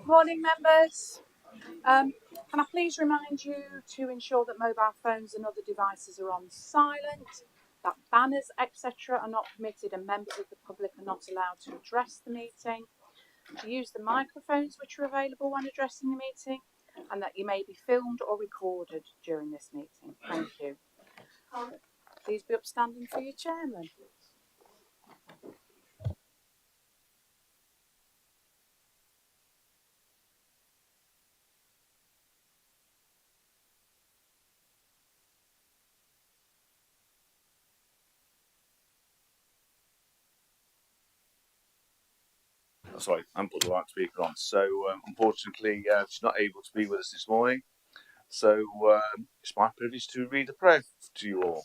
Morning, members. Can I please remind you to ensure that mobile phones and other devices are on silent, that banners, etc. are not permitted, and members of the public are not allowed to address the meeting, to use the microphones which are available when addressing the meeting, and that you may be filmed or recorded during this meeting. Thank you. Please be upstanding for your chairman. Sorry, I haven't put the right speaker on. So, unfortunately, she's not able to be with us this morning. So, it's my privilege to read a prayer to you all.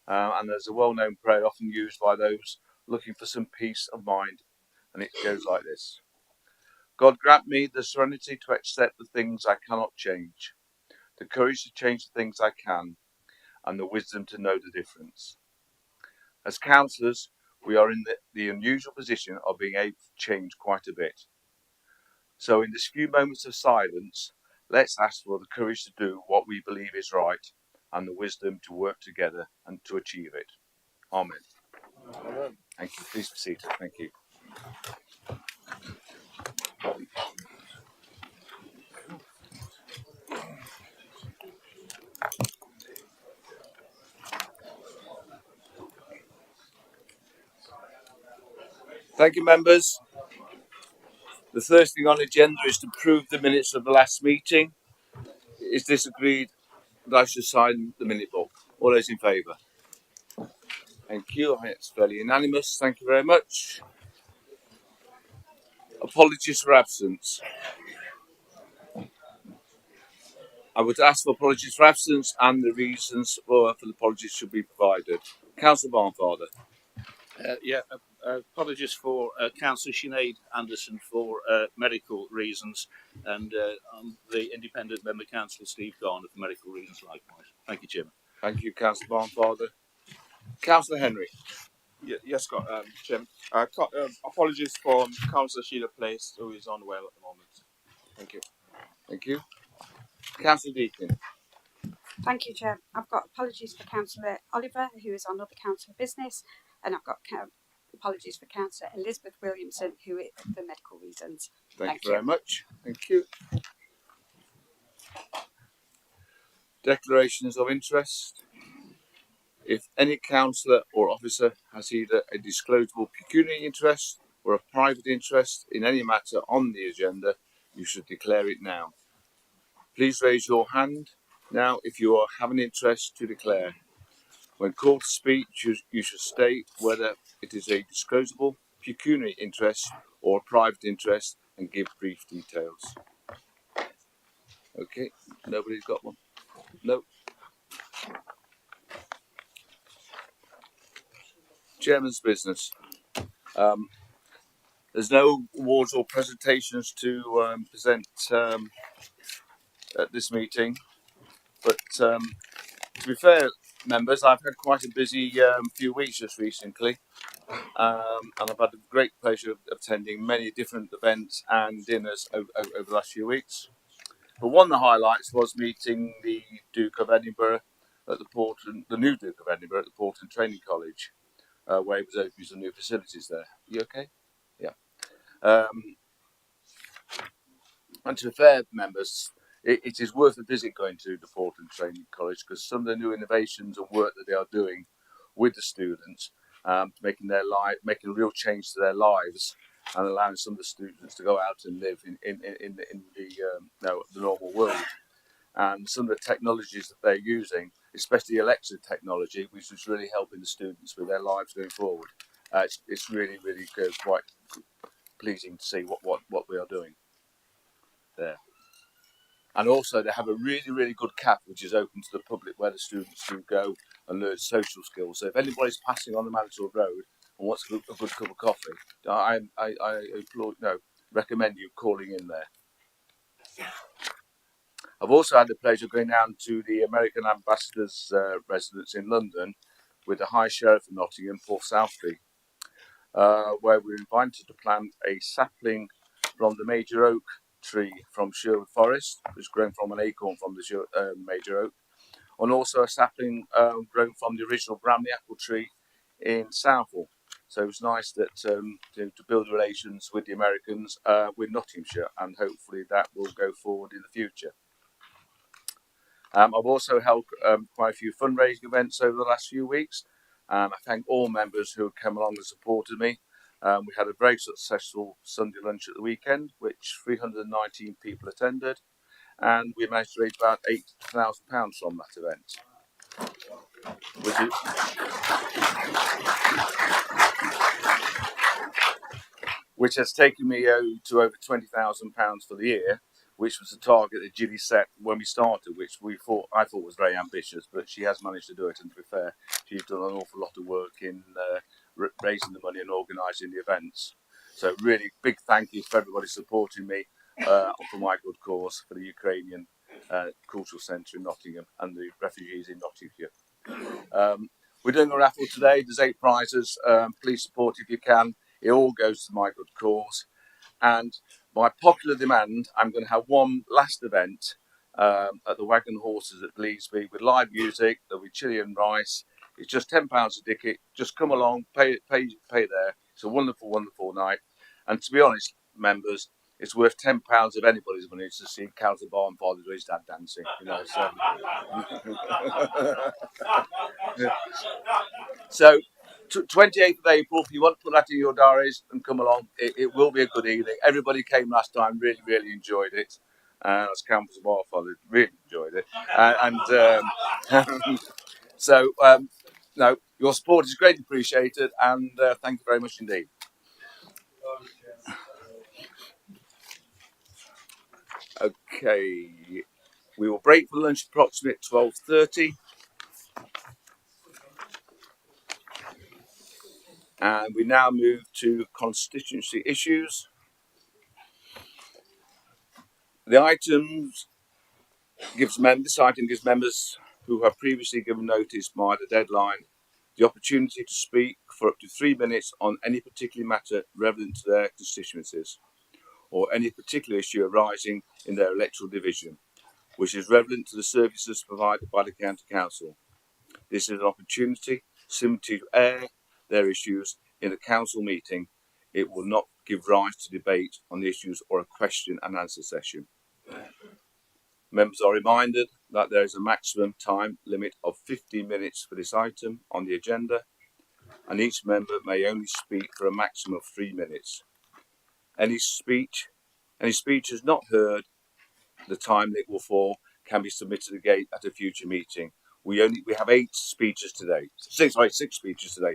And there's a well-known prayer often used by those looking for some peace of mind. And it goes like this. God, grant me the serenity to accept the things I cannot change, the courage to change the things I can, and the wisdom to know the difference. As councillors, we are in the unusual position of being able to change quite a bit. So in this few moments of silence, let's ask for the courage to do what we believe is right and the wisdom to work together and to achieve it. Amen. Amen. Thank you. Please be seated. Thank you. Thank you, members. The first thing on the agenda is to approve the minutes of the last meeting. Is this agreed that I should sign the minute book? All those in favour? Thank you. I think it's fairly unanimous. Thank you very much. Apologies for absence. I would ask for apologies for absence, and the reasons for the apologies should be provided. Councillor Barnfather. Apologies for Councillor Sinead Anderson for medical reasons, and the independent member Councillor Steve Garner for medical reasons likewise. Thank you, Chairman. Thank you, Councillor Barnfather. Councillor Henry. Yes, Chairman. Apologies for Councillor Sheila Place, who is unwell at the moment. Thank you. Thank you. Councillor Deakin. Thank you, Chair. I've got apologies for Councillor Oliver, who is on other council business, and I've got apologies for Councillor Elizabeth Williamson, who is for medical reasons. Thank you very much. Thank you. Declarations of interest. If any councillor or officer has either a disclosable pecuniary interest or a private interest in any matter on the agenda, you should declare it now. Please raise your hand now if you have an interest to declare. When called to speak, you should state whether it is a disclosable pecuniary interest or a private interest and give brief details. Okay, nobody's got one? No. Chairman's business. There's no awards or presentations to present at this meeting, but to be fair, members, I've had quite a busy few weeks just recently, and I've had the great pleasure of attending many different events and dinners over the last few weeks. But one of the highlights was meeting the Duke of Edinburgh at the new Duke of Edinburgh at the Porton Training College, where he was opening some new facilities there. You okay? Yeah. And to be fair, members, it is worth a visit going to the Porton Training College because some of the new innovations and work that they are doing with the students, making a real change to their lives, and allowing some of the students to go out and live in the normal world. And some of the technologies that they're using, especially Alexa technology, which is really helping the students with their lives going forward. It's really quite pleasing to see what we are doing there. And also they have a really good cafe which is open to the public where the students can go and learn social skills. So if anybody's passing on the Mansfield Road and wants a good cup of coffee, I recommend you calling in there. I've also had the pleasure of going down to the American Ambassador's residence in London with the High Sheriff of Nottingham, Paul Southby, where we were invited to plant a sapling from the major oak tree from Sherwood Forest, which is grown from an acorn from the major oak, and also a sapling grown from the original Bramley apple tree in Southall. So it was nice that to build relations with the Americans with Nottinghamshire, and hopefully that will go forward in the future. I've also held quite a few fundraising events over the last few weeks. I thank all members who have come along and supported me. We had a very successful Sunday lunch at the weekend, which 319 people attended, and we managed to raise about £8,000 from that event. Which has taken me to over £20,000 for the year, which was the target that Gilly set when we started, which I thought was very ambitious, but she has managed to do it. And to be fair, she's done an awful lot of work in raising the money and organising the events. So really big thank you for everybody supporting me for my good cause for the Ukrainian Cultural Centre in Nottingham and the refugees in Nottinghamshire. We're doing a raffle today. There's 8 prizes. Please support if you can. It all goes to my good cause. And by popular demand, I'm going to have one last event at the Wagon Horses at Bleasby with live music. There'll be chili and rice. It's just £10 a ticket. Just come along, pay there. It's a wonderful, wonderful night. And to be honest, members, it's worth £10 of anybody's money to see Councillor Barnfather do his dad dancing. So 28th of April, if you want to put that in your diaries and come along, it will be a good evening. Everybody came last time, really, really enjoyed it. As Councillor Barnfather really enjoyed it. So, no, your support is greatly appreciated, and thank you very much indeed. Okay, we will break for lunch approximately at 12:30. And we now move to constituency issues. This item gives members who have previously given notice by the deadline the opportunity to speak for up to 3 minutes on any particular matter relevant to their constituencies or any particular issue arising in their electoral division, which is relevant to the services provided by the County Council. This is an opportunity simply to air their issues in a council meeting. It will not give rise to debate on the issues or a question and answer session. Members are reminded that there is a maximum time limit of 15 minutes for this item on the agenda, and each member may only speak for a maximum of 3 minutes. Any speech is not heard, the time that will fall can be submitted again at a future meeting. We have 8 speeches today. 6 speeches today.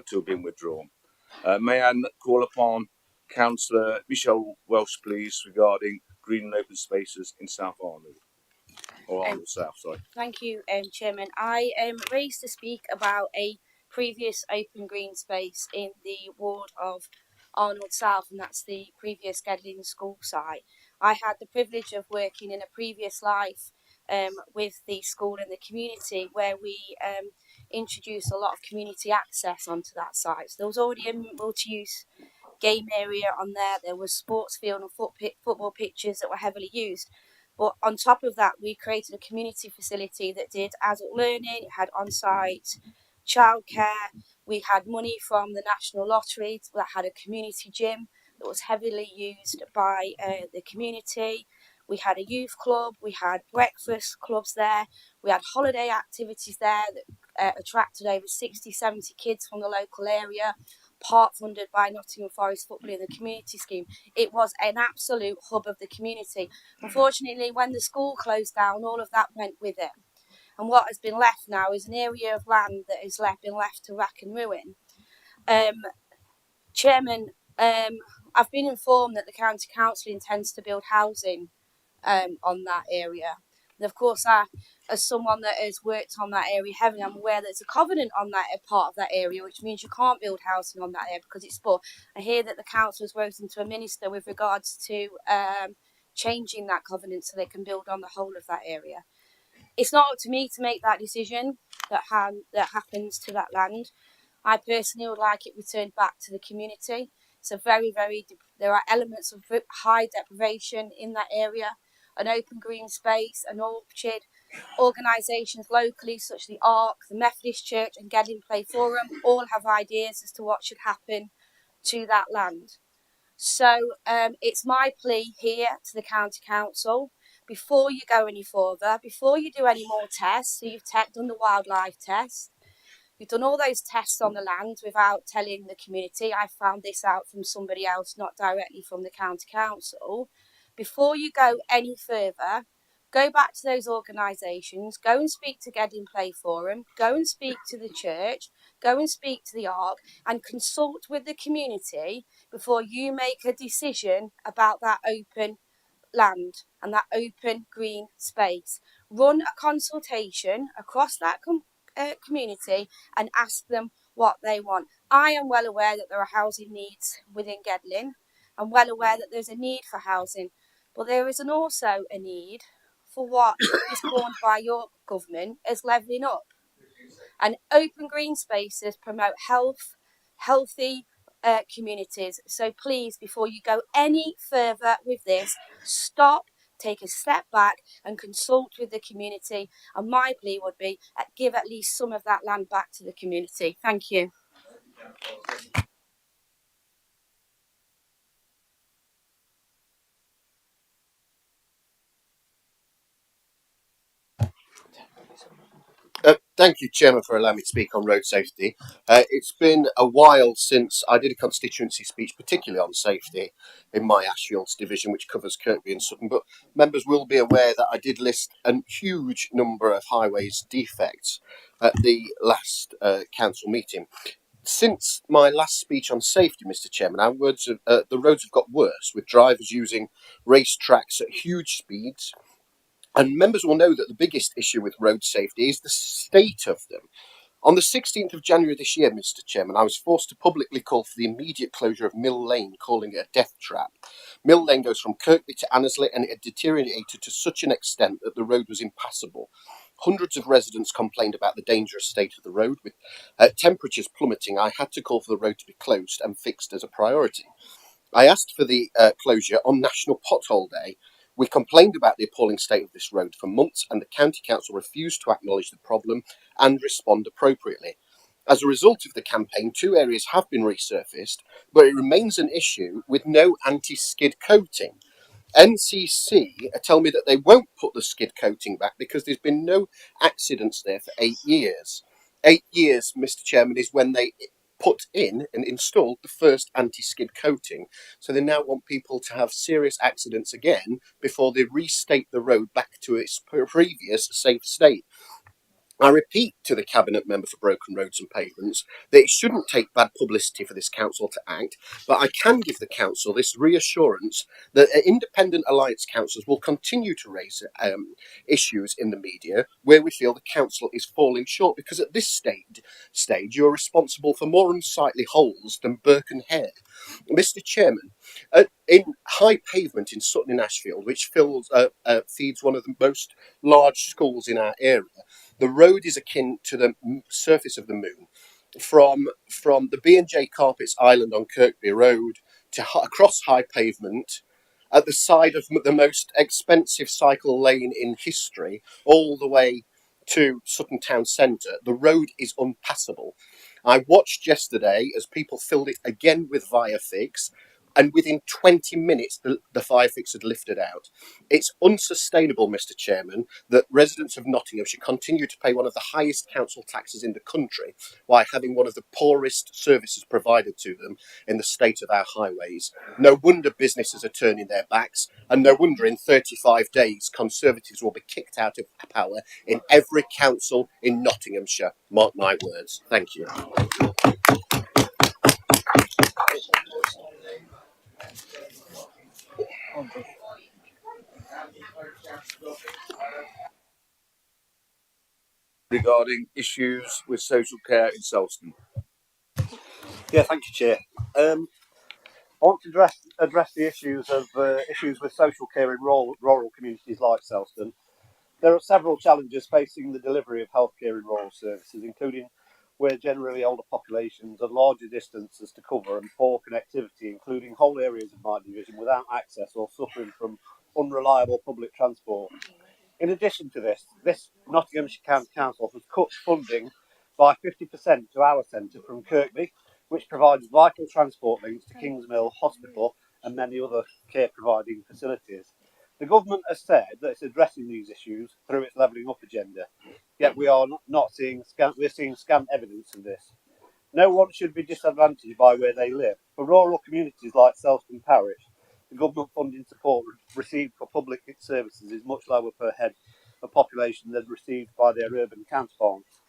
To have been withdrawn. May I call upon Councillor Michelle Welsh, please, regarding green and open spaces in South Arnold. Or Arnold South, sorry. Thank you, Chairman. I raised to speak about a previous open green space in the ward of Arnold South, and that's the previous Gedling school site. I had the privilege of working in a previous life with the school and the community, where we introduced a lot of community access onto that site. So there was already a multi-use game area on there. There was sports field and football pitches that were heavily used. But on top of that, we created a community facility that did adult learning. It had on-site childcare. We had money from the National Lottery that had a community gym that was heavily used by the community. We had a youth club. We had breakfast clubs there. We had holiday activities there that attracted over 60, 70 kids from the local area, part funded by Nottingham Forest Football in the community scheme. It was an absolute hub of the community. Unfortunately, when the school closed down, all of that went with it. And what has been left now is an area of land that has been left to rack and ruin. Chairman, I've been informed that the County Council intends to build housing on that area. And of course, as someone that has worked on that area heavily, I'm aware there's a covenant on that part of that area, which means you can't build housing on that area because it's full. I hear that the council has written to a minister with regards to changing that covenant so they can build on the whole of that area. It's not up to me to make that decision that happens to that land. I personally would like it returned back to the community. It's a there are elements of high deprivation in that area. An open green space, an orchard, organisations locally such as the Ark, the Methodist Church and Gedling Play Forum all have ideas as to what should happen to that land. So it's my plea here to the County Council, before you go any further, before you do any more tests, so you've done the wildlife test, you've done all those tests on the land without telling the community. I found this out from somebody else, not directly from the County Council. Before you go any further, go back to those organisations, go and speak to Gedling Play Forum, go and speak to the church, go and speak to the Ark and consult with the community before you make a decision about that open land and that open green space. Run a consultation across that community and ask them what they want. I am well aware that there are housing needs within Gedling. I'm well aware that there's a need for housing, but there is also a need for what is called by your government as levelling up. And open green spaces promote healthy communities. So please, before you go any further with this, stop, take a step back and consult with the community. And my plea would be give at least some of that land back to the community. Thank you. Thank you, Chairman, for allowing me to speak on road safety. It's been a while since I did a constituency speech, particularly on safety, in my Ashfields division, which covers Kirkby and Sutton. But members will be aware that I did list a huge number of highways defects at the last council meeting. Since my last speech on safety, Mr. Chairman, the roads have got worse, with drivers using race tracks at huge speeds. And members will know that the biggest issue with road safety is the state of them. On the 16th of January this year, Mr. Chairman, I was forced to publicly call for the immediate closure of Mill Lane, calling it a death trap. Mill Lane goes from Kirkby to Annesley, and it had deteriorated to such an extent that the road was impassable. Hundreds of residents complained about the dangerous state of the road. With temperatures plummeting, I had to call for the road to be closed and fixed as a priority. I asked for the closure on National Pothole Day. We complained about the appalling state of this road for months, and the County Council refused to acknowledge the problem and respond appropriately. As a result of the campaign, 2 areas have been resurfaced, but it remains an issue with no anti-skid coating. NCC tell me that they won't put the skid coating back because there's been no accidents there for 8 years. 8 years, Mr. Chairman, is when they put in and installed the first anti-skid coating. So they now want people to have serious accidents again before they restate the road back to its previous safe state. I repeat to the Cabinet Member for Broken Roads and Pavements that it shouldn't take bad publicity for this council to act, but I can give the council this reassurance that independent alliance councillors will continue to raise issues in the media where we feel the council is falling short, because at this stage you're responsible for more unsightly holes than Birkenhead. Mr. Chairman, in high pavement in Sutton in Ashfield, which feeds one of the most large schools in our area, the road is akin to the surface of the moon. From the B&J Carpets Island on Kirkby Road to across high pavement, at the side of the most expensive cycle lane in history, all the way to Sutton Town Centre, the road is unpassable. I watched yesterday as people filled it again with Viafix, and within 20 minutes the Viafix had lifted out. It's unsustainable, Mr. Chairman, that residents of Nottingham should continue to pay one of the highest council taxes in the country while having one of the poorest services provided to them in the state of our highways. No wonder businesses are turning their backs, and no wonder in 35 days Conservatives will be kicked out of power in every council in Nottinghamshire. Mark my words. Thank you. Regarding issues with social care in Selston. Yeah, thank you, Chair. I want to address the issues with social care in rural communities like Selston. There are several challenges facing the delivery of healthcare in rural services, including where generally older populations have larger distances to cover and poor connectivity, including whole areas of my division without access or suffering from unreliable public transport. In addition to this Nottinghamshire County Council has cut funding by 50% to our centre from Kirkby, which provides vital transport links to Kingsmill Hospital and many other care providing facilities. The government has said that it's addressing these issues through its levelling up agenda, yet we are not seeing we're seeing scant evidence of this. No one should be disadvantaged by where they live. For rural communities like Selston Parish, the government funding support received for public services is much lower per head of population than received by their urban counterparts.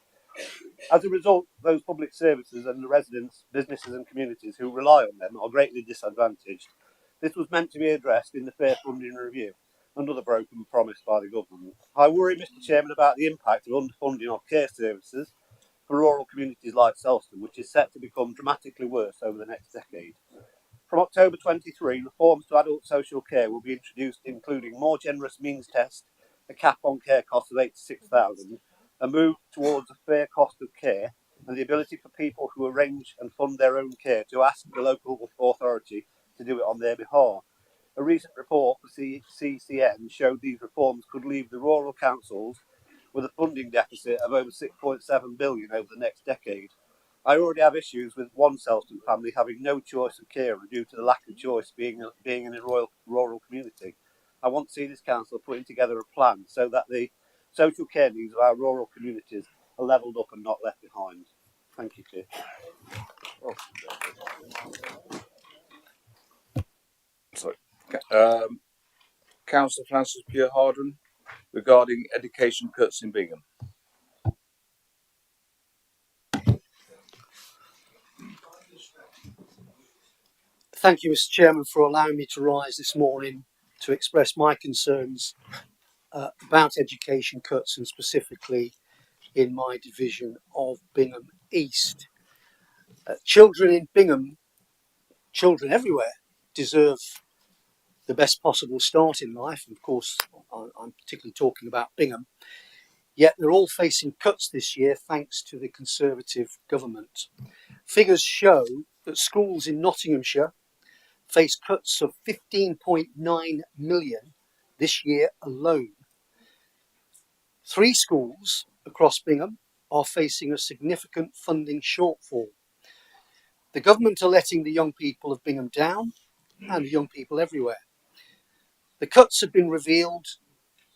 As a result, those public services and the residents, businesses and communities who rely on them are greatly disadvantaged. This was meant to be addressed in the Fair Funding Review, another broken promise by the government. I worry, Mr Chairman, about the impact of underfunding of care services for rural communities like Selston, which is set to become dramatically worse over the next decade. From October 23, reforms to adult social care will be introduced, including more generous means test, a cap on care costs of £86,000, a move towards a fair cost of care, and the ability for people who arrange and fund their own care to ask the local authority to do it on their behalf. A recent report for CCN showed these reforms could leave the rural councils with a funding deficit of over £6.7 billion over the next decade. I already have issues with one Selston family having no choice of carer due to the lack of choice being in a rural community. I want to see this council putting together a plan so that the social care needs of our rural communities are levelled up and not left behind. Thank you, Chair. Sorry. Councillor Francis Pure Hardren regarding education cuts in Bingham. Thank you, Mr. Chairman, for allowing me to rise this morning to express my concerns about education cuts and specifically in my division of Bingham East. Children in Bingham, children everywhere, deserve the best possible start in life. And of course, I'm particularly talking about Bingham. Yet they're all facing cuts this year thanks to the Conservative government. Figures show that schools in Nottinghamshire face cuts of 15.9 million this year alone. 3 schools across Bingham are facing a significant funding shortfall. The government are letting the young people of Bingham down and the young people everywhere. The cuts have been revealed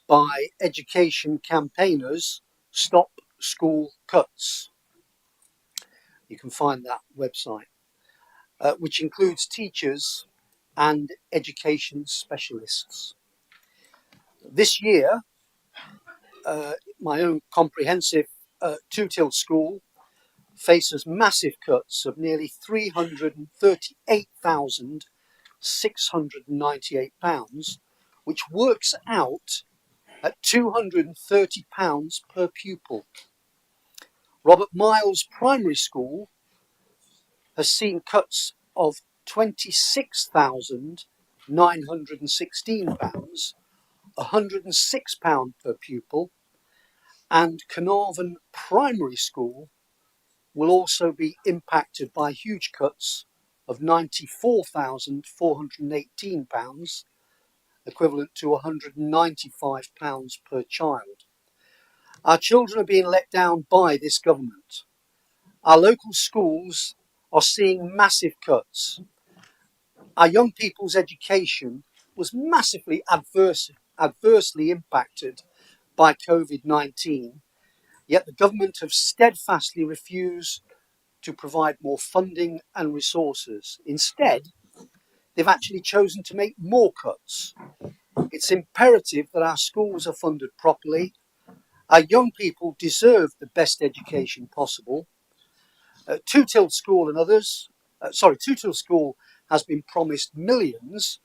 by education campaigners Stop School Cuts. You can find that website, which includes teachers and education specialists. This year, my own comprehensive Two-Till school faces massive cuts of nearly £338,698, which works out at £230 per pupil. Robert Miles Primary School has seen cuts of £26,916, £106 per pupil, and Carnarvon Primary School will also be impacted by huge cuts of £94,418, equivalent to £195 per child. Our children are being let down by this government. Our local schools are seeing massive cuts. Our young people's education was massively adversely impacted by COVID-19, yet the government have steadfastly refused to provide more funding and resources. Instead, they've actually chosen to make more cuts. It's imperative that our schools are funded properly. Our young people deserve the best education possible. Two-Till School and others, Two-Till School has been promised millions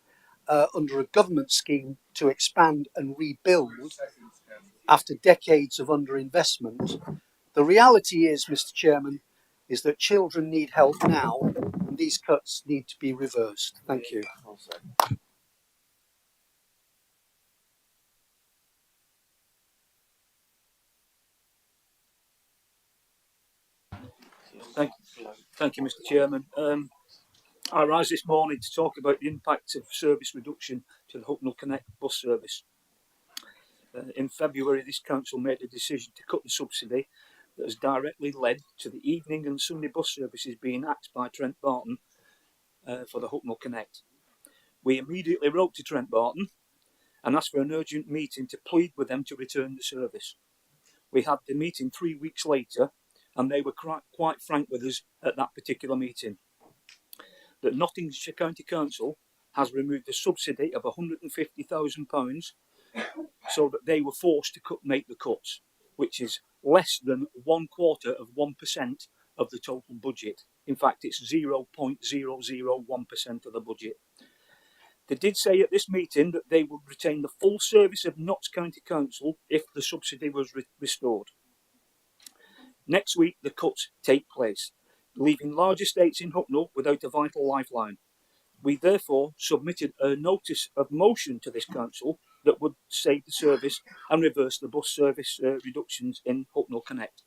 under a government scheme to expand and rebuild after decades of underinvestment. The reality is, Mr. Chairman, is that children need help now, and these cuts need to be reversed. Thank you. Thank you, Mr. Chairman. I rise this morning to talk about the impact of service reduction to the Hucknall Connect bus service. In February, this council made a decision to cut the subsidy that has directly led to the evening and Sunday bus services being axed by Trent Barton for the Hucknall Connect. We immediately wrote to Trent Barton and asked for an urgent meeting to plead with them to return the service. We had the meeting 3 weeks later, and they were quite frank with us at that particular meeting that Nottinghamshire County Council has removed a subsidy of £150,000 so that they were forced to make the cuts, which is less than 1/4% of the total budget. In fact, it's 0.001% of the budget. They did say at this meeting that they would retain the full service of Notts County Council if the subsidy was restored. Next week, the cuts take place, leaving large estates in Hucknall without a vital lifeline. We therefore submitted a notice of motion to this council that would save the service and reverse the bus service reductions in Hucknall Connect.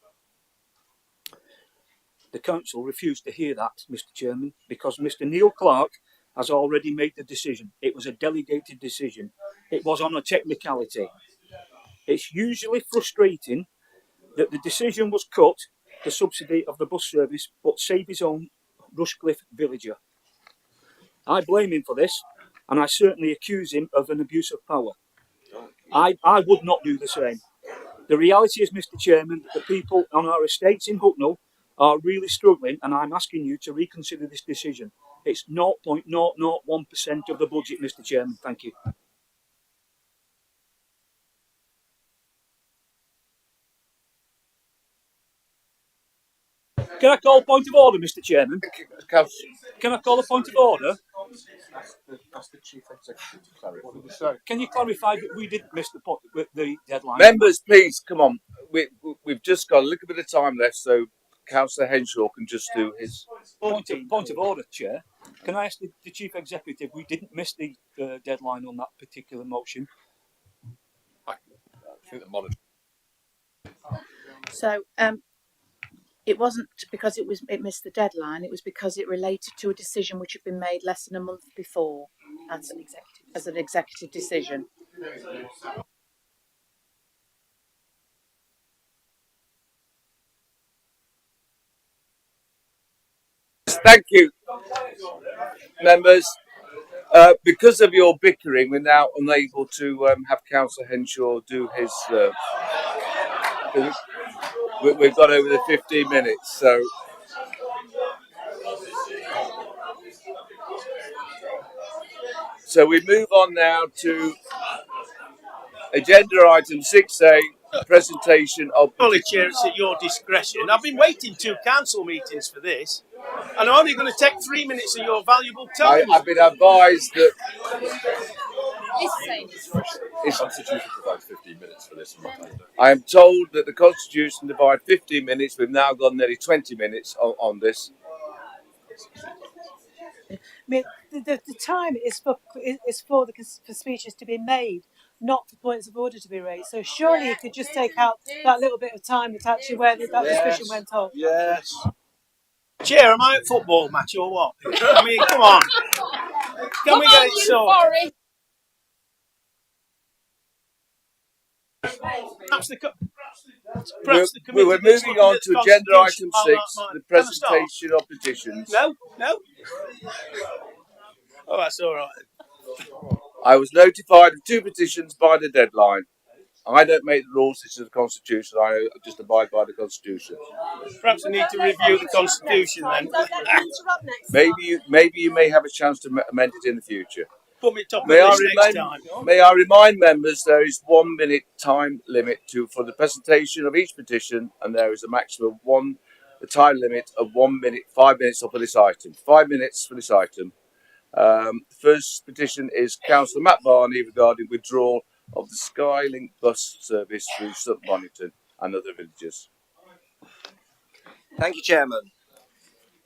The council refused to hear that, Mr. Chairman, because Mr. Neil Clark has already made the decision. It was a delegated decision. It was on a technicality. It's usually frustrating that the decision was cut the subsidy of the bus service, but save his own Rushcliffe villager. I blame him for this, and I certainly accuse him of an abuse of power. I would not do the same. The reality is, Mr. Chairman, that the people on our estates in Hucknall are really struggling, and I'm asking you to reconsider this decision. It's 0.001% of the budget, Mr. Chairman. Thank you. Can I call a point of order, Mr. Chairman? Can I call a point of order? Ask the Chief Executive to clarify. Can you clarify that we didn't miss the deadline? Members, please, come on. We've just got a little bit of time left, so Councillor Henshaw can just do his... Point of order, Chair. Can I ask the Chief Executive, we didn't miss the deadline on that particular motion? I think the monitor... So, it wasn't because it missed the deadline. It was because it related to a decision which had been made less than a month before as an executive decision. Thank you, members. Because of your bickering, we're now unable to have Councillor Henshaw do his... we've got over the 15 minutes, so... So we move on now to agenda item 6A, presentation of... Surely, Chair, it's at your discretion. I've been waiting 2 council meetings for this, and I'm only going to take 3 minutes of your valuable time. I've been advised that... The Constitution provides 15 minutes for this. I am told that the Constitution provides 15 minutes. We've now got nearly 20 minutes on this. I mean, the time is for speeches to be made, not for points of order to be raised. So surely you could just take out that little bit of time that's actually where that discussion went on. Yes. Chair, am I at football match or what? I mean, come on. Can we get it sorted? Perhaps the committee. We're moving on to agenda item 6, the presentation of petitions. No. Oh, that's all right. I was notified of 2 petitions by the deadline. I don't make the rules, this is the Constitution, I just abide by the Constitution. Perhaps we need to review the Constitution then. Maybe you may have a chance to amend it in the future. Put me top of the list next time. May I remind members there is 1 minute time limit for the presentation of each petition, and there is a maximum the time limit of 1 minute, 5 minutes for this item. 5 minutes for this item. The first petition is Councillor Matt Barney regarding withdrawal of the Skylink bus service through Sutton Bonington and other villages. Thank you, Chairman.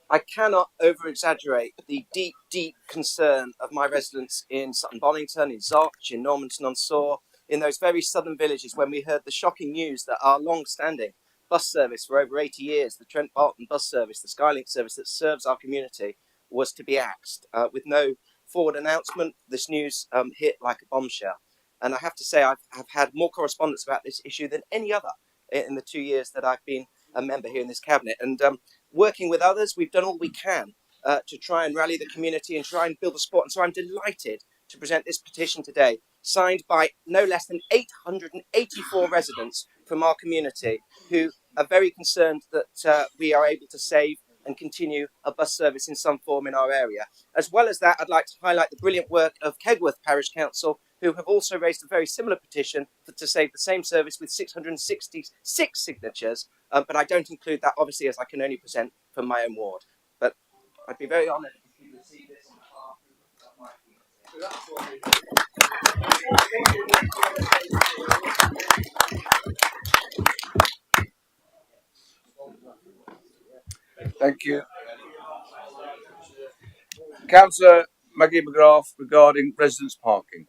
I cannot over-exaggerate the deep, deep concern of my residents in Sutton Bonington, in Zoch, in Normanton-on-Soar, in those very southern villages when we heard the shocking news that our long-standing bus service for over 80 years, the Trent Barton bus service, the Skylink service that serves our community, was to be axed. With no forward announcement, this news hit like a bombshell. And I have to say, I've had more correspondence about this issue than any other in the 2 years that I've been a member here in this cabinet. And working with others, we've done all we can to try and rally the community and try and build a support. And so I'm delighted to present this petition today, signed by no less than 884 residents from our community who are very concerned that we are able to save and continue a bus service in some form in our area. As well as that, I'd like to highlight the brilliant work of Kegworth Parish Council, who have also raised a very similar petition to save the same service with 666 signatures, but I don't include that, obviously, as I can only present from my own ward. But I'd be very honoured if you would see this on behalf of my community. Thank you. Councillor Maggie McGrath regarding residents' parking.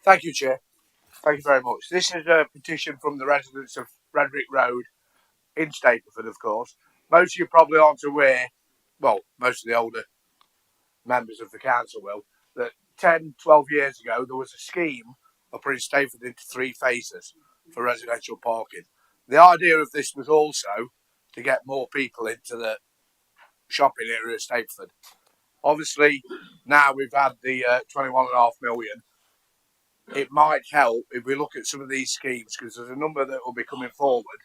Thank you, Chair. Thank you very much. This is a petition from the residents of Frederick Road in Stapleford, of course. Most of you probably aren't aware, well, most of the older members of the council will, that 10, 12 years ago there was a scheme of putting Stapleford into 3 phases for residential parking. The idea of this was also to get more people into the shopping area of Stapleford. Obviously, now we've had the 21.5 million. It might help if we look at some of these schemes, because there's a number that will be coming forward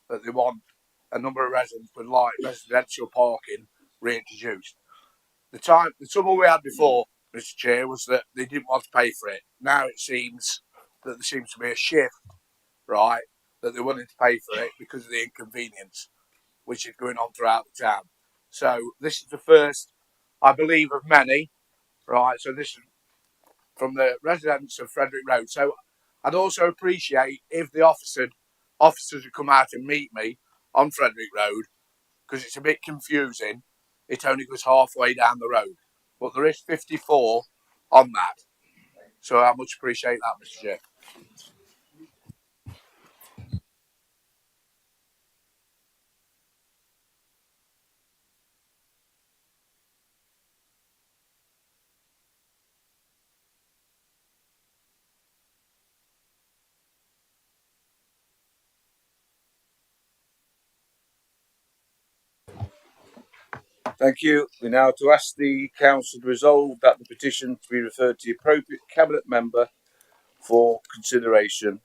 that they want a number of residents would like residential parking reintroduced. The trouble we had before, Mr. Chair, was that they didn't want to pay for it. Now it seems that there seems to be a shift, right, that they're willing to pay for it because of the inconvenience which is going on throughout the town. So this is the first, I believe, of many, right? So this is from the residents of Frederick Road. So I'd also appreciate if the officers would come out and meet me on Frederick Road, because it's a bit confusing. It only goes halfway down the road, but there is 54 on that. So I much appreciate that, Mr. Chair. Thank you. We now to ask the council to resolve that the petition to be referred to the appropriate cabinet member for consideration.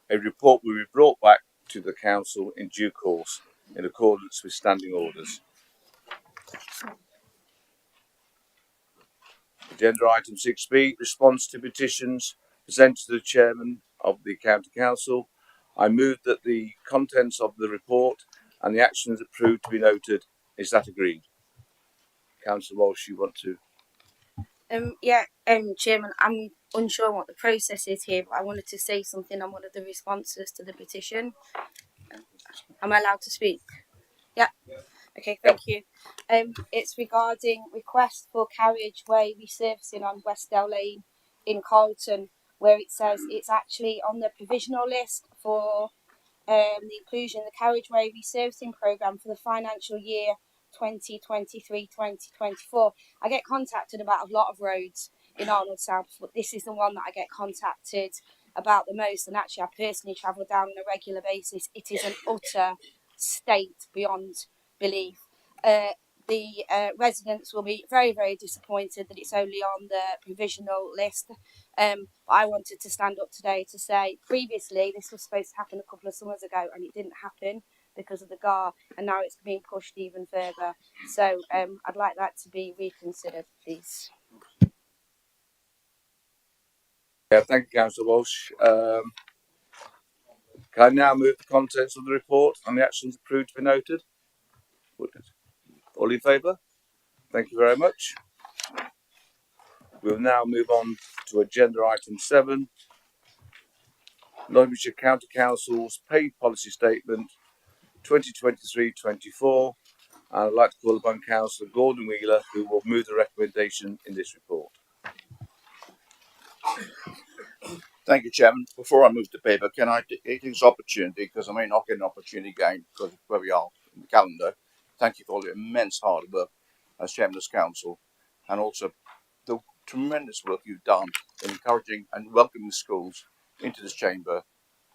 A report will be brought back to the council in due course in accordance with standing orders. Agenda item 6B, response to petitions presented to the chairman of the county council. I move that the contents of the report and the actions approved to be noted. Is that agreed? Councillor Walsh, you want to? Chairman, I'm unsure what the process is here, but I wanted to say something on one of the responses to the petition. Am I allowed to speak? Yeah. Okay, thank you. It's regarding request for carriageway resurfacing on Westdale Lane in Carlton, where it says it's actually on the provisional list for the inclusion in the carriageway resurfacing programme for the financial year 2023-2024. I get contacted about a lot of roads in Arnold South, but this is the one that I get contacted about the most, and actually I personally travel down on a regular basis. It is an utter state beyond belief. The residents will be very, very disappointed that it's only on the provisional list. I wanted to stand up today to say previously this was supposed to happen a couple of summers ago and it didn't happen because of the GAR, and now it's being pushed even further. So I'd like that to be reconsidered, please. Yeah, thank you, Councillor Walsh. Can I now move the contents of the report and the actions approved to be noted? All in favour? Thank you very much. We'll now move on to agenda item 7, Nottinghamshire County Council's Paid Policy Statement 2023-24 And I'd like to call upon Councillor Gordon Wheeler, who will move the recommendation in this report. Thank you, Chairman. Before I move to paper, can I take this opportunity, because I may not get an opportunity again because of where we are in the calendar. Thank you for all the immense hard work as Chairman of this Council, and also the tremendous work you've done in encouraging and welcoming schools into this chamber,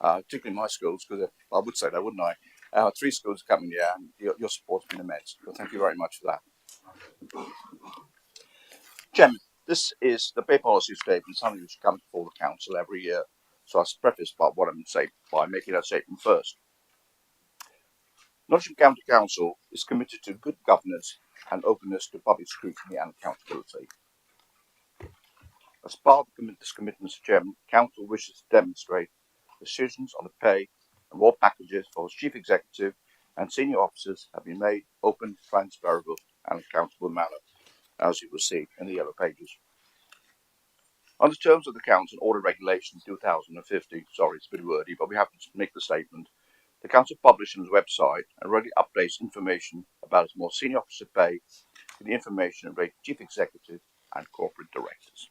particularly my schools, because I would say that, wouldn't I? 3 schools coming here, and your support's been immense. So thank you very much for that. Chairman, this is the pay policy statement, something which comes before the council every year. So I'll preface by what I'm going to say by making that statement first. Nottingham County Council is committed to good governance and openness to public scrutiny and accountability. As part of this commitment, Mr. Chairman, Council wishes to demonstrate decisions on the pay and reward packages for its chief executive and senior officers have been made open, transparent and accountable manner, as you will see in the yellow pages. On the terms of the Council Order Regulation 2050, sorry, it's a bit wordy, but we have to make the statement. The Council publishes on its website and regularly updates information about its more senior officer pay to the information related to chief executive and corporate directors.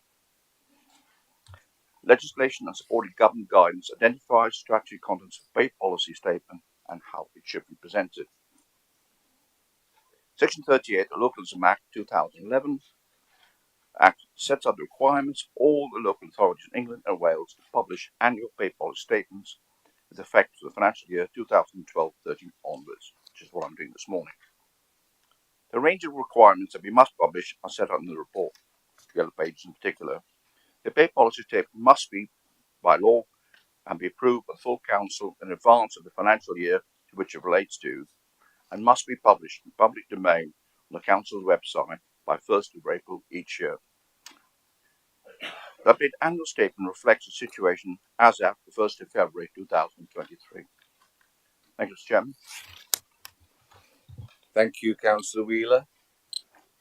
Legislation and supported government guidance identifies statutory contents of pay policy statement and how it should be presented. Section 38 of the Localism Act 2011 Act sets out the requirements of all the local authorities in England and Wales to publish annual pay policy statements with effect for the financial year 2012-13 onwards, which is what I'm doing this morning. The range of requirements that we must publish are set out in the report, the yellow pages in particular. The pay policy statement must be, by law, and be approved by the full council in advance of the financial year to which it relates to, and must be published in public domain on the council's website by 1st of April each year. The updated annual statement reflects the situation as at the 1st of February 2023. Thank you, Mr. Chairman. Thank you, Councillor Wheeler.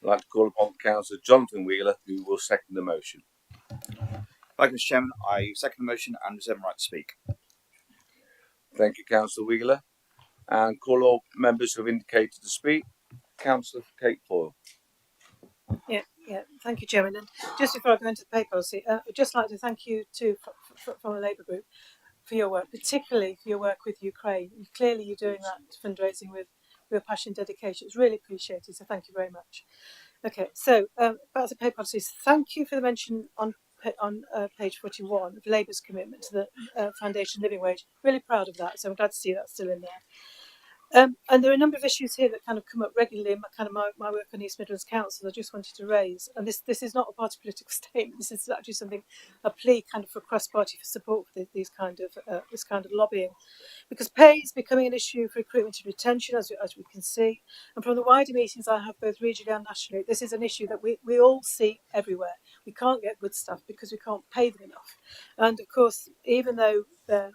I'd like to call upon Councillor Jonathan Wheeler, who will second the motion. Thank you, Mr. Chairman. I second the motion and reserve my right to speak. Thank you, Councillor Wheeler. And call all members who have indicated to speak. Councillor Kate Foyle. Yeah, thank you, Chairman. And just before I go into the pay policy, I'd just like to thank you too from the Labour Group for your work, particularly for your work with Ukraine. Clearly you're doing that fundraising with real passion and dedication. It's really appreciated, so thank you very much. Okay, so about the pay policies, thank you for the mention on page 41 of Labour's commitment to the foundation living wage. Really proud of that, so I'm glad to see that still in there. And there are a number of issues here that kind of come up regularly in my work on East Midlands Council. I just wanted to raise, and this is not a party political statement. This is actually something, a plea kind of for cross-party support for this kind of lobbying, because pay is becoming an issue for recruitment and retention, as we can see. And from the wider meetings I have both regionally and nationally, this is an issue that we all see everywhere. We can't get good staff because we can't pay them enough. And of course, even though the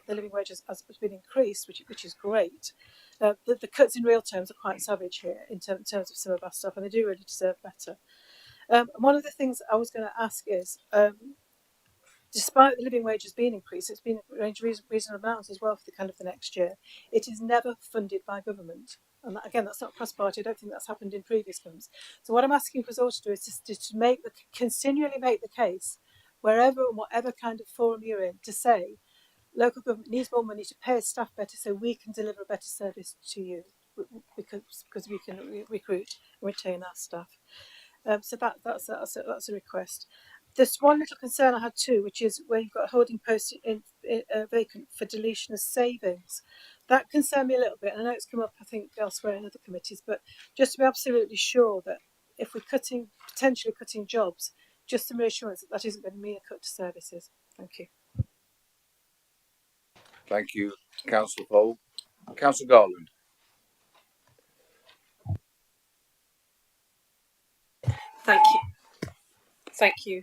living wage has been increased, which is great, the cuts in real terms are quite savage here in terms of some of our stuff, and they do really deserve better. One of the things I was going to ask is, despite the living wages being increased, it's been reasonable amounts as well for the next year. It is never funded by government. And again, that's not cross-party. I don't think that's happened in previous governments. So what I'm asking for us all to do is to continually make the case, wherever and whatever kind of forum you're in, to say local government needs more money to pay its staff better so we can deliver a better service to you, because we can recruit and retain our staff. So that's a request. There's one little concern I had too, which is where you've got a holding post vacant for deletion of savings. That concerned me a little bit, and I know it's come up, I think, elsewhere in other committees, but just to be absolutely sure that if we're potentially cutting jobs, just some reassurance that isn't going to mean a cut to services. Thank you. Thank you, Councillor Foyle. Councillor Garland. Thank you.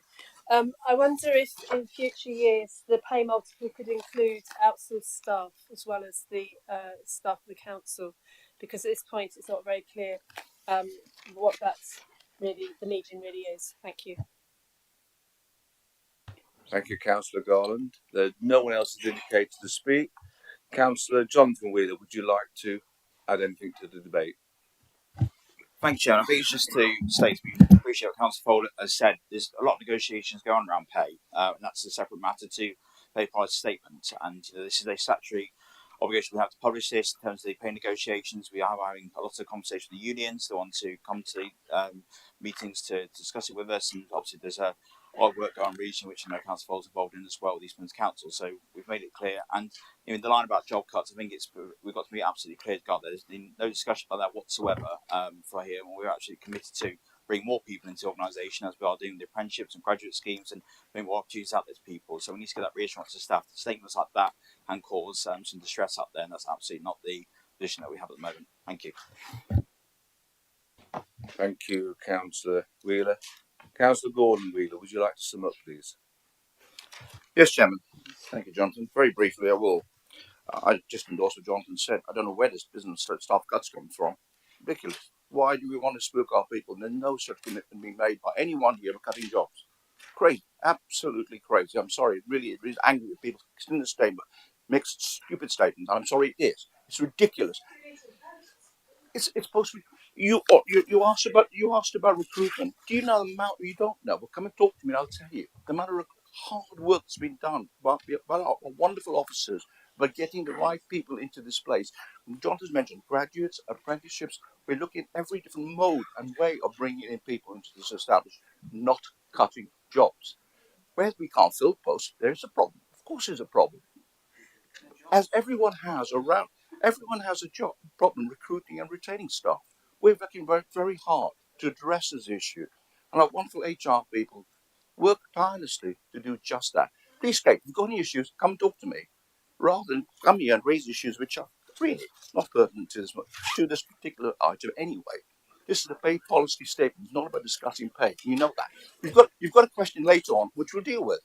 I wonder if in future years the pay multiple could include outsourced staff as well as the staff of the council, because at this point it's not very clear what that's really, the median really is. Thank you. Thank you, Councillor Garland. No one else has indicated to speak. Councillor Jonathan Wheeler, would you like to add anything to the debate? Thank you, Chairman. I think it's just to state we appreciate what Councillor Foley has said. There's a lot of negotiations going on around pay, and that's a separate matter to pay policy statement. And this is a statutory obligation. We have to publish this in terms of the pay negotiations. We are having a lot of conversation with the unions. They want to come to meetings to discuss it with us. And obviously, there's a lot of work going on region, which I know Councillor Foley's involved in as well with East Midlands Council. So we've made it clear. And the line about job cuts, I think we've got to be absolutely clear to God. There's been no discussion about that whatsoever for here. And we're actually committed to bring more people into the organisation as we are doing the apprenticeships and graduate schemes and bring more opportunities out there to people. So we need to get that reassurance to staff. Statements like that can cause some distress out there, and that's absolutely not the position that we have at the moment. Thank you. Thank you, Councillor Wheeler. Councillor Gordon Wheeler, would you like to sum up, please? Yes, Chairman. Thank you, Jonathan. Very briefly, I will. I just endorse what Jonathan said. I don't know where this business staff cuts come from. Ridiculous. Why do we want to spook our people? And there's no such commitment being made by anyone here of cutting jobs. Crazy. Absolutely crazy. I'm sorry. It is angry with people in the statement. Makes stupid statements. I'm sorry it is. It's ridiculous. It's supposed to be. You asked about recruitment. Do you know the amount? You don't know. Well, come and talk to me and I'll tell you. The amount of hard work that's been done by our wonderful officers by getting the right people into this place. John has mentioned graduates, apprenticeships. We're looking at every different mode and way of bringing in people into this establishment, not cutting jobs. Where we can't fill posts, there's a problem. Of course, there's a problem. As everyone has a job problem recruiting and retaining staff. We're working very, very hard to address this issue, and our wonderful HR people work tirelessly to do just that. Please, Kate, if you've got any issues, come talk to me, rather than come here and raise issues which are really not pertinent to this particular item anyway. This is a pay policy statement. It's not about discussing pay. You know that. You've got a question later on which we'll deal with.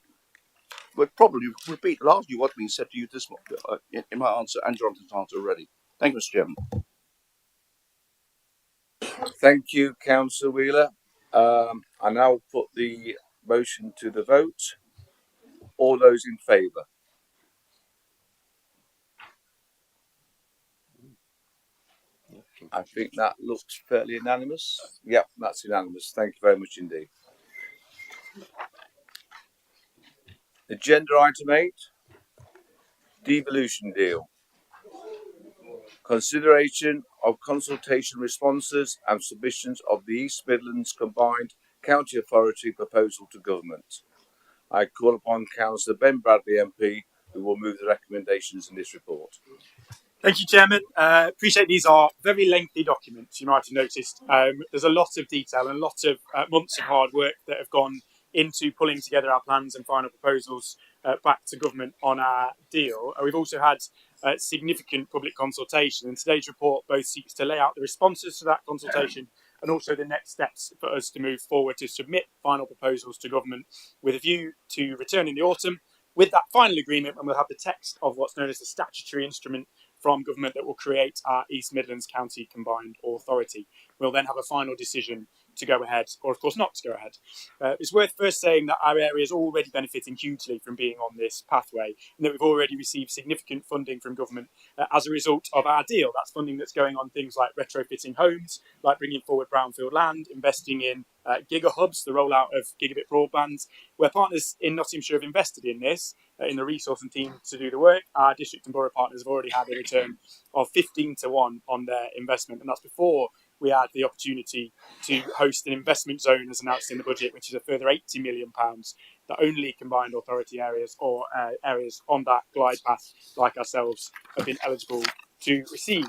But probably repeat largely what's been said to you this morning in my answer and Jonathan's answer already. Thank you, Mr. Chairman. Thank you, Councillor Wheeler. I now put the motion to the vote. All those in favour? I think that looks fairly unanimous. Yep, that's unanimous. Thank you very much indeed. Agenda item 8, devolution deal. Consideration of consultation responses and submissions of the East Midlands Combined County Authority proposal to government. I call upon Councillor Ben Bradley MP, who will move the recommendations in this report. Thank you, Chairman. Appreciate these are very lengthy documents, you might have noticed. There's a lot of detail and a lot of months of hard work that have gone into pulling together our plans and final proposals back to government on our deal. We've also had significant public consultation, and today's report both seeks to lay out the responses to that consultation and also the next steps for us to move forward to submit final proposals to government with a view to return in the autumn with that final agreement, and we'll have the text of what's known as the statutory instrument from government that will create our East Midlands County Combined Authority. We'll then have a final decision to go ahead, or of course not to go ahead. It's worth first saying that our area is already benefiting hugely from being on this pathway, and that we've already received significant funding from government as a result of our deal. That's funding that's going on things like retrofitting homes, like bringing forward brownfield land, investing in gigahubs, the rollout of gigabit broadband, where partners in Nottinghamshire have invested in this, in the resource and team to do the work. Our district and borough partners have already had a return of 15 to 1 on their investment, and that's before we had the opportunity to host an investment zone as announced in the budget, which is a further £80 million that only combined authority areas or areas on that glide path like ourselves have been eligible to receive.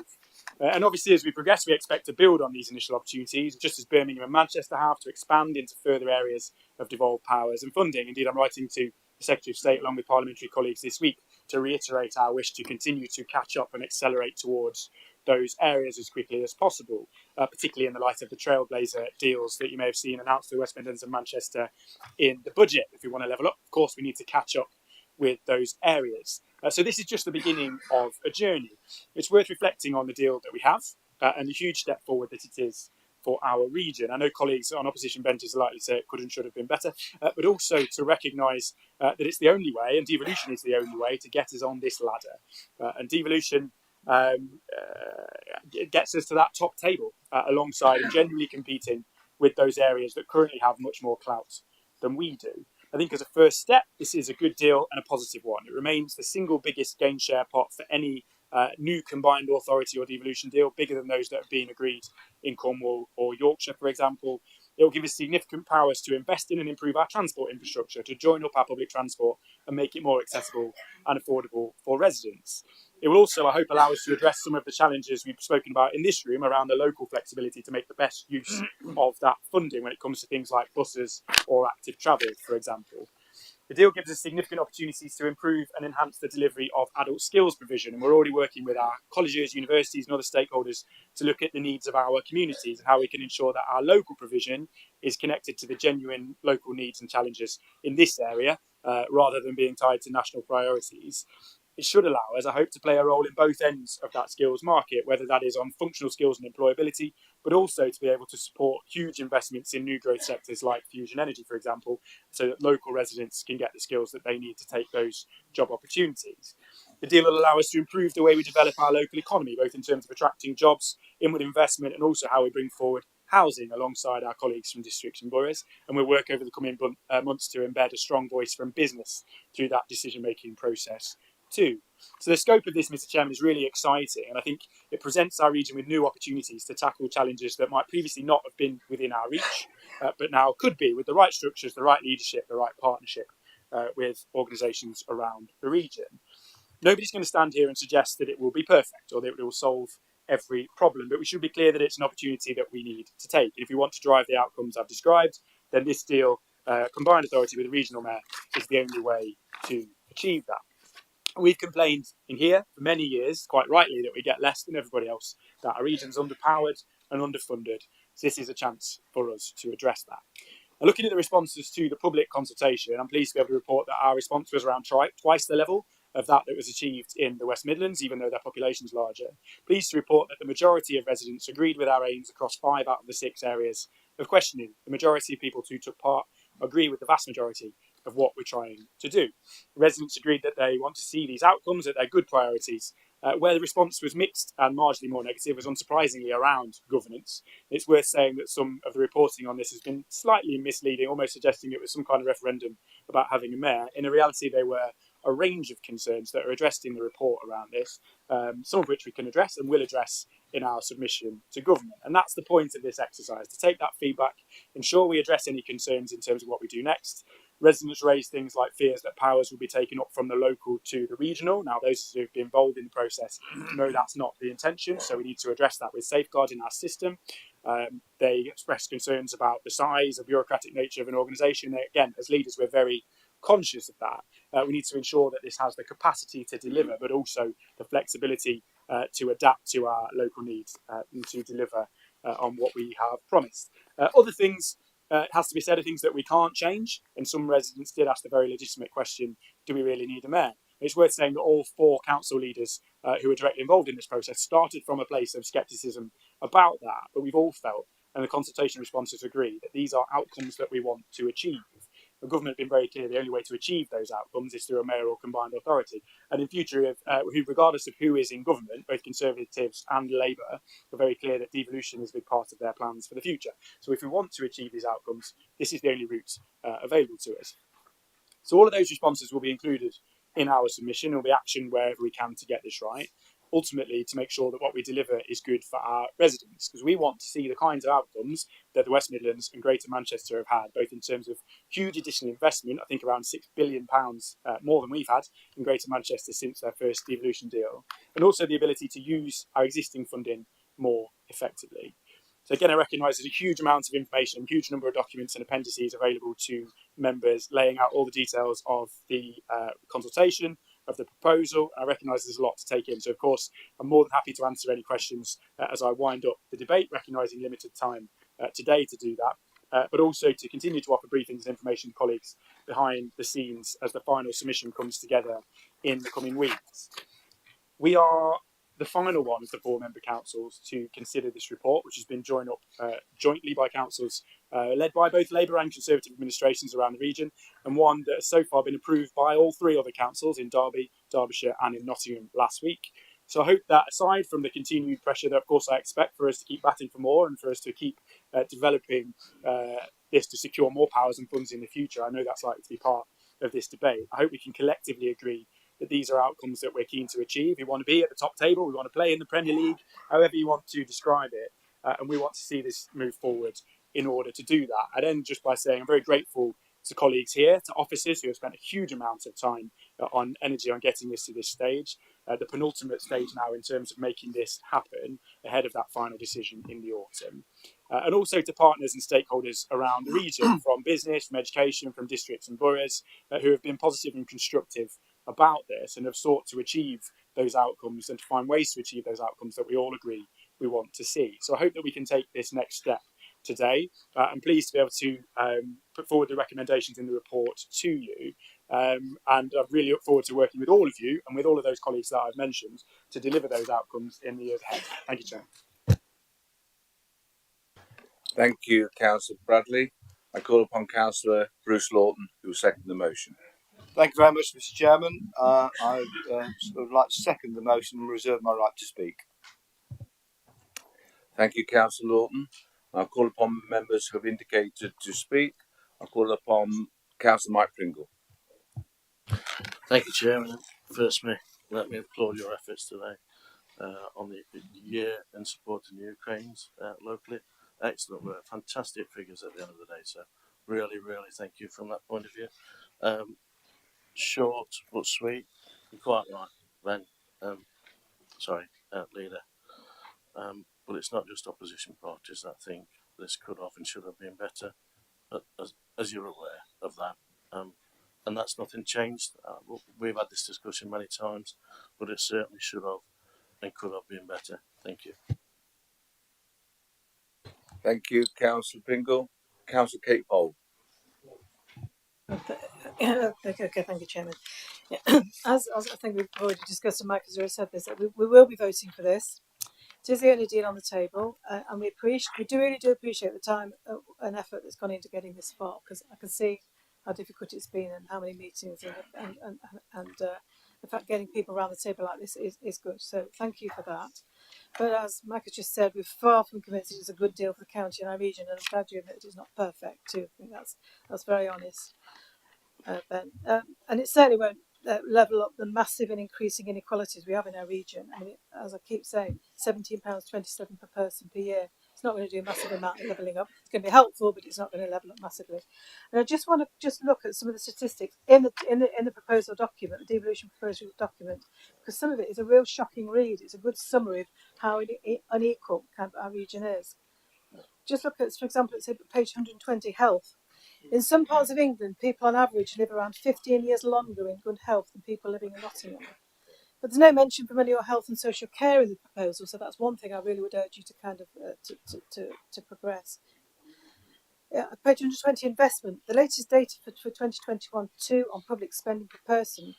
And obviously, as we progress, we expect to build on these initial opportunities, just as Birmingham and Manchester have, to expand into further areas of devolved powers and funding. Indeed, I'm writing to the Secretary of State, along with parliamentary colleagues this week, to reiterate our wish to continue to catch up and accelerate towards those areas as quickly as possible, particularly in the light of the Trailblazer deals that you may have seen announced for West Midlands and Manchester in the budget. If we want to level up, of course, we need to catch up with those areas. So this is just the beginning of a journey. It's worth reflecting on the deal that we have and the huge step forward that it is for our region. I know colleagues on opposition benches are likely to say it could and should have been better, but also to recognise that it's the only way, and devolution is the only way, to get us on this ladder. And devolution it gets us to that top table alongside and genuinely competing with those areas that currently have much more clout than we do. I think as a first step, this is a good deal and a positive one. It remains the single biggest gain share pot for any new combined authority or devolution deal, bigger than those that have been agreed in Cornwall or Yorkshire, for example. It will give us significant powers to invest in and improve our transport infrastructure, to join up our public transport and make it more accessible and affordable for residents. It will also, I hope, allow us to address some of the challenges we've spoken about in this room around the local flexibility to make the best use of that funding when it comes to things like buses or active travel, for example. The deal gives us significant opportunities to improve and enhance the delivery of adult skills provision, and we're already working with our colleges, universities and other stakeholders to look at the needs of our communities and how we can ensure that our local provision is connected to the genuine local needs and challenges in this area, rather than being tied to national priorities. It should allow us, I hope, to play a role in both ends of that skills market, whether that is on functional skills and employability, but also to be able to support huge investments in new growth sectors like fusion energy, for example, so that local residents can get the skills that they need to take those job opportunities. The deal will allow us to improve the way we develop our local economy, both in terms of attracting jobs, inward investment, and also how we bring forward housing alongside our colleagues from districts and boroughs. And we'll work over the coming months to embed a strong voice from business through that decision-making process too. So the scope of this, Mr. Chairman, is really exciting, and I think it presents our region with new opportunities to tackle challenges that might previously not have been within our reach, but now could be with the right structures, the right leadership, the right partnership with organisations around the region. Nobody's going to stand here and suggest that it will be perfect or that it will solve every problem, but we should be clear that it's an opportunity that we need to take. And if we want to drive the outcomes I've described, then this deal, combined authority with a regional mayor, is the only way to achieve that. We've complained in here for many years, quite rightly, that we get less than everybody else, that our region's underpowered and underfunded. So this is a chance for us to address that. And looking at the responses to the public consultation, I'm pleased to be able to report that our response was around twice the level of that was achieved in the West Midlands, even though their population is larger. Pleased to report that the majority of residents agreed with our aims across 5 out of the 6 areas of questioning. The majority of people who took part agree with the vast majority of what we're trying to do. Residents agreed that they want to see these outcomes, that they're good priorities. Where the response was mixed and marginally more negative was unsurprisingly around governance. It's worth saying that some of the reporting on this has been slightly misleading, almost suggesting it was some kind of referendum about having a mayor. In reality, they were a range of concerns that are addressed in the report around this, some of which we can address and will address in our submission to government. And that's the point of this exercise, to take that feedback, ensure we address any concerns in terms of what we do next. Residents raise things like fears that powers will be taken up from the local to the regional. Now, those who have been involved in the process know that's not the intention, so we need to address that with safeguarding our system. They express concerns about the size and bureaucratic nature of an organisation. Again, as leaders, we're very conscious of that. We need to ensure that this has the capacity to deliver, but also the flexibility to adapt to our local needs and to deliver on what we have promised. Other things, it has to be said, are things that we can't change, and some residents did ask the very legitimate question, do we really need a mayor? It's worth saying that all 4 council leaders who were directly involved in this process started from a place of scepticism about that, but we've all felt, and the consultation responses agree, that these are outcomes that we want to achieve. The government have been very clear the only way to achieve those outcomes is through a mayoral combined authority. And in future, regardless of who is in government, both Conservatives and Labour are very clear that devolution is a big part of their plans for the future. So if we want to achieve these outcomes, this is the only route available to us. So all of those responses will be included in our submission and will be actioned wherever we can to get this right. Ultimately, to make sure that what we deliver is good for our residents, because we want to see the kinds of outcomes that the West Midlands and Greater Manchester have had, both in terms of huge additional investment, I think around £6 billion more than we've had in Greater Manchester since their first devolution deal, and also the ability to use our existing funding more effectively. So again, I recognise there's a huge amount of information, a huge number of documents and appendices available to members, laying out all the details of the consultation, of the proposal. I recognise there's a lot to take in. So of course, I'm more than happy to answer any questions as I wind up the debate, recognising limited time today to do that, but also to continue to offer briefings and information to colleagues behind the scenes as the final submission comes together in the coming weeks. We are the final one of the 4 member councils to consider this report, which has been joined up jointly by councils led by both Labour and Conservative administrations around the region, and one that has so far been approved by all 3 other councils in Derby, Derbyshire and in Nottingham last week. So I hope that, aside from the continued pressure that, of course, I expect for us to keep batting for more and for us to keep developing this to secure more powers and funds in the future, I know that's likely to be part of this debate. I hope we can collectively agree that these are outcomes that we're keen to achieve. We want to be at the top table, we want to play in the Premier League, however you want to describe it, and we want to see this move forward in order to do that. I'd end just by saying I'm very grateful to colleagues here, to officers who have spent a huge amount of time on energy on getting this to this stage, the penultimate stage now in terms of making this happen ahead of that final decision in the autumn. And also to partners and stakeholders around the region, from business, from education, from districts and boroughs, who have been positive and constructive about this and have sought to achieve those outcomes and to find ways to achieve those outcomes that we all agree we want to see. So I hope that we can take this next step today. I'm pleased to be able to put forward the recommendations in the report to you. And I really look forward to working with all of you and with all of those colleagues that I've mentioned to deliver those outcomes in the years ahead. Thank you, Chair. Thank you, Councillor Bradley. I call upon Councillor Bruce Lawton, who will second the motion. Thank you very much, Mr. Chairman. I would like to second the motion and reserve my right to speak. Thank you, Councillor Lawton. I'll call upon members who have indicated to speak. I'll call upon Councillor Mike Pringle. Thank you, Chairman. First, let me applaud your efforts today on the year in supporting the Ukrainians locally. Excellent work, fantastic figures at the end of the day. So, really, really thank you from that point of view. Short but sweet. You're quite right, Ben. Leader. But it's not just opposition parties that think this could have and should have been better, as you're aware of that. And that's nothing changed. We've had this discussion many times, but it certainly should have and could have been better. Thank you. Thank you, Councillor Pringle. Councillor Kate Pole. Okay, thank you, Chairman. Yeah. As I think we've already discussed, and Mike has already said this, that we will be voting for this. It is the only deal on the table, and we really do appreciate the time and effort that's gone into getting this far, because I can see how difficult it's been and how many meetings and the fact getting people around the table like this is good. So thank you for that. But as Mike has just said, we're far from convinced it's a good deal for the county and our region, and I'm glad you admit it's not perfect too. I think that's very honest, Ben. And it certainly won't level up the massive and increasing inequalities we have in our region. I mean, as I keep saying, £17.27 per person per year. It's not going to do a massive amount of levelling up. It's going to be helpful, but it's not going to level up massively. And I just want to look at some of the statistics in the proposal document, the devolution proposal document, because some of it is a real shocking read. It's a good summary of how unequal our region is. Just look at, for example, it's page 120, health. In some parts of England, people on average live around 15 years longer in good health than people living in Nottingham. But there's no mention from any of health and social care in the proposal, so that's one thing I really would urge you to kind of to progress. Page 120, investment. The latest data for 2021-2 on public spending per person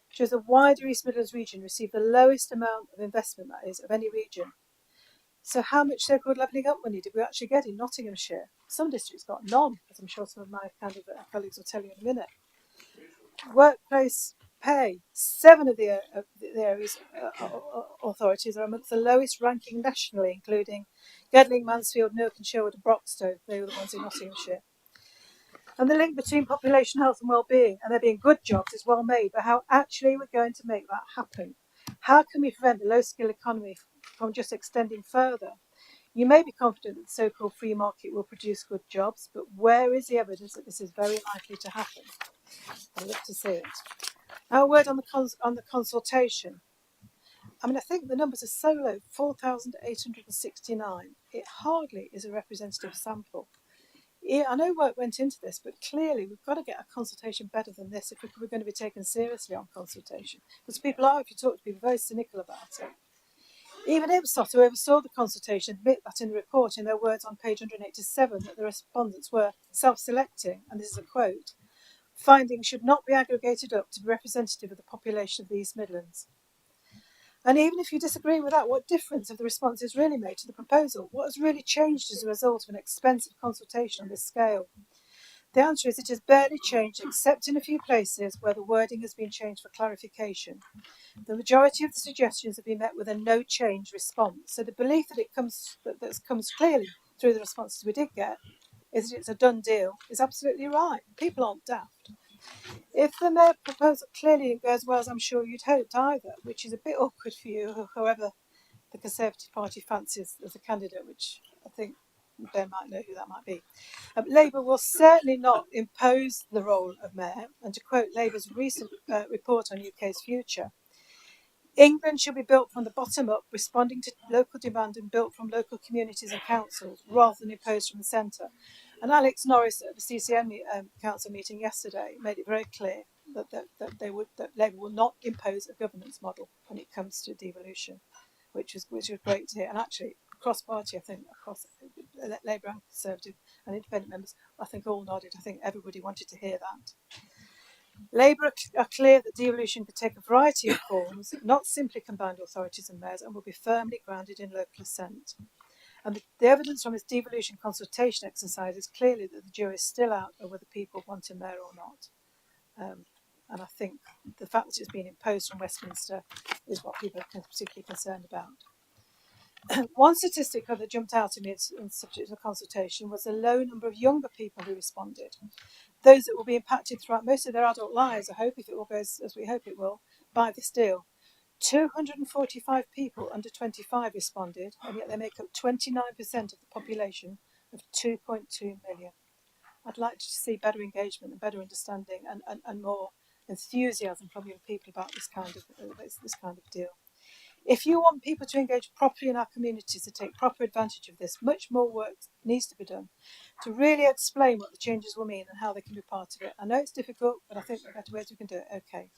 shows the wider East Midlands region received the lowest amount of investment, that is, of any region. So how much so-called levelling up money did we actually get in Nottinghamshire? Some districts got none, as I'm sure some of my kind of colleagues will tell you in a minute. Workplace pay. 7 of the area's authorities are amongst the lowest ranking nationally, including Gedling, Mansfield, Newark and Sherwood and Broxtowe. They were the ones in Nottinghamshire. And the link between population health and well-being and there being good jobs is well made, but how actually we're going to make that happen? How can we prevent the low-skill economy from just extending further? You may be confident that the so-called free market will produce good jobs, but where is the evidence that this is very likely to happen? I'd love to see it. Now, a word on the consultation. I mean, I think the numbers are so low, 4,869. It hardly is a representative sample. Yeah, I know work went into this, but clearly we've got to get a consultation better than this if we're going to be taken seriously on consultation. Because people are, if you talk to people, very cynical about it. Even Ipsos, who oversaw the consultation, admit that in the report, in their words on page 187, that the respondents were self-selecting, and this is a quote, findings should not be aggregated up to be representative of the population of the East Midlands. And even if you disagree with that, what difference have the responses really made to the proposal? What has really changed as a result of an expensive consultation on this scale? The answer is it has barely changed, except in a few places where the wording has been changed for clarification. The majority of the suggestions have been met with a no change response. So the belief that that comes clearly through the responses we did get is that it's a done deal is absolutely right. People aren't daft. If the mayor proposal clearly didn't go as well as I'm sure you'd hoped either, which is a bit awkward for you, however the Conservative Party fancies as a candidate, which I think Ben might know who that might be. Labour will certainly not impose the role of mayor, and to quote Labour's recent report on UK's future, England should be built from the bottom up, responding to local demand and built from local communities and councils, rather than imposed from the centre. And Alex Norris at the CCM council meeting yesterday made it very clear that Labour will not impose a governance model when it comes to devolution, which was great to hear. And actually, cross party, I think, across Labour and Conservative and independent members, I think all nodded. I think everybody wanted to hear that. Labour are clear that devolution could take a variety of forms, not simply combined authorities and mayors, and will be firmly grounded in local assent. And the evidence from its devolution consultation exercise is clearly that the jury is still out over whether people want a mayor or not. And I think the fact that it's been imposed from Westminster is what people are particularly concerned about. One statistic that jumped out at me in subject to the consultation was the low number of younger people who responded. Those that will be impacted throughout most of their adult lives, I hope, if it all goes as we hope it will, by this deal. 245 people under 25 responded, and yet they make up 29% of the population of 2.2 million. I'd like to see better engagement and better understanding and more enthusiasm from young people about this kind of deal. If you want people to engage properly in our communities to take proper advantage of this, much more work needs to be done to really explain what the changes will mean and how they can be part of it. I know it's difficult, but I think there are better ways we can do it. Okay.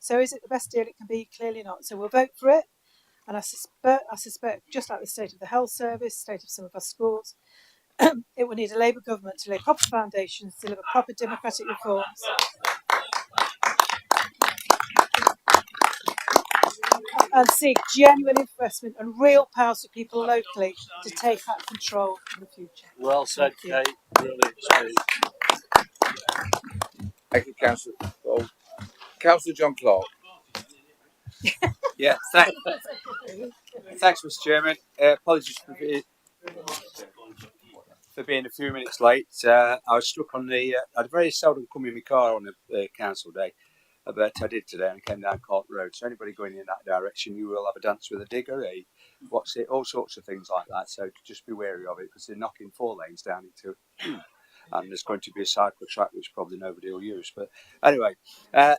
So is it the best deal it can be? Clearly not. So we'll vote for it. And I suspect, just like the state of the health service, state of some of our schools, it will need a Labour government to lay proper foundations, deliver proper democratic reforms, and seek genuine investment and real power to people locally to take back control in the future. Well said, Kate. Brilliant speech. Thank you, Councillor. Well, Councillor John Clark. Yeah, thanks, Mr. Chairman. Apologies for being a few minutes late. I was stuck on I very seldom come in my car on a council day, but I did today and I came down Court Road. So anybody going in that direction, you will have a dance with a digger, all sorts of things like that. So just be wary of it because they're knocking 4 lanes down into and there's going to be a cycle track which probably nobody will use. But anyway, I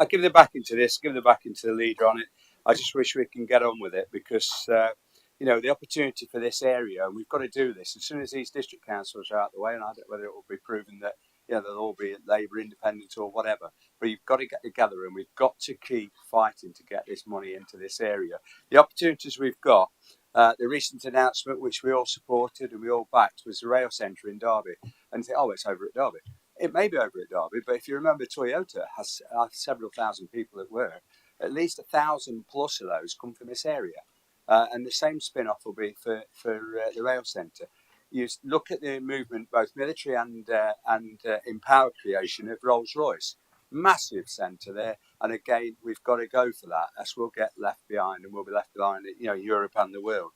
give the backing to this, give the backing to the leader on it. I just wish we can get on with it because the opportunity for this area, and we've got to do this as soon as these district councils are out of the way. And I don't know whether it will be proven that they'll all be Labour, independent or whatever. But you've got to get together and we've got to keep fighting to get this money into this area. The opportunities we've got. The recent announcement, which we all supported and we all backed, was the rail centre in Derby. And you think, oh, it's over at Derby. It may be over at Derby, but if you remember, Toyota has several thousand people at work. At least 1,000 plus of those come from this area. And the same spin-off will be for the rail centre. You look at the movement, both military and in power creation of Rolls-Royce. Massive centre there, and again we've got to go for that, as we'll get left behind, and we'll be left behind, Europe and the world.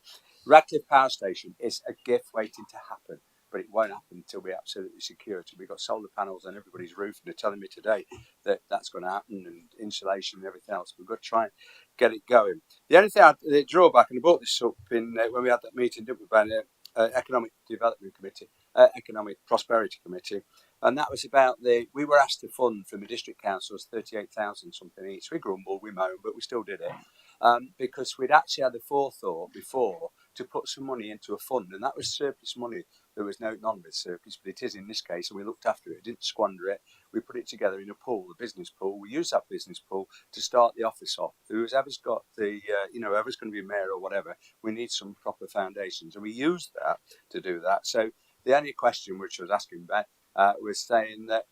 Radcliffe Power Station is a gift waiting to happen, but it won't happen until we're absolutely secure. We've got solar panels on everybody's roof, and they're telling me today that that's going to happen, and insulation and everything else. We've got to try and get it going. The only thing, the drawback, and I brought this up in when we had that meeting, didn't we, about Economic Development Committee, Economic Prosperity Committee. And that was about we were asked to fund from the district councils 38,000 something each. We grumbled, we moaned, but we still did it because we'd actually had the forethought before to put some money into a fund, and that was surplus money. There was none of it surplus, but it is in this case, and we looked after it. Didn't squander it. We put it together in a pool, a business pool. We used that business pool to start the office off. Whoever's got whoever's going to be mayor or whatever, we need some proper foundations, and we used that to do that. So the only question which I was asking about. Was saying that,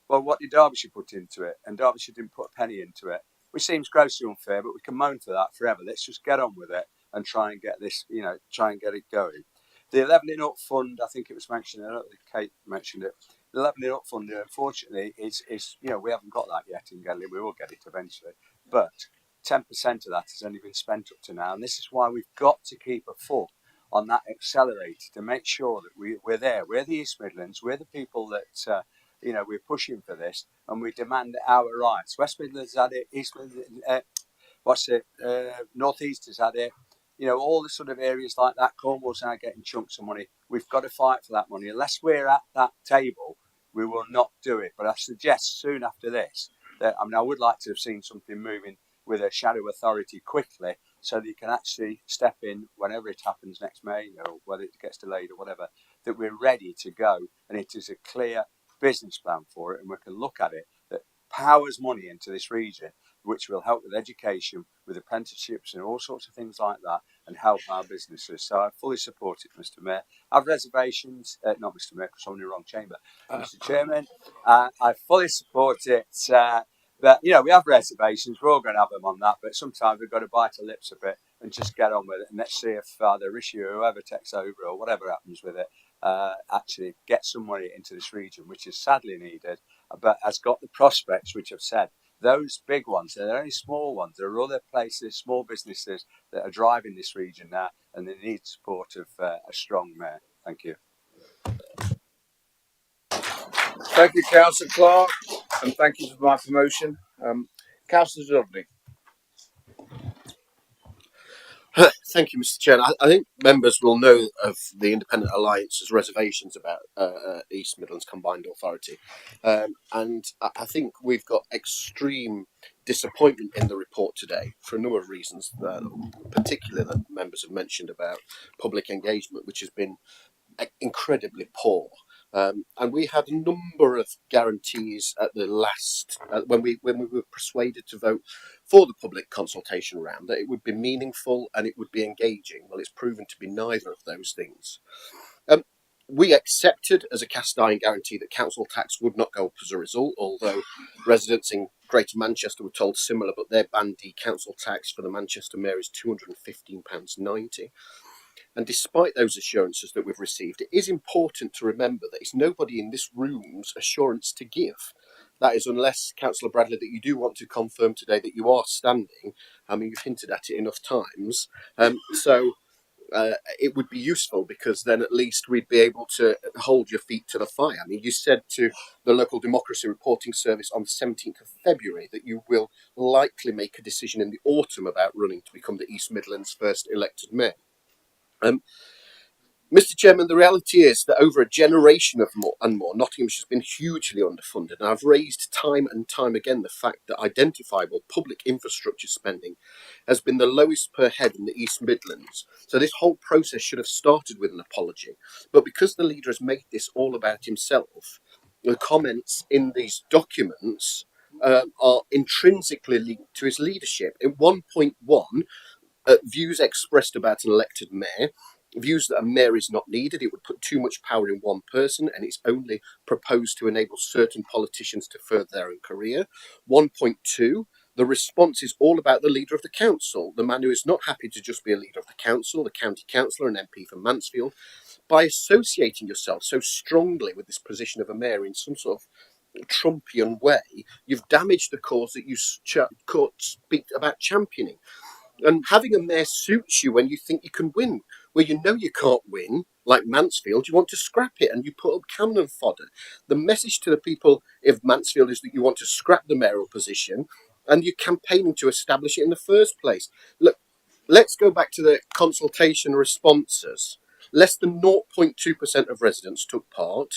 what did Derbyshire put into it? And Derbyshire didn't put a penny into it, which seems grossly unfair, but we can moan for that forever. Let's just get on with it and try and get this, try and get it going. The 11 in Up Fund, I think it was mentioned, I don't think Kate mentioned it. The 11 in Up Fund, unfortunately, is we haven't got that yet in Gedling. We will get it eventually. but 10% of that has only been spent up to now, and this is why we've got to keep a foot on that accelerator to make sure that we're there. We're the East Midlands. We're the people that we're pushing for this, and we demand our rights. West Midlands had it. East Midlands, North East has had it. All the sort of areas like that. Cornwall's now getting chunks of money. We've got to fight for that money. Unless we're at that table, we will not do it. But I suggest soon after this that I would like to have seen something moving with a shadow authority quickly, so that you can actually step in whenever it happens next May, or whether it gets delayed or whatever, that we're ready to go, and it is a clear business plan for it, and we can look at it that powers money into this region, which will help with education, with apprenticeships and all sorts of things like that, and help our businesses. So I fully support it, Mr. Mayor. I have reservations, not Mr. Mayor, because I'm in the wrong chamber. Mr. Chairman, I fully support it. But, we have reservations. We're all going to have them on that. But sometimes we've got to bite our lips a bit and just get on with it. And let's see if the Rishi or whoever takes over or whatever happens with it actually gets some money into this region, which is sadly needed, but has got the prospects, which I've said. Those big ones, they're only small ones. There are other places, small businesses that are driving this region now, and they need support of a strong mayor. Thank you. Thank you, Councillor Clark, and thank you for my promotion. Councillor Dudley. Thank you, Mr. Chair. I think members will know of the Independent Alliance's reservations about East Midlands Combined Authority, and I think we've got extreme disappointment in the report today for a number of reasons, particularly that members have mentioned about public engagement, which has been incredibly poor. And we had a number of guarantees at the last, when we were persuaded to vote for the public consultation round, that it would be meaningful and it would be engaging. Well, it's proven to be neither of those things. We accepted as a cast iron guarantee that council tax would not go up as a result, although residents in Greater Manchester were told similar, but their bandy council tax for the Manchester Mayor is £215.90. And despite those assurances that we've received, it is important to remember that it's nobody in this room's assurance to give. That is, unless, Councillor Bradley, that you do want to confirm today that you are standing. I mean, you've hinted at it enough times. It would be useful, because then at least we'd be able to hold your feet to the fire. I mean, you said to the Local Democracy Reporting Service on the 17th of February that you will likely make a decision in the autumn about running to become the East Midlands' first elected mayor. Mr. Chairman, the reality is that over a generation of more, Nottinghamshire has been hugely underfunded, and I've raised time and time again the fact that identifiable public infrastructure spending has been the lowest per head in the East Midlands. So this whole process should have started with an apology, but because the leader has made this all about himself, the comments in these documents are intrinsically linked to his leadership. In 1.1, views expressed about an elected mayor, views that a mayor is not needed, it would put too much power in one person, and it's only proposed to enable certain politicians to further their own career. 1.2, the response is all about the leader of the council, the man who is not happy to just be a leader of the council, the county councillor and MP for Mansfield. By associating yourself so strongly with this position of a mayor in some sort of Trumpian way, you've damaged the cause that you speak about championing. And having a mayor suits you when you think you can win. Where you know you can't win, like Mansfield, you want to scrap it and you put up cannon fodder. The message to the people of Mansfield is that you want to scrap the mayoral position, and you're campaigning to establish it in the first place. Look, let's go back to the consultation responses. Less than 0.2% of residents took part,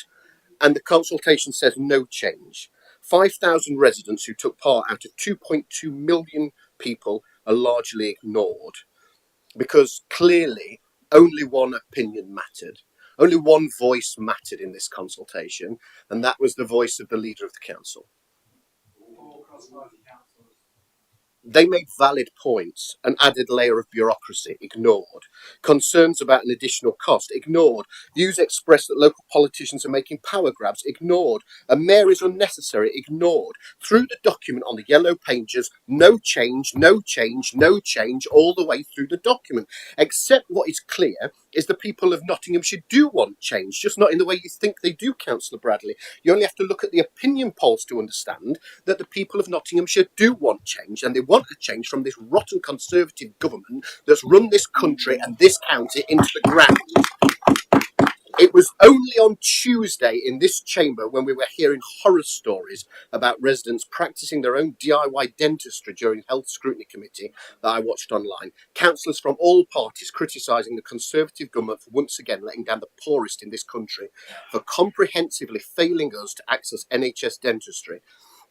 and the consultation says no change. 5,000 residents who took part out of 2.2 million people are largely ignored, because clearly only one opinion mattered. Only one voice mattered in this consultation, and that was the voice of the leader of the council. They made valid points. An added layer of bureaucracy, ignored. Concerns about an additional cost, ignored. Views expressed that local politicians are making power grabs, ignored. A mayor is unnecessary, ignored. Through the document on the yellow pages, no change, no change, no change, all the way through the document. Except what is clear is the people of Nottinghamshire do want change, just not in the way you think they do, Councillor Bradley. You only have to look at the opinion polls to understand that the people of Nottinghamshire do want change, and they want a change from this rotten Conservative government that's run this country and this county into the ground. It was only on Tuesday in this chamber when we were hearing horror stories about residents practising their own DIY dentistry during Health Scrutiny Committee that I watched online. Councillors from all parties criticising the Conservative government for once again letting down the poorest in this country, for comprehensively failing us to access NHS dentistry.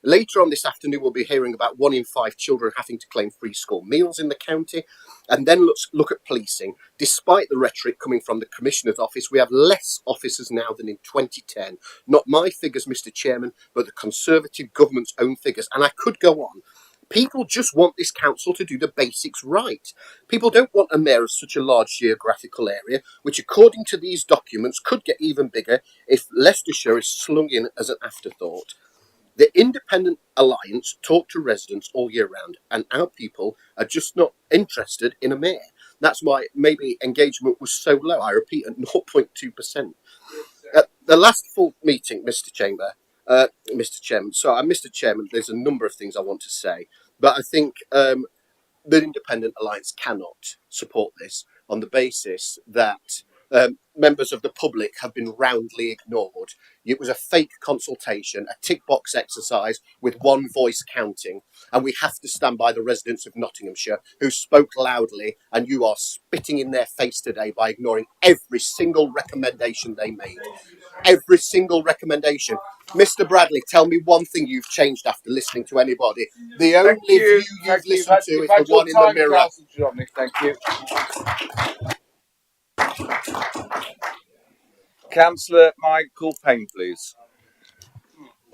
Later on this afternoon, we'll be hearing about 1 in 5 children having to claim free school meals in the county. And then let's look at policing. Despite the rhetoric coming from the Commissioner's office, we have less officers now than in 2010. Not my figures, Mr. Chairman, but the Conservative government's own figures. And I could go on. People just want this council to do the basics right. People don't want a mayor of such a large geographical area, which according to these documents could get even bigger if Leicestershire is slung in as an afterthought. The Independent Alliance talk to residents all year round, and our people are just not interested in a mayor. That's why maybe engagement was so low. I repeat, at 0.2%. At the last full meeting, Mr. Chairman, there's a number of things I want to say, but I think the Independent Alliance cannot support this on the basis that members of the public have been roundly ignored. It was a fake consultation, a tick box exercise with one voice counting, and we have to stand by the residents of Nottinghamshire who spoke loudly, and you are spitting in their face today by ignoring every single recommendation they made. Every single recommendation. Mr. Bradley, tell me one thing you've changed after listening to anybody. The only view you've listened to is the one in the mirror. Thank you. Councillor Michael Payne, please.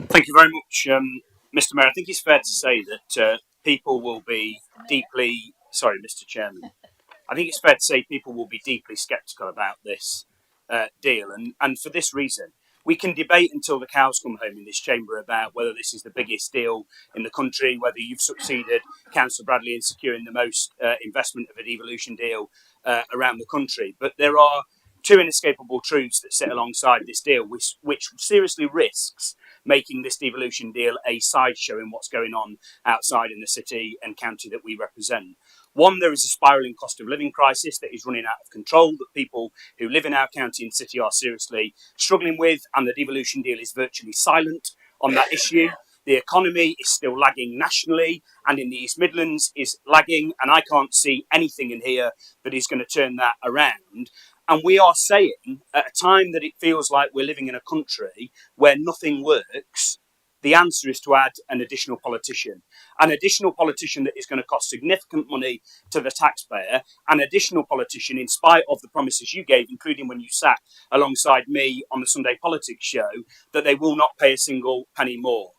Thank you very much, Mr. Mayor. I think it's fair to say that people will be deeply... Sorry, Mr. Chairman. I think it's fair to say people will be deeply sceptical about this deal. And for this reason, we can debate until the cows come home in this chamber about whether this is the biggest deal in the country, whether you've succeeded, Councillor Bradley, in securing the most investment of a devolution deal around the country. But there are two inescapable truths that sit alongside this deal, which seriously risks making this devolution deal a sideshow in what's going on outside in the city and county that we represent. One, there is a spiralling cost of living crisis that is running out of control, that people who live in our county and city are seriously struggling with, and the devolution deal is virtually silent on that issue. The economy is still lagging nationally, and in the East Midlands is lagging, and I can't see anything in here that is going to turn that around. And we are saying, at a time that it feels like we're living in a country where nothing works, the answer is to add an additional politician that is going to cost significant money to the taxpayer, an additional politician in spite of the promises you gave, including when you sat alongside me on the Sunday Politics show, that they will not pay a single penny more.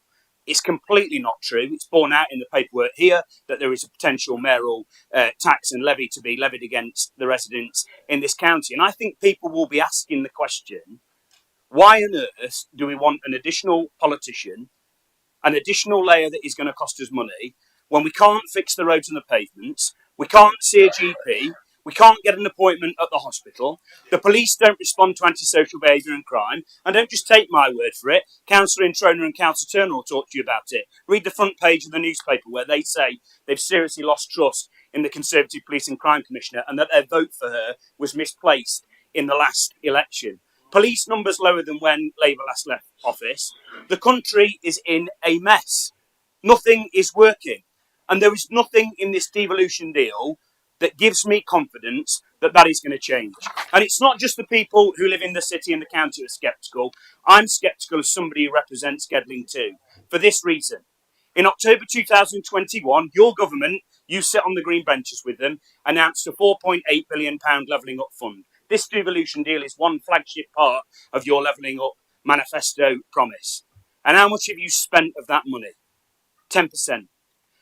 It's completely not true. It's borne out in the paperwork here that there is a potential mayoral tax and levy to be levied against the residents in this county. And I think people will be asking the question, why on earth do we want an additional politician, an additional layer that is going to cost us money, when we can't fix the roads and the pavements, we can't see a GP, we can't get an appointment at the hospital, the police don't respond to antisocial behaviour and crime, and don't just take my word for it, Councillor Introner and Councillor Turner will talk to you about it. Read the front page of the newspaper where they say they've seriously lost trust in the Conservative Police and Crime Commissioner and that their vote for her was misplaced in the last election. Police numbers lower than when Labour last left office. The country is in a mess. Nothing is working. And there is nothing in this devolution deal that gives me confidence that that is going to change. And it's not just the people who live in the city and the county who are sceptical. I'm sceptical as somebody who represents Gedling too, for this reason. In October 2021, your government, you sit on the green benches with them, announced a £4.8 billion levelling up fund. This devolution deal is one flagship part of your levelling up manifesto promise. And how much have you spent of that money? 10%.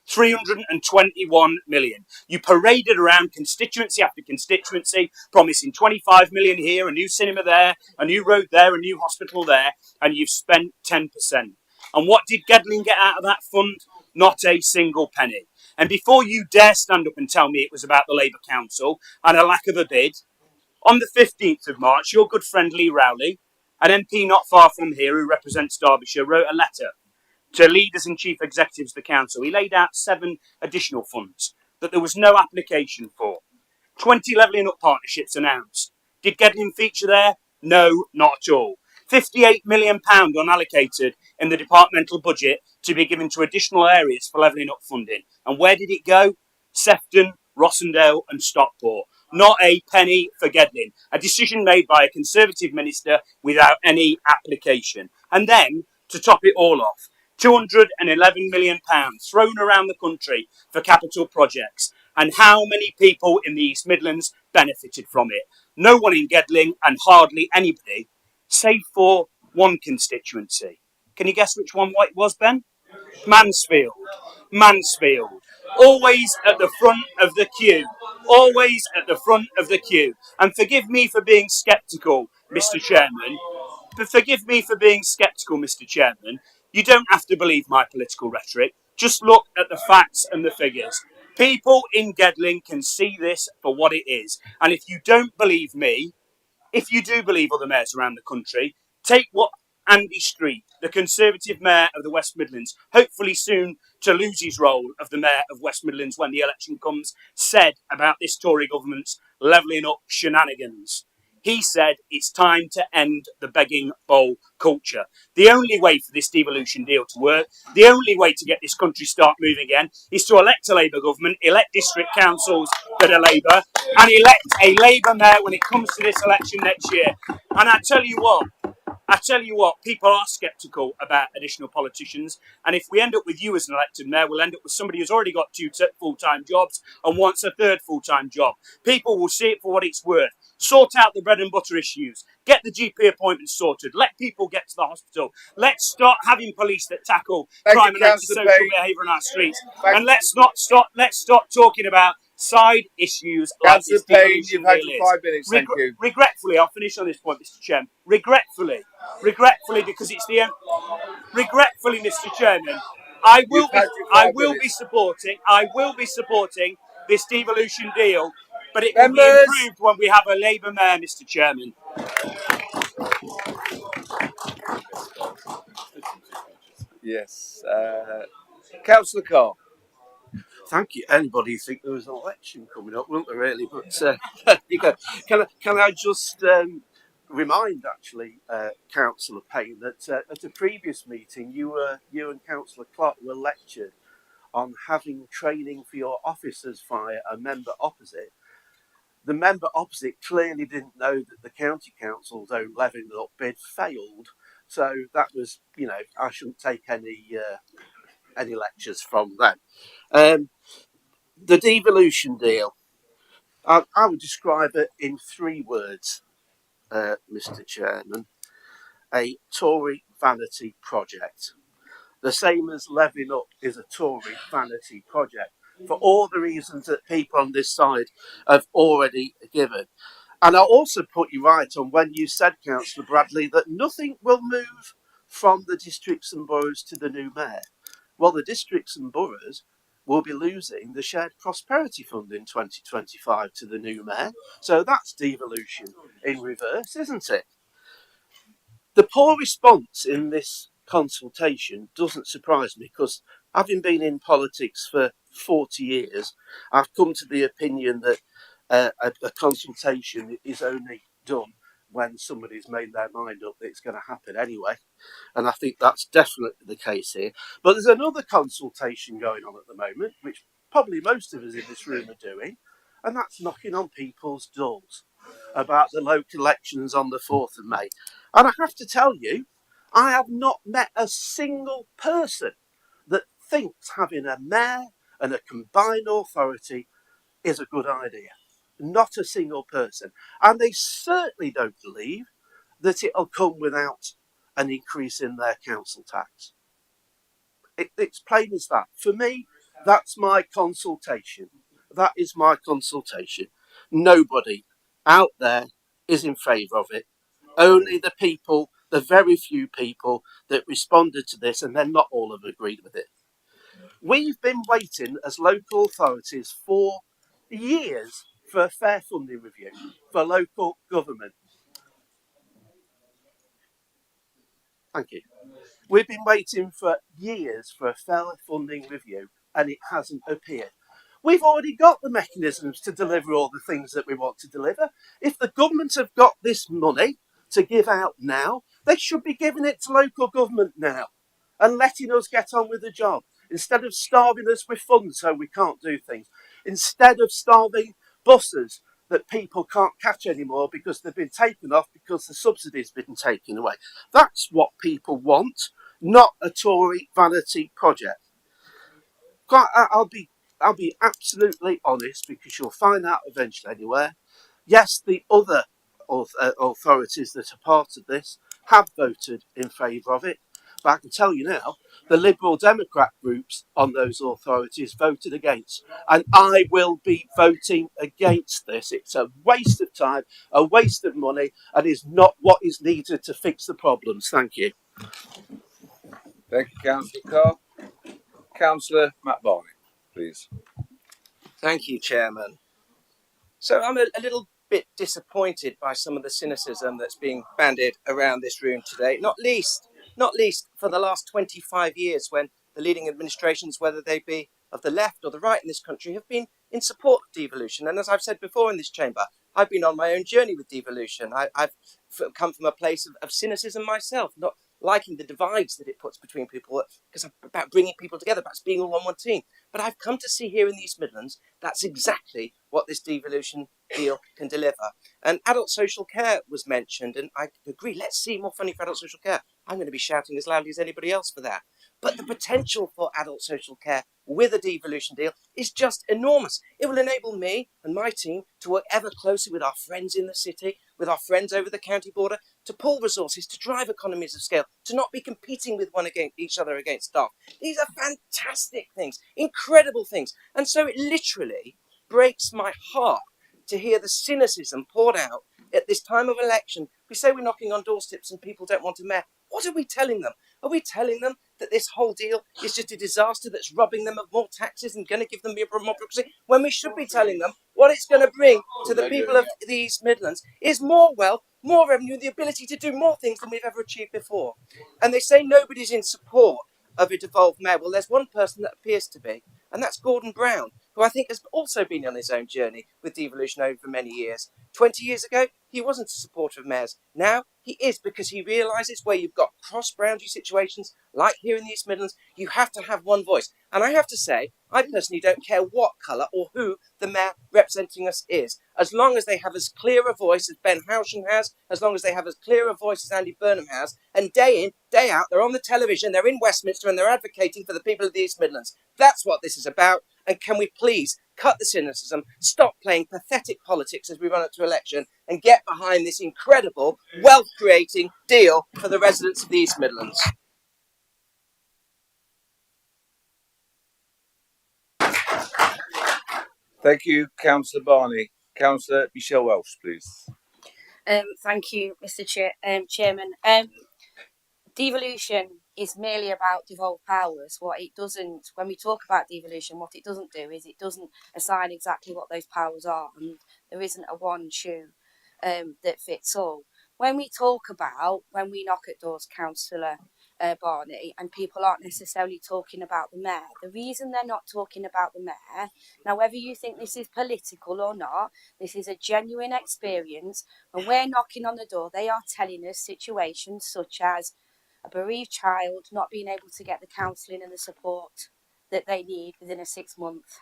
321 million. You paraded around constituency after constituency, promising 25 million here, a new cinema there, a new road there, a new hospital there, and you've spent 10%. And what did Gedling get out of that fund? Not a single penny. And before you dare stand up and tell me it was about the Labour Council and a lack of a bid, On the 15th of March, your good friend Lee Rowley, an MP not far from here who represents Derbyshire, wrote a letter to leaders and chief executives of the council. He laid out 7 additional funds that there was no application for. 20 levelling up partnerships announced. Did Gedling feature there? No, not at all. £58 million unallocated in the departmental budget to be given to additional areas for levelling up funding. And where did it go? Sefton, Rossendale and Stockport. Not a penny for Gedling. A decision made by a Conservative minister without any application. And then, to top it all off, £211 million thrown around the country for capital projects. And how many people in the East Midlands benefited from it? No one in Gedling and hardly anybody, save for one constituency. Can you guess which one it was, Ben? Mansfield. Mansfield. Always at the front of the queue. Always at the front of the queue. And forgive me for being sceptical, Mr. Chairman. But forgive me for being sceptical, Mr. Chairman. You don't have to believe my political rhetoric. Just look at the facts and the figures. People in Gedling can see this for what it is. And if you don't believe me, if you do believe other mayors around the country, take what Andy Street, the Conservative Mayor of the West Midlands, hopefully soon to lose his role of the Mayor of West Midlands when the election comes, said about this Tory government's levelling up shenanigans. He said it's time to end the begging bowl culture. The only way for this devolution deal to work, the only way to get this country start moving again, is to elect a Labour government, elect district councils that are Labour, and elect a Labour mayor when it comes to this election next year. And I tell you what, people are sceptical about additional politicians. And if we end up with you as an elected mayor, we'll end up with somebody who's already got 2 full-time jobs and wants a 3rd full-time job. People will see it for what it's worth. Sort out the bread and butter issues. Get the GP appointments sorted. Let people get to the hospital. Let's start having police that tackle crime and antisocial behaviour on our streets. And let's stop talking about side issues like this devolution deal is. 5 minutes, thank you. Regretfully, I'll finish on this point, Mr. Chairman. Regretfully, because it's the regretfully, Mr. Chairman, I will be supporting this devolution deal, but it will be improved when we have a Labour mayor, Mr. Chairman. Yes. Councillor Carr. Thank you. Anybody think there was an election coming up, wouldn't there, really? But you go. Can I just remind, actually, Councillor Payne, that at a previous meeting, you and Councillor Clark were lectured on having training for your officers via a member opposite. The member opposite clearly didn't know that the county council's own levelling up bid failed. So that was, I shouldn't take any lectures from them. The devolution deal, I would describe it in 3 words, Mr. Chairman. A Tory vanity project. The same as levelling up is a Tory vanity project, for all the reasons that people on this side have already given. And I also put you right on when you said, Councillor Bradley, that nothing will move from the districts and boroughs to the new mayor. Well, the districts and boroughs will be losing the Shared Prosperity Fund in 2025 to the new mayor. So that's devolution in reverse, isn't it? The poor response in this consultation doesn't surprise me, because having been in politics for 40 years, I've come to the opinion that a consultation is only done when somebody's made their mind up that it's going to happen anyway. And I think that's definitely the case here. But there's another consultation going on at the moment, which probably most of us in this room are doing, and that's knocking on people's doors about the local elections on the 4th of May. And I have to tell you, I have not met a single person that thinks having a mayor and a combined authority is a good idea. Not a single person. And they certainly don't believe that it'll come without an increase in their council tax. It's plain as that. For me, that's my consultation. That is my consultation. Nobody out there is in favour of it. Only the people, the very few people that responded to this, and then not all have agreed with it. We've been waiting as local authorities for years for a fair funding review for local government? Thank you. We've been waiting for years for a fair funding review and it hasn't appeared. We've already got the mechanisms to deliver all the things that we want to deliver. If the government have got this money to give out now, they should be giving it to local government now and letting us get on with the job instead of starving us with funds so we can't do things, instead of starving buses that people can't catch anymore because they've been taken off because the subsidy's been taken away. That's what people want, not a Tory vanity project. I'll be absolutely honest because you'll find out eventually anywhere. Yes, the other authorities that are part of this have voted in favour of it, but I can tell you now, the Liberal Democrat groups on those authorities voted against, and I will be voting against this. It's a waste of time, a waste of money, and is not what is needed to fix the problems. Thank you. Thank you, Councillor Carr. Councillor Matt Barney, please. Thank you, Chairman. So I'm a little bit disappointed by some of the cynicism that's being bandied around this room today, not least for the last 25 years when the leading administrations, whether they be of the left or the right in this country, have been in support of devolution. And as I've said before in this chamber, I've been on my own journey with devolution. I've come from a place of cynicism myself, not liking the divides that it puts between people, because I'm about bringing people together, about being all on one team. But I've come to see here in the East Midlands, that's exactly what this devolution deal can deliver. And adult social care was mentioned, and I agree, let's see more funding for adult social care. I'm going to be shouting as loudly as anybody else for that. But the potential for adult social care with a devolution deal is just enormous. It will enable me and my team to work ever closer with our friends in the city, with our friends over the county border, to pool resources, to drive economies of scale, to not be competing with one against each other against staff. These are fantastic things, incredible things. And so it literally breaks my heart to hear the cynicism poured out at this time of election. We say we're knocking on doorsteps and people don't want a mayor. What are we telling them? Are we telling them that this whole deal is just a disaster that's robbing them of more taxes and going to give them more bureaucracy, when we should be telling them what it's going to bring to the people of the East Midlands is more wealth, more revenue, and the ability to do more things than we've ever achieved before? And they say nobody's in support of a devolved mayor. Well, there's one person that appears to be, and that's Gordon Brown, who I think has also been on his own journey with devolution over many years. 20 years ago, he wasn't a supporter of mayors. Now he is, because he realises where you've got cross-boundary situations, like here in the East Midlands, you have to have one voice. And I have to say, I personally don't care what colour or who the mayor representing us is, as long as they have as clear a voice as Ben Houchen has, as long as they have as clear a voice as Andy Burnham has, and day in, day out, they're on the television, they're in Westminster, and they're advocating for the people of the East Midlands. That's what this is about. And can we please cut the cynicism, stop playing pathetic politics as we run up to election, and get behind this incredible, wealth-creating deal for the residents of the East Midlands? Thank you, Councillor Barney. Councillor Michelle Welsh, please. Thank you, Mr. Chairman. Devolution is merely about devolved powers. What it doesn't, when we talk about devolution, what it doesn't do is it doesn't assign exactly what those powers are, and there isn't a one shoe that fits all. When we knock at doors, Councillor Barney, and people aren't necessarily talking about the mayor, the reason they're not talking about the mayor, now whether you think this is political or not, this is a genuine experience. When we're knocking on the door, they are telling us situations such as a bereaved child not being able to get the counselling and the support that they need within a 6-month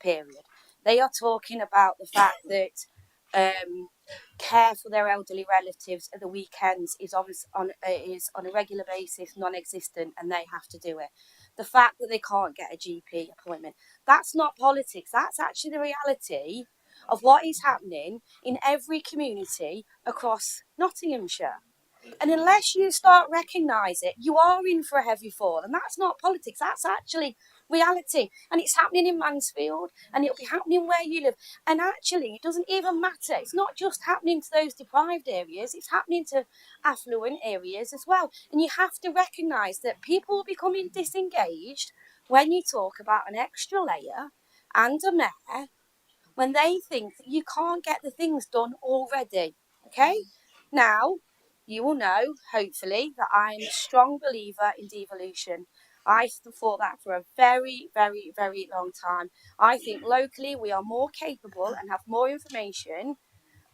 period. They are talking about the fact that care for their elderly relatives at the weekends is on a regular basis non-existent, and they have to do it. The fact that they can't get a GP appointment, that's not politics, that's actually the reality of what is happening in every community across Nottinghamshire. And unless you start recognise it, you are in for a heavy fall. And that's not politics, that's actually reality. And it's happening in Mansfield, and it'll be happening where you live. And actually, it doesn't even matter. It's not just happening to those deprived areas, it's happening to affluent areas as well. And you have to recognise that people are becoming disengaged when you talk about an extra layer and a mayor when they think that you can't get the things done already. Okay? Now, you will know, hopefully, that I am a strong believer in devolution. I thought that for a very, very, very long time. I think locally we are more capable and have more information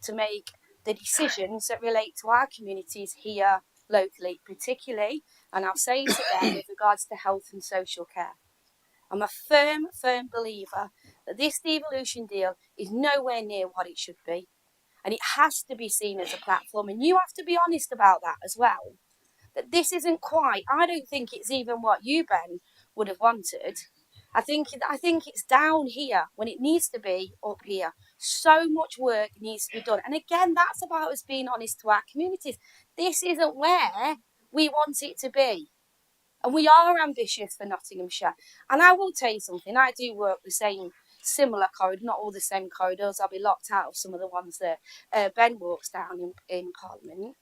to make the decisions that relate to our communities here locally, particularly, and I'll say it again, with regards to health and social care. I'm a firm believer that this devolution deal is nowhere near what it should be. And it has to be seen as a platform. And you have to be honest about that as well. That this isn't quite, I don't think it's even what you, Ben, would have wanted. I think it's down here when it needs to be up here. So much work needs to be done. And again, that's about us being honest to our communities. This isn't where we want it to be. And we are ambitious for Nottinghamshire. And I will tell you something, I do work the same similar corridor, not all the same corridors. I'll be locked out of some of the ones that Ben walks down in Parliament.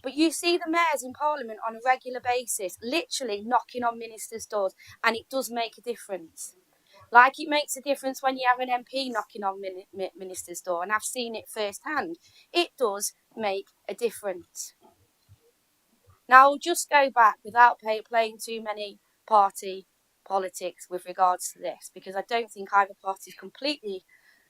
But you see the mayors in Parliament on a regular basis, literally knocking on ministers' doors, and it does make a difference. Like it makes a difference when you have an MP knocking on minister's door, and I've seen it firsthand. It does make a difference. Now, I'll just go back without playing too many party politics with regards to this, because I don't think either party's completely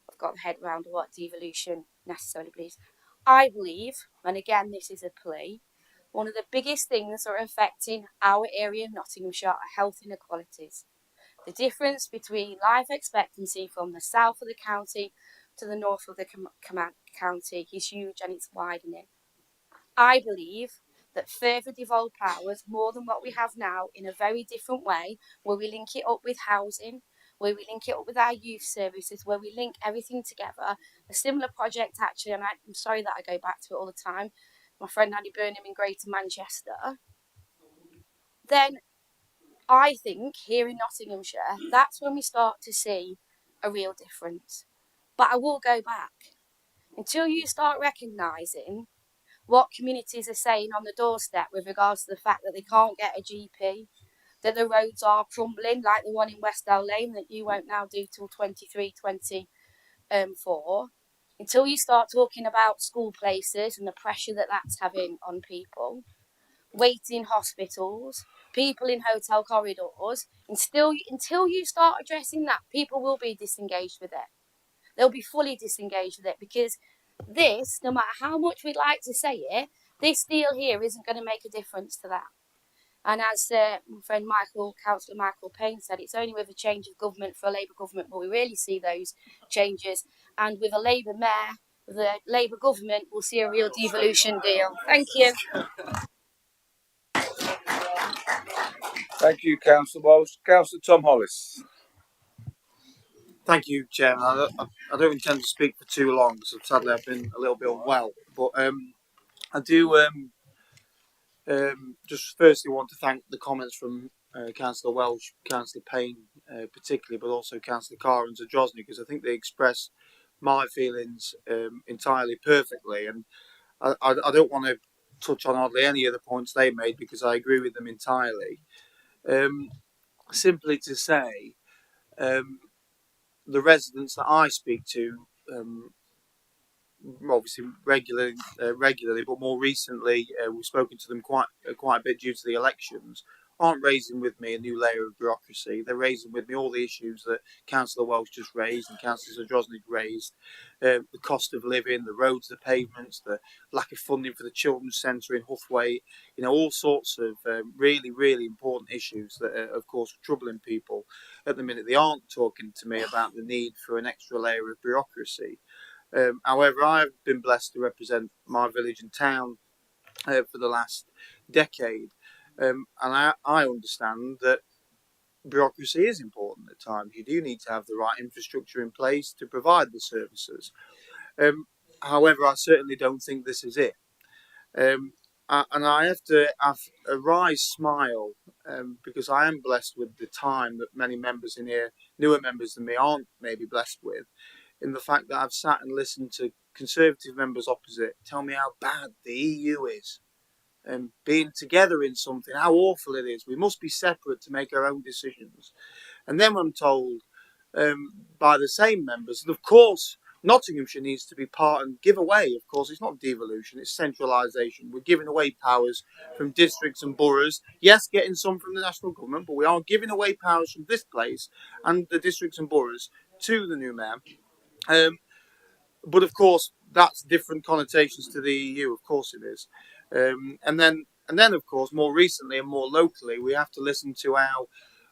have got the head around what devolution necessarily believes. I believe, and again this is a plea, one of the biggest things that are affecting our area of Nottinghamshire are health inequalities. The difference between life expectancy from the south of the county to the north of the county is huge, and it's widening. I believe that further devolved powers, more than what we have now, in a very different way, where we link it up with housing, where we link it up with our youth services, where we link everything together. A similar project, actually, and I'm sorry that I go back to it all the time, my friend Andy Burnham in Greater Manchester, then I think here in Nottinghamshire, that's when we start to see a real difference. But I will go back. Until you start recognising what communities are saying on the doorstep with regards to the fact that they can't get a GP, that the roads are crumbling, like the one in Westdale Lane that you won't now do till 23-24, until you start talking about school places and the pressure that that's having on people, waiting hospitals, people in hotel corridors, and until you start addressing that, people will be disengaged with it. They'll be fully disengaged with it, because this, no matter how much we'd like to say it, this deal here isn't going to make a difference to that. And as my friend Councillor Michael Payne said, it's only with a change of government for a Labour government will we really see those changes. And with a Labour mayor, with a Labour government, we'll see a real devolution deal. Thank you. Thank you, Councillor Walsh. Councillor Tom Hollis. Thank you, Chairman. I don't intend to speak for too long, so sadly I've been a little bit unwell. But I do just firstly want to thank the comments from Councillor Welsh, Councillor Payne particularly, but also Councillor Carr and Zadrozny, because I think they express my feelings entirely perfectly. And I don't want to touch on hardly any of the points they made, because I agree with them entirely. Simply to say, the residents that I speak to, obviously regularly, but more recently we've spoken to them quite a bit due to the elections, aren't raising with me a new layer of bureaucracy. They're raising with me all the issues that Councillor Welsh just raised and Councillor Zadrozny raised, the cost of living, the roads, the pavements, the lack of funding for the children's centre in Huthwaite, all sorts of really, really important issues that are, of course, troubling people at the minute. They aren't talking to me about the need for an extra layer of bureaucracy. However, I've been blessed to represent my village and town for the last decade, and I understand that bureaucracy is important at times. You do need to have the right infrastructure in place to provide the services. However, I certainly don't think this is it. And I have to have a wry smile because I am blessed with the time that many members in here, newer members than me, aren't maybe blessed with, in the fact that I've sat and listened to Conservative members opposite tell me how bad the EU is, and being together in something, how awful it is. We must be separate to make our own decisions. And then I'm told by the same members. And of course, Nottinghamshire needs to be part and give away. Of course, it's not devolution; it's centralisation. We're giving away powers from districts and boroughs. Yes, getting some from the national government, but we are giving away powers from this place and the districts and boroughs to the new mayor. But of course, that's different connotations to the EU. Of course, it is. And then, of course, more recently and more locally, we have to listen to how,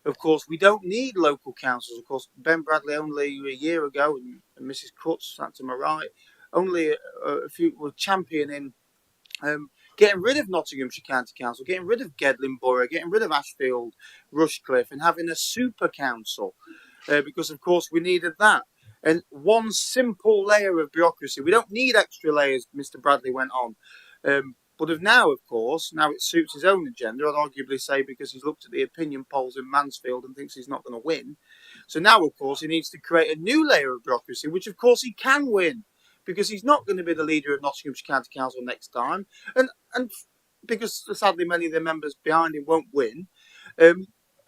of course, we don't need local councils. Of course, Ben Bradley only a year ago, and Mrs. Crutch sat to my right, only a few were championing getting rid of Nottinghamshire County Council, getting rid of Gedling Borough, getting rid of Ashfield, Rushcliffe, and having a super council, because of course we needed that. And one simple layer of bureaucracy. We don't need extra layers, Mr. Bradley went on. But of now, of course, now it suits his own agenda, I'd arguably say because he's looked at the opinion polls in Mansfield and thinks he's not going to win. So now, of course, he needs to create a new layer of bureaucracy, which of course he can win, because he's not going to be the leader of Nottinghamshire County Council next time. And because sadly many of the members behind him won't win. And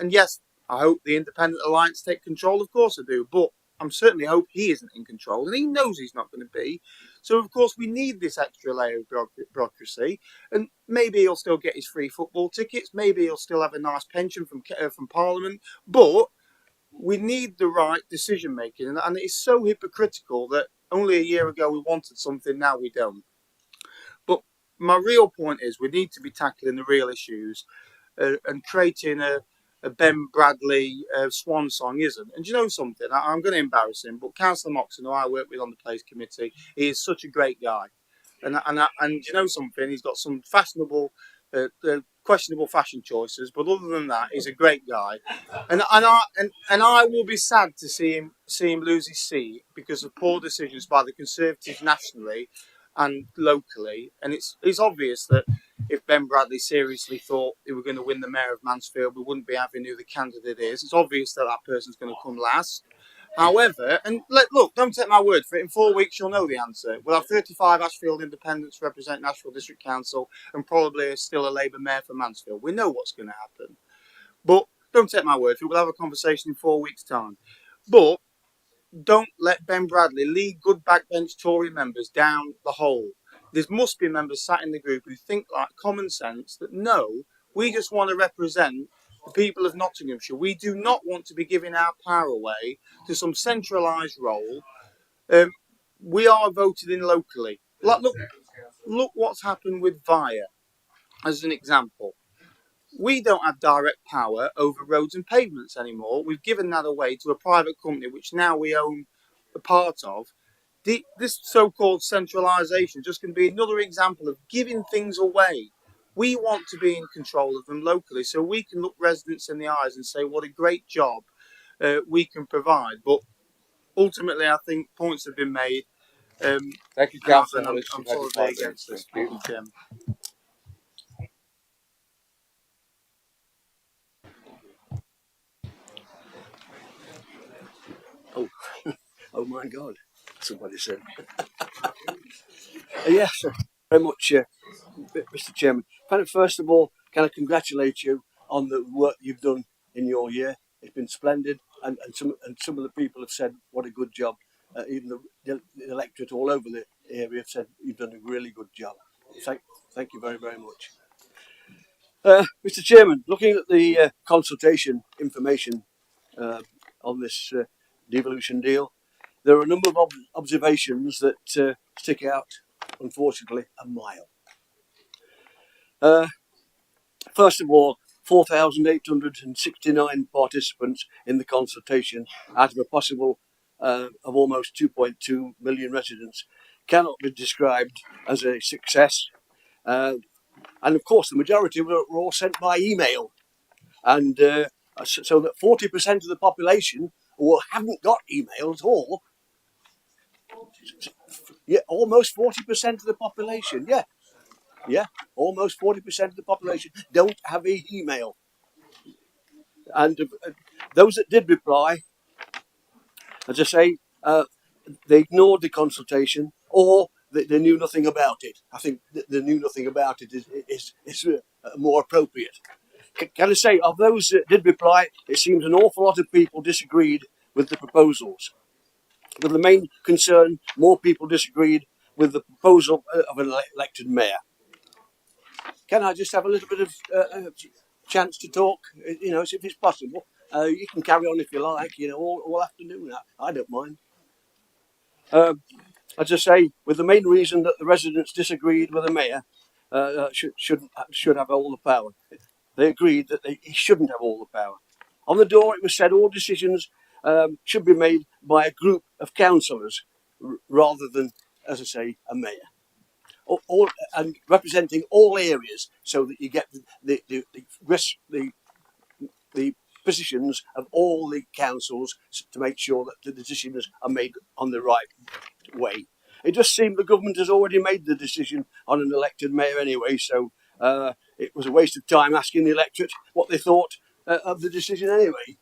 yes, I hope the Independent Alliance take control, of course I do, but I certainly hope he isn't in control, and he knows he's not going to be. So, of course, we need this extra layer of bureaucracy, and maybe he'll still get his free football tickets, maybe he'll still have a nice pension from Parliament, but we need the right decision-making, and it's so hypocritical that only a year ago we wanted something, now we don't. But my real point is we need to be tackling the real issues, and creating a Ben Bradley swan song isn't. And do you know something? I'm going to embarrass him, but Councillor Moxon, who I work with on the Place Committee, he is such a great guy. And do you know something? He's got some fashionable, questionable fashion choices, but other than that, he's a great guy. And I will be sad to see him lose his seat because of poor decisions by the Conservatives nationally and locally. And it's obvious that if Ben Bradley seriously thought he were going to win the mayor of Mansfield, we wouldn't be having who the candidate is. It's obvious that that person's going to come last. However, and look, don't take my word for it. In 4 weeks, you'll know the answer. We'll have 35 Ashfield independents representing Ashfield District Council and probably still a Labour mayor for Mansfield. We know what's going to happen. But don't take my word for it. We'll have a conversation in 4 weeks' time. But don't let Ben Bradley lead good backbench Tory members down the hole. There must be members sat in the group who think like common sense that no, we just want to represent the people of Nottinghamshire. We do not want to be giving our power away to some centralised role. We are voted in locally. Look what's happened with VIA as an example. We don't have direct power over roads and pavements anymore. We've given that away to a private company, which now we own a part of. This so-called centralisation is just going to be another example of giving things away. We want to be in control of them locally so we can look residents in the eyes and say what a great job we can provide. But ultimately, I think points have been made. Thank you, Councillor. I'm totally against this. Thank you, Chairman. Oh, oh my God! Somebody said. Yes, very much, Mr. Chairman. First of all, can I congratulate you on the work you've done in your year? It's been splendid, and some of the people have said what a good job. Even the electorate all over the area have said you've done a really good job. Thank you very, very much. Mr. Chairman, looking at the consultation information on this devolution deal, there are a number of observations that stick out, unfortunately, a mile. First of all, 4,869 participants in the consultation out of a possible of almost 2.2 million residents cannot be described as a success. And of course, the majority were all sent by email. And so that 40% of the population haven't got email at all. Yeah, almost 40% of the population. Yeah, almost 40% of the population don't have an email. And those that did reply, as I say, they ignored the consultation or they knew nothing about it. I think the knew nothing about it is more appropriate. Can I say, of those that did reply, it seems an awful lot of people disagreed with the proposals. With the main concern, more people disagreed with the proposal of an elected mayor. Can I just have a little bit of chance to talk? You know, if it's possible. You can carry on if you like, you know, all afternoon. I don't mind. As I say, with the main reason that the residents disagreed with the mayor should have all the power. They agreed that he shouldn't have all the power. On the door, it was said all decisions should be made by a group of councillors rather than, as I say, a mayor. And representing all areas so that you get the positions of all the councils to make sure that the decisions are made on the right way. It just seemed the government has already made the decision on an elected mayor anyway, so it was a waste of time asking the electorate what they thought of the decision anyway.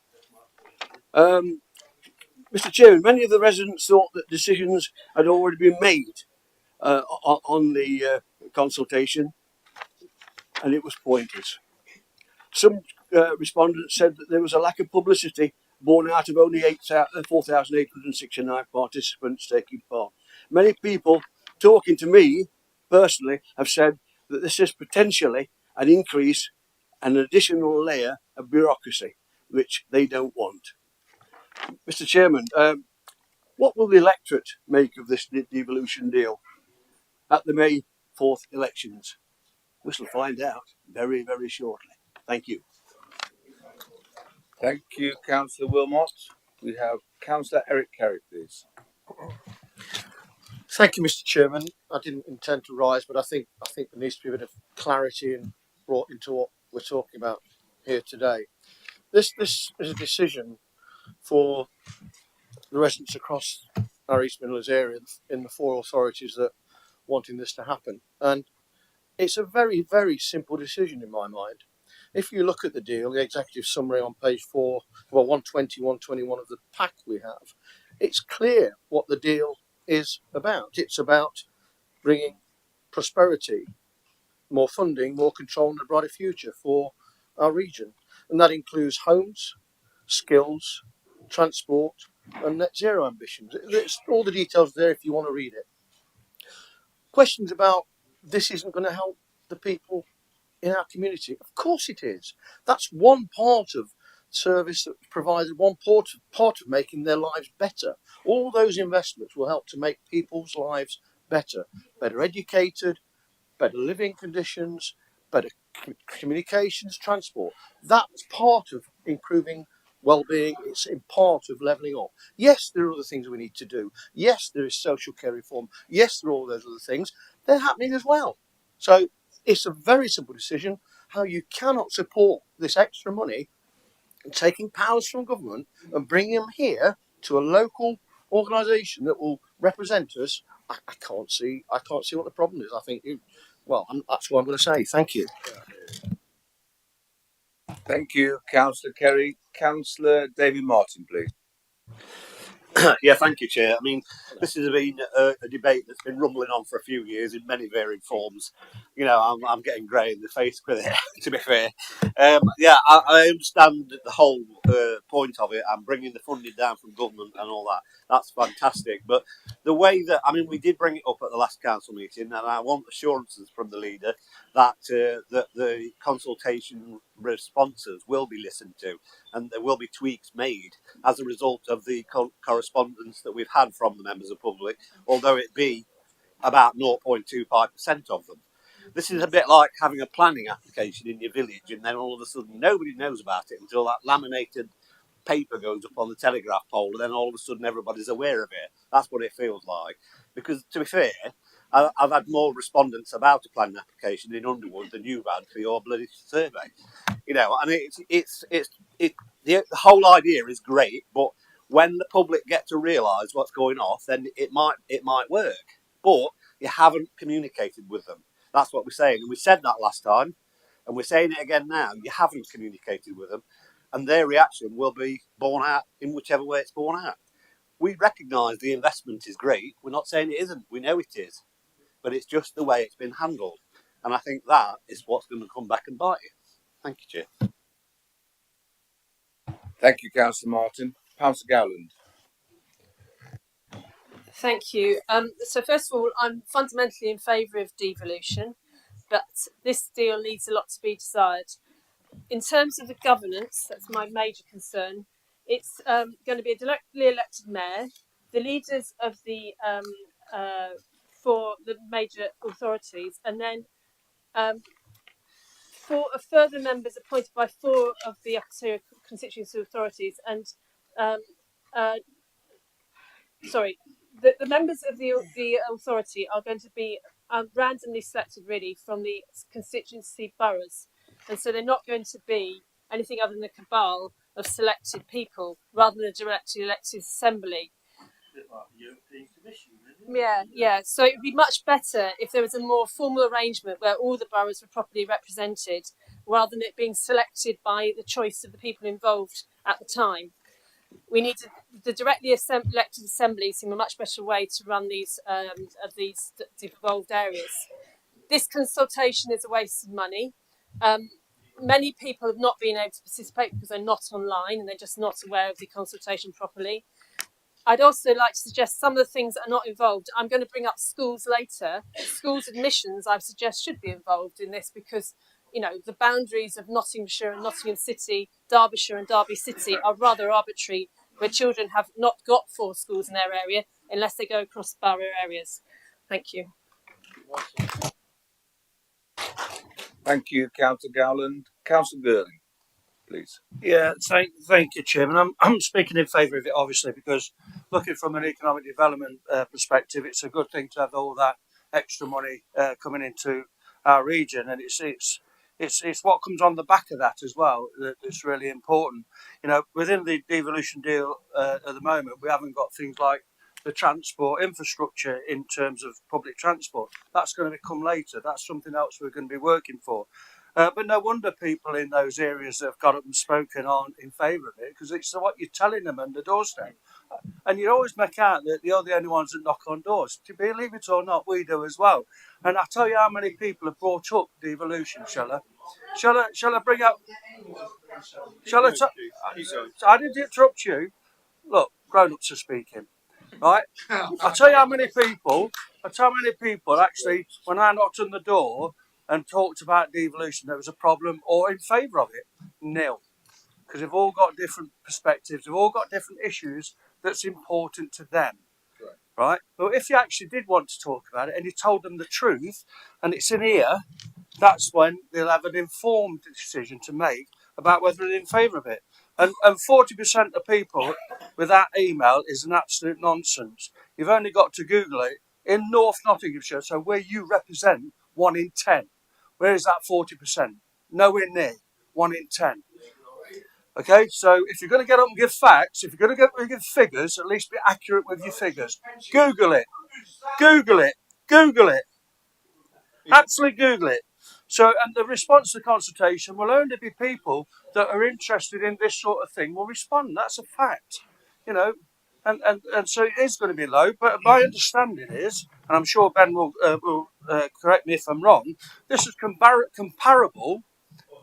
Mr. Chairman, many of the residents thought that decisions had already been made on the consultation, and it was pointless. Some respondents said that there was a lack of publicity born out of only 4,869 participants taking part. Many people talking to me personally have said that this is potentially an increase, an additional layer of bureaucracy, which they don't want. Mr. Chairman, what will the electorate make of this devolution deal at the May 4th elections? We shall find out very, very shortly. Thank you. Thank you, Councillor Wilmot. We have Councillor Eric Carey, please. Thank you, Mr. Chairman. I didn't intend to rise, but I think there needs to be a bit of clarity and brought into what we're talking about here today. This is a decision for the residents across our East Midlands area in the 4 authorities that wanting this to happen, and it's a very, very simple decision in my mind. If you look at the deal, the executive summary on page 4, well, 120, 121 of the pack we have, it's clear what the deal is about. It's about bringing prosperity, more funding, more control, and a brighter future for our region. And that includes homes, skills, transport, and net zero ambitions. There's all the details there if you want to read it. Questions about this isn't going to help the people in our community. Of course it is. That's one part of service that's provided, one part of making their lives better. All those investments will help to make people's lives better educated, better living conditions, better communications, transport. That's part of improving well-being. It's in part of levelling up. Yes, there are other things we need to do. Yes, there is social care reform. Yes, there are all those other things. They're happening as well. So it's a very simple decision how you cannot support this extra money and taking powers from government and bringing them here to a local organisation that will represent us. I can't see what the problem is. I think that's what I'm going to say. Thank you. Thank you, Councillor Kerry. Councillor David Martin, please. Yeah, thank you, Chair. I mean, this has been a debate that's been rumbling on for a few years in many varying forms. You know, I'm getting grey in the face with it, to be fair. I understand the whole point of it and bringing the funding down from government and all that. That's fantastic. But the way that, I mean, we did bring it up at the last council meeting, and I want assurances from the leader that that the consultation responses will be listened to and there will be tweaks made as a result of the correspondence that we've had from the members of the public, although it be about 0.25% of them. This is a bit like having a planning application in your village and then all of a sudden nobody knows about it until that laminated paper goes up on the telegraph pole and then all of a sudden everybody's aware of it. That's what it feels like. Because to be fair, I've had more respondents about a planning application in Underwood than you've had for your bloody survey. You know, and the whole idea is great, but when the public get to realise what's going off, then it might work. But you haven't communicated with them. That's what we're saying, and we said that last time, and we're saying it again now. You haven't communicated with them, and their reaction will be borne out in whichever way it's borne out. We recognise the investment is great. We're not saying it isn't. We know it is, but it's just the way it's been handled, and I think that is what's going to come back and bite you. Thank you, Chair. Thank you, Councillor Martin. Councillor Gowland. Thank you. So first of all, I'm fundamentally in favour of devolution, but this deal leaves a lot to be desired. In terms of the governance, that's my major concern. It's going to be a directly elected mayor. The leaders of the for the major authorities, and then 4 further members appointed by 4 of the constituency authorities, and the members of the authority are going to be randomly selected, really, from the constituency boroughs, and so they're not going to be anything other than a cabal of selected people rather than a directly elected assembly. Yeah. So it would be much better if there was a more formal arrangement where all the boroughs were properly represented, rather than it being selected by the choice of the people involved at the time. We need the directly elected assemblies seem a much better way to run these devolved areas. This consultation is a waste of money. Many people have not been able to participate because they're not online and they're just not aware of the consultation properly. I'd also like to suggest some of the things that are not involved. I'm going to bring up schools later. Schools admissions, I suggest, should be involved in this because, you know, the boundaries of Nottinghamshire and Nottingham City, Derbyshire and Derby City are rather arbitrary, where children have not got 4 schools in their area unless they go across borough areas. Thank you. Thank you, Councillor Gowland. Councillor Girling, please. Yeah, thank you, Chairman. I'm speaking in favour of it, obviously, because looking from an economic development perspective, it's a good thing to have all that extra money coming into our region, and it's what comes on the back of that as well that's really important. You know, within the devolution deal at the moment, we haven't got things like the transport infrastructure in terms of public transport. That's going to come later. That's something else we're going to be working for. But no wonder people in those areas that have got up and spoken aren't in favour of it, because it's what you're telling them on the doorstep. And you always make out that you're the only ones that knock on doors. To believe it or not, we do as well. And I tell you how many people have brought up devolution, shall I? Shall I bring up? Shall I? I didn't interrupt you. Look, grown-ups are speaking, right? I'll tell you how many people. Actually, when I knocked on the door and talked about devolution, there was a problem or in favour of it. Nil. Because they've all got different perspectives, they've all got different issues that's important to them. Right? But if you actually did want to talk about it and you told them the truth and it's in here, that's when they'll have an informed decision to make about whether they're in favour of it. And 40% of people with that email is an absolute nonsense. You've only got to Google it. In North Nottinghamshire, so where you represent, 1 in 10. Where is that 40%? Nowhere near. 1 in 10. Okay, so if you're going to get up and give facts, if you're going to get up and give figures, at least be accurate with your figures. Google it. Google it. Google it. Absolutely Google it. So, and the response to the consultation will only be people that are interested in this sort of thing will respond. That's a fact, you know. And so it is going to be low, but my understanding is, and I'm sure Ben will correct me if I'm wrong, this is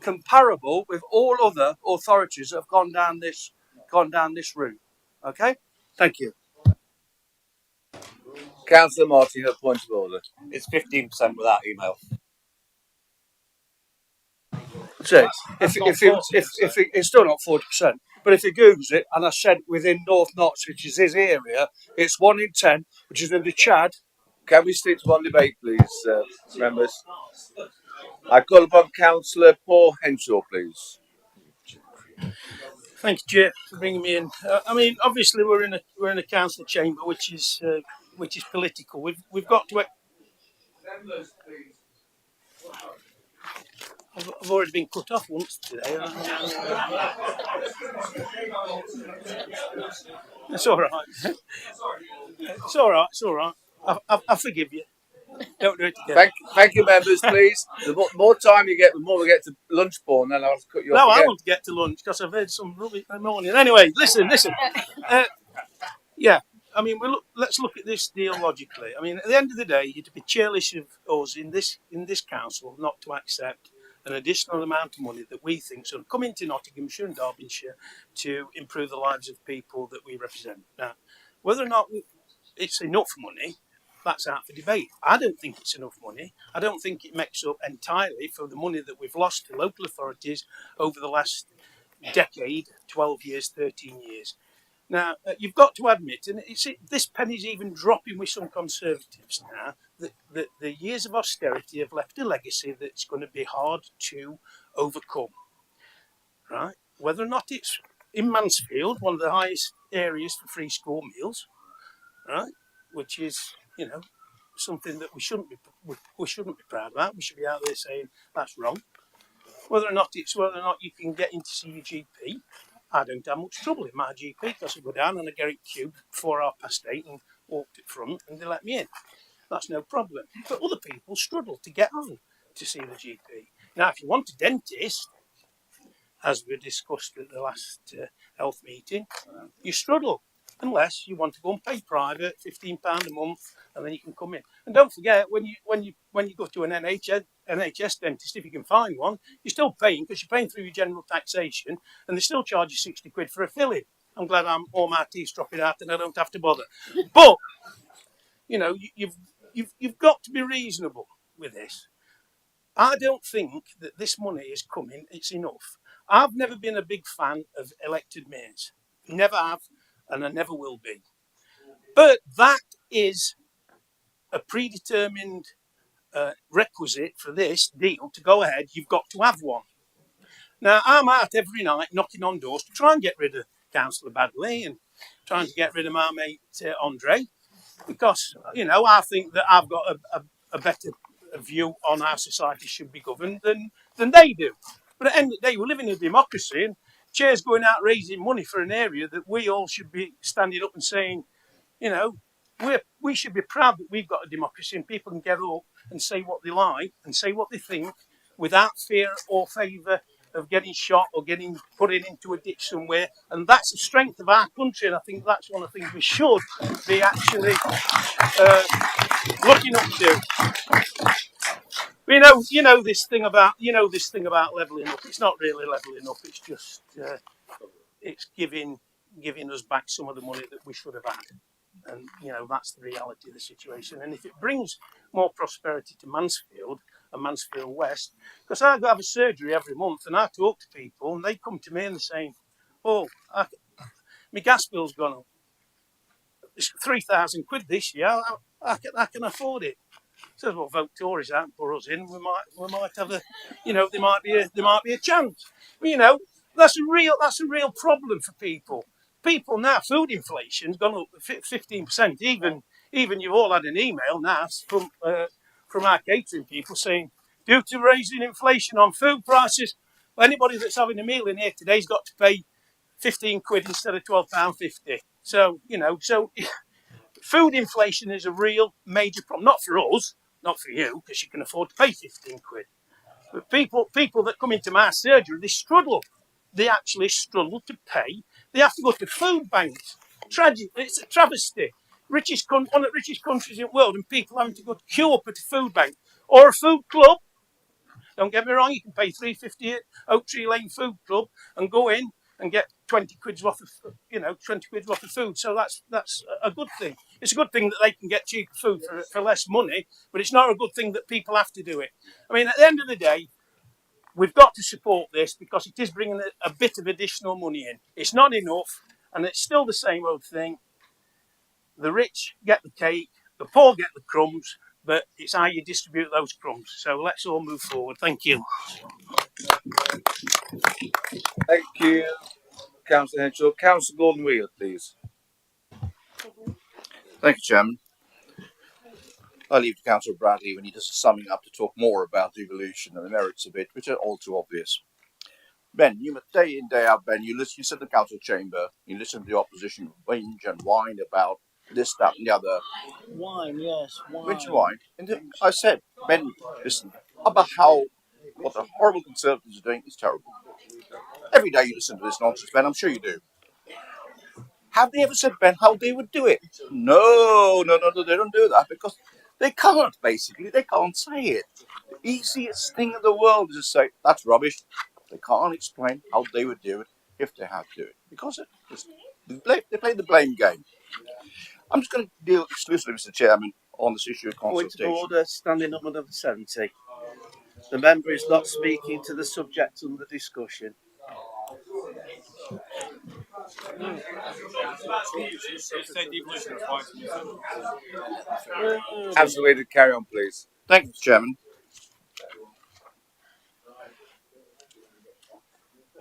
comparable with all other authorities that have gone down this route. Okay, thank you. Councillor Martin, a point of order. It's 15% without email. So if it's still not 40%, but if he Googles it, and I said within North Notts, which is his area, it's 1 in 10, which is in the Chad. Can we stick to one debate, please, members? I call upon Councillor Paul Henshaw, please. Thank you, Chair, for bringing me in. I mean, obviously we're in a council chamber, which is political. We've got to. I've already been cut off once today. It's all right. It's all right. It's all right. I forgive you. Don't do it again. Thank you, members, please. The more time you get, the more we get to lunch, Paul, and then I'll cut you off. No, I want to get to lunch because I've heard some rubbish in the morning. Anyway, listen. Yeah, I mean, let's look at this deal logically. I mean, at the end of the day, it'd be churlish of us in this council not to accept an additional amount of money that we think is going to come into Nottinghamshire and Derbyshire to improve the lives of people that we represent. Now, whether or not it's enough money, that's out for debate. I don't think it's enough money. I don't think it makes up entirely for the money that we've lost to local authorities over the last decade, 12 years, 13 years. Now, you've got to admit, and this penny's even dropping with some Conservatives now, that the years of austerity have left a legacy that's going to be hard to overcome, right? Whether or not it's in Mansfield, one of the highest areas for free school meals, right, which is, something that we shouldn't be proud about. We should be out there saying that's wrong. Whether or not you can get in to see your GP, I don't have much trouble in my GP because I go down and I get in queue before 8:30 and walk to the front and they let me in. That's no problem. But other people struggle to get on to see the GP. Now, if you want a dentist, as we discussed at the last health meeting, you struggle unless you want to go and pay private, £15 a month, and then you can come in. And don't forget, when you go to an NHS dentist, if you can find one, you're still paying because you're paying through your general taxation, and they still charge you £60 for a filling. I'm glad all my teeth's dropping out and I don't have to bother. But you've got to be reasonable with this. I don't think that this money is coming. It's enough. I've never been a big fan of elected mayors. Never have, and I never will be. But that is a predetermined requisite for this deal to go ahead. You've got to have one. Now, I'm out every night knocking on doors to try and get rid of Councillor Badley and trying to get rid of my mate Andre, because, I think that I've got a better view on how society should be governed than they do. But at the end of the day, we live in a democracy, and Chair's going out raising money for an area that we all should be standing up and saying, we should be proud that we've got a democracy and people can get up and say what they like and say what they think without fear or favour of getting shot or getting put into a ditch somewhere. And that's the strength of our country, and I think that's one of the things we should be actually looking up to. You know this thing about levelling up. It's not really levelling up. It's just it's giving us back some of the money that we should have had, and that's the reality of the situation. And if it brings more prosperity to Mansfield and Mansfield West, because I have a surgery every month, and I talk to people, and they come to me and they're saying, "Oh, my gas bill's gone up. It's £3,000 this year. I can afford it." Says, "Well, vote Tories out and put us in. We might have a, there might be a chance." But, that's a real problem for people. People now, food inflation's gone up 15%. Even you've all had an email now from our catering people saying, due to raising inflation on food prices, anybody that's having a meal in here today's got to pay £15 instead of £12.50. So food inflation is a real major problem. Not for us, not for you, because you can afford to pay £15. But people that come into my surgery, they struggle. They actually struggle to pay. They have to go to food banks. Tragic. It's a travesty. One of the richest countries in the world, and people having to go to queue up at a food bank or a food club. Don't get me wrong, you can pay £3.50 at Oak Tree Lane Food Club and go in and get 20 quid's worth of food. So that's a good thing. It's a good thing that they can get cheaper food for less money, but it's not a good thing that people have to do it. I mean, at the end of the day, we've got to support this because it is bringing a bit of additional money in. It's not enough, and it's still the same old thing. The rich get the cake, the poor get the crumbs, but it's how you distribute those crumbs. So let's all move forward. Thank you. Thank you, Councillor Henshaw. Councillor Gordon-Wheeler, please. Thank you, Chairman. I leave to Councillor Bradley when he does the summing up to talk more about devolution and the merits of it, which are all too obvious. Ben, day in, day out, Ben, you sit in the council chamber, you listen to the opposition whinge and whine about this, that, and the other. Wine, yes, wine. Whinge and whine. And I said, Ben, listen, what the horrible Conservatives are doing is terrible. Every day you listen to this nonsense, Ben, I'm sure you do. Have they ever said, Ben, how they would do it? No, they don't do that because they can't, basically. They can't say it. Easiest thing in the world is to say that's rubbish. They can't explain how they would do it if they had to do it because they play the blame game. I'm just going to deal exclusively, Mr. Chairman, on this issue of Point consultation. of order, standing up under 70. The member is not speaking to the subject under discussion. Councillor Leader, carry on, please. Thank you, Mr. Chairman.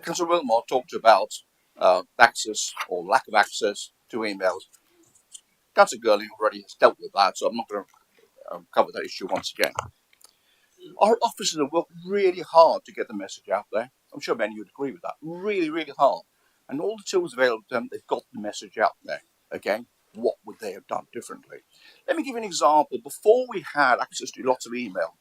Councillor Wilmore talked about access or lack of access to emails. Councillor Gurley already has dealt with that, so I'm not going to cover that issue once again. Our officers have worked really hard to get the message out there. I'm sure many would agree with that. Really, really hard. And all the tools available to them, they've got the message out there. Again, what would they have done differently? Let me give you an example. Before we had access to lots of email,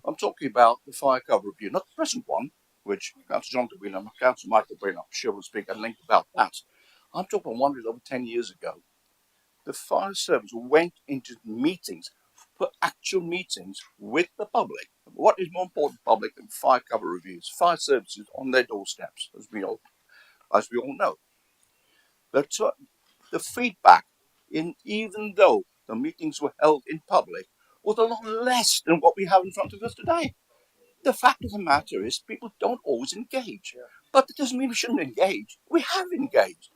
I'm talking about the fire cover review, not the present one, which Councillor John Whelan and Councillor Michael Brain, I'm sure will speak at length about that. I'm talking about one that was over 10 years ago. The fire service went into meetings, for actual meetings with the public. What is more important to the public than fire cover reviews? Fire services on their doorsteps, as we all know. The feedback, even though the meetings were held in public, was a lot less than what we have in front of us today. The fact of the matter is people don't always engage. But that doesn't mean we shouldn't engage. We have engaged.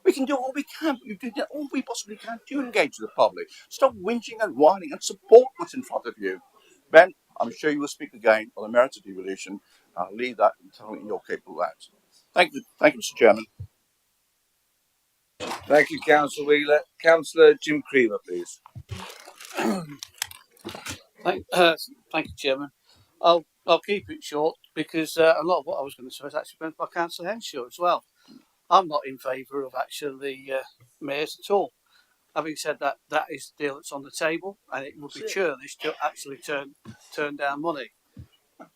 We can do all we can. We do all we possibly can to engage with the public. Stop whinging and whining and support what's in front of you. Ben, I'm sure you will speak again on the merits of devolution. I'll leave that entirely in your capable hands. Thank you, Mr. Chairman. Thank you, Councillor Wheeler. Councillor Jim Creamer, please. Thank you, Chairman. I'll keep it short because a lot of what I was going to say is actually meant by Councillor Henshaw as well. I'm not in favour of actually mayors at all. Having said that, that is the deal that's on the table, and it would be churlish to actually turn down money.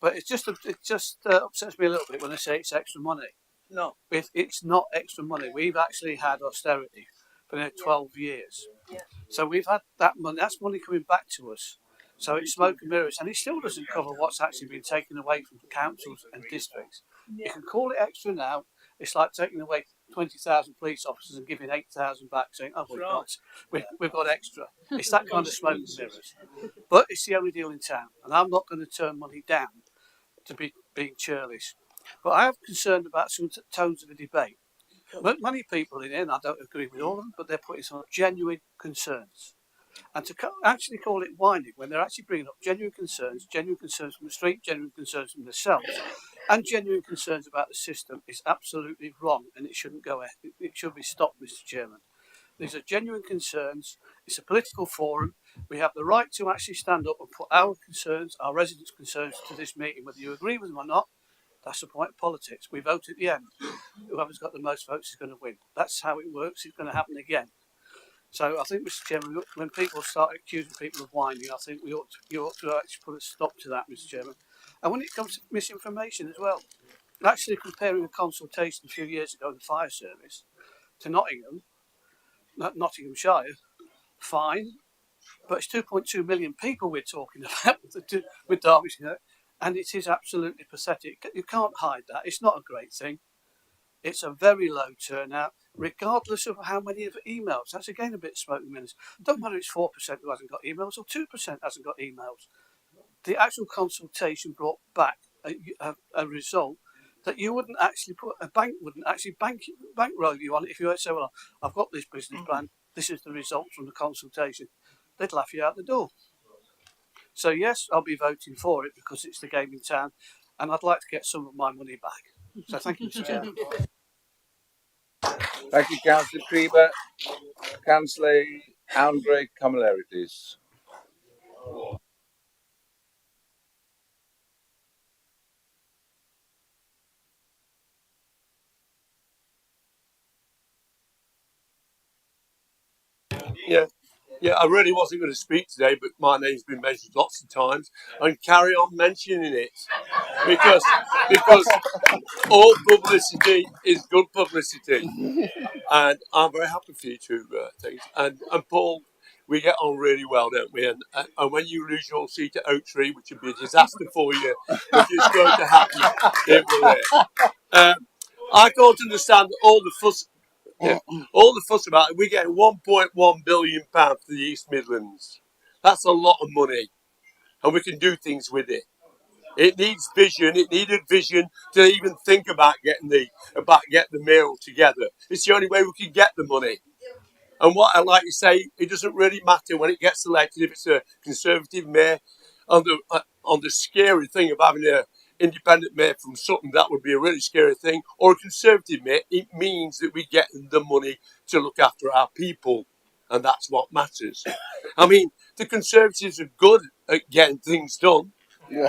But it just upsets me a little bit when they say it's extra money. No, it's not extra money. We've actually had austerity for nearly 12 years. Yeah. So we've had that money. That's money coming back to us. So it's smoke and mirrors, and it still doesn't cover what's actually been taken away from councils and districts. You can call it extra now. It's like taking away 20,000 police officers and giving 8,000 back, saying, "Oh, we've got extra." It's that kind of smoke and mirrors. But it's the only deal in town, and I'm not going to turn money down to be being churlish. But I am concerned about some tones of the debate. Many people in here, and I don't agree with all of them, but they're putting some genuine concerns. And to actually call it whining when they're actually bringing up genuine concerns from the street, genuine concerns from themselves, and genuine concerns about the system is absolutely wrong, and it shouldn't go ahead. It should be stopped, Mr. Chairman. These are genuine concerns. It's a political forum. We have the right to actually stand up and put our concerns, our residents' concerns, to this meeting, whether you agree with them or not. That's the point of politics. We vote at the end. Whoever's got the most votes is going to win. That's how it works. It's going to happen again. So I think, Mr. Chairman, when people start accusing people of whining, I think you ought to actually put a stop to that, Mr. Chairman. And when it comes to misinformation as well, actually comparing a consultation a few years ago in the fire service to Nottinghamshire, fine, but it's 2.2 million people we're talking about with Derbyshire, and it is absolutely pathetic. You can't hide that. It's not a great thing. It's a very low turnout, regardless of how many of emails. That's again a bit of smoke and mirrors. Don't matter if it's 4% who hasn't got emails or 2% hasn't got emails. The actual consultation brought back a result that you wouldn't actually wouldn't actually bankroll you on it if you say, "Well, I've got this business plan. This is the result from the consultation." They'd laugh you out the door. So yes, I'll be voting for it because it's the game in town, and I'd like to get some of my money back. So thank you, Mr. Chairman. Thank you, Councillor Creamer. Councillor Andre Camilleri, please. Yeah, I really wasn't going to speak today, but my name's been mentioned lots of times, and carry on mentioning it because all publicity is good publicity, and I'm very happy for you two things. And Paul, we get on really well, don't we? And when you lose your seat at Oak Tree, which would be a disaster for you, if it's going to happen, it will. I can't understand all the fuss. Yeah, all the fuss about it. We get £1.1 billion for the East Midlands. That's a lot of money, and we can do things with it. It needs vision. It needed vision to even think about getting the mayor together. It's the only way we can get the money. And what I like to say, it doesn't really matter when it gets elected if it's a Conservative mayor. On the scary thing of having an independent mayor from Sutton, that would be a really scary thing. Or a Conservative mayor, it means that we get the money to look after our people, and that's what matters. I mean, the Conservatives are good at getting things done. And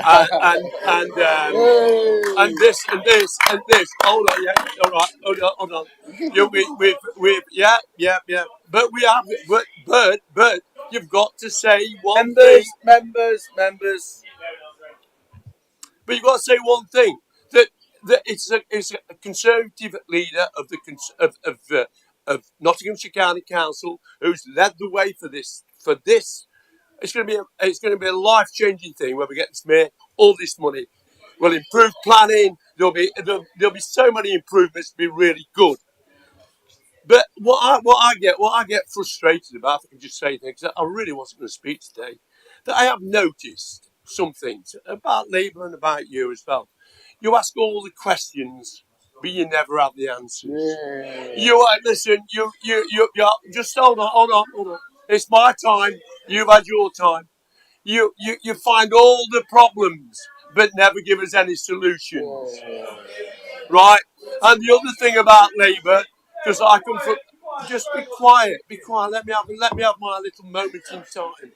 this and this and this. Hold on, yeah, all right, hold on. Yeah. But we have, but you've got to say one thing. Members. But you've got to say one thing that it's a Conservative leader of Nottinghamshire County Council who's led the way for this. It's going to be a life-changing thing when we get this mayor, all this money. We'll improve planning. There'll be so many improvements to be really good. But what I get frustrated about, if I can just say things that I really wasn't going to speak today, that I have noticed some things about Labour and about you as well. You ask all the questions, but you never have the answers. Listen. You just hold on. It's my time. You've had your time. You find all the problems, but never give us any solutions. Right? And the other thing about Labour, because I come from, just be quiet. Let me have my little moment in time.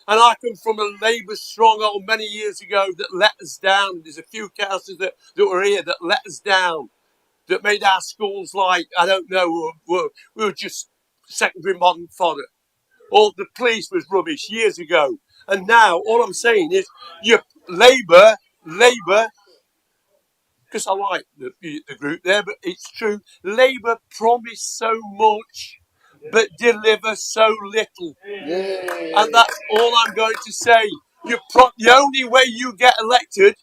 And I come from a Labour stronghold many years ago that let us down. There's a few councillors that were here that let us down, that made our schools like, I don't know, we were just secondary modern fodder. All the police was rubbish years ago. And now, all I'm saying is, Labour, because I like the group there, but it's true, Labour promise so much, but deliver so little. And that's all I'm going to say. The only way you get elected,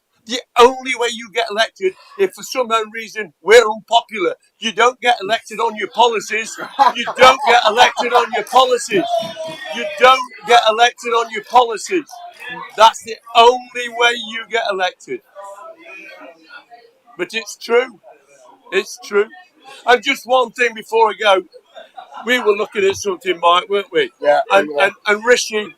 if for some unknown reason we're unpopular, you don't get elected on your policies. You don't get elected on your policies. You don't get elected on your policies. That's the only way you get elected. But it's true. It's true. And just one thing before I go. We were looking at something, Mike, weren't we? Yeah. And Rishi,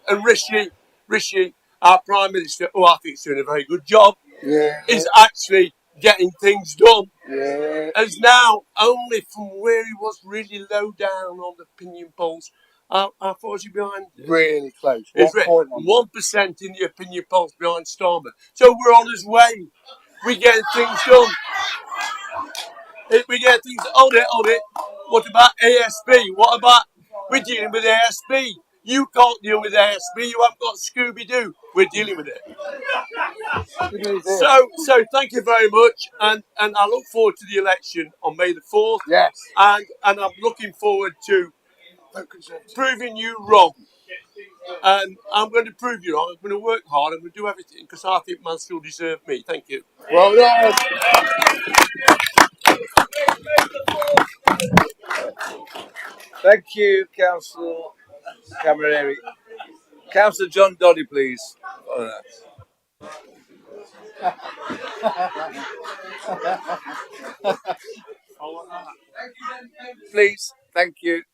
our Prime Minister, who I think is doing a very good job, is actually getting things done. Yeah. As now, only from where he was really low down on the opinion polls, how far is he behind? Really close. 1% in the opinion polls behind Starmer. So we're on his way. We're getting things done. Hold it. What about ASB? What about, we're dealing with ASB. You can't deal with ASB. You haven't got Scooby-Doo. We're dealing with it. So thank you very much. And I look forward to the election on May the 4th. Yes. And I'm looking forward to proving you wrong. And I'm going to prove you wrong. I'm going to work hard. I'm going to do everything because I think man still deserve me. Thank you. Well done. Thank you, Councillor Cameroneri. Councillor John Doddy, please. Please, thank you.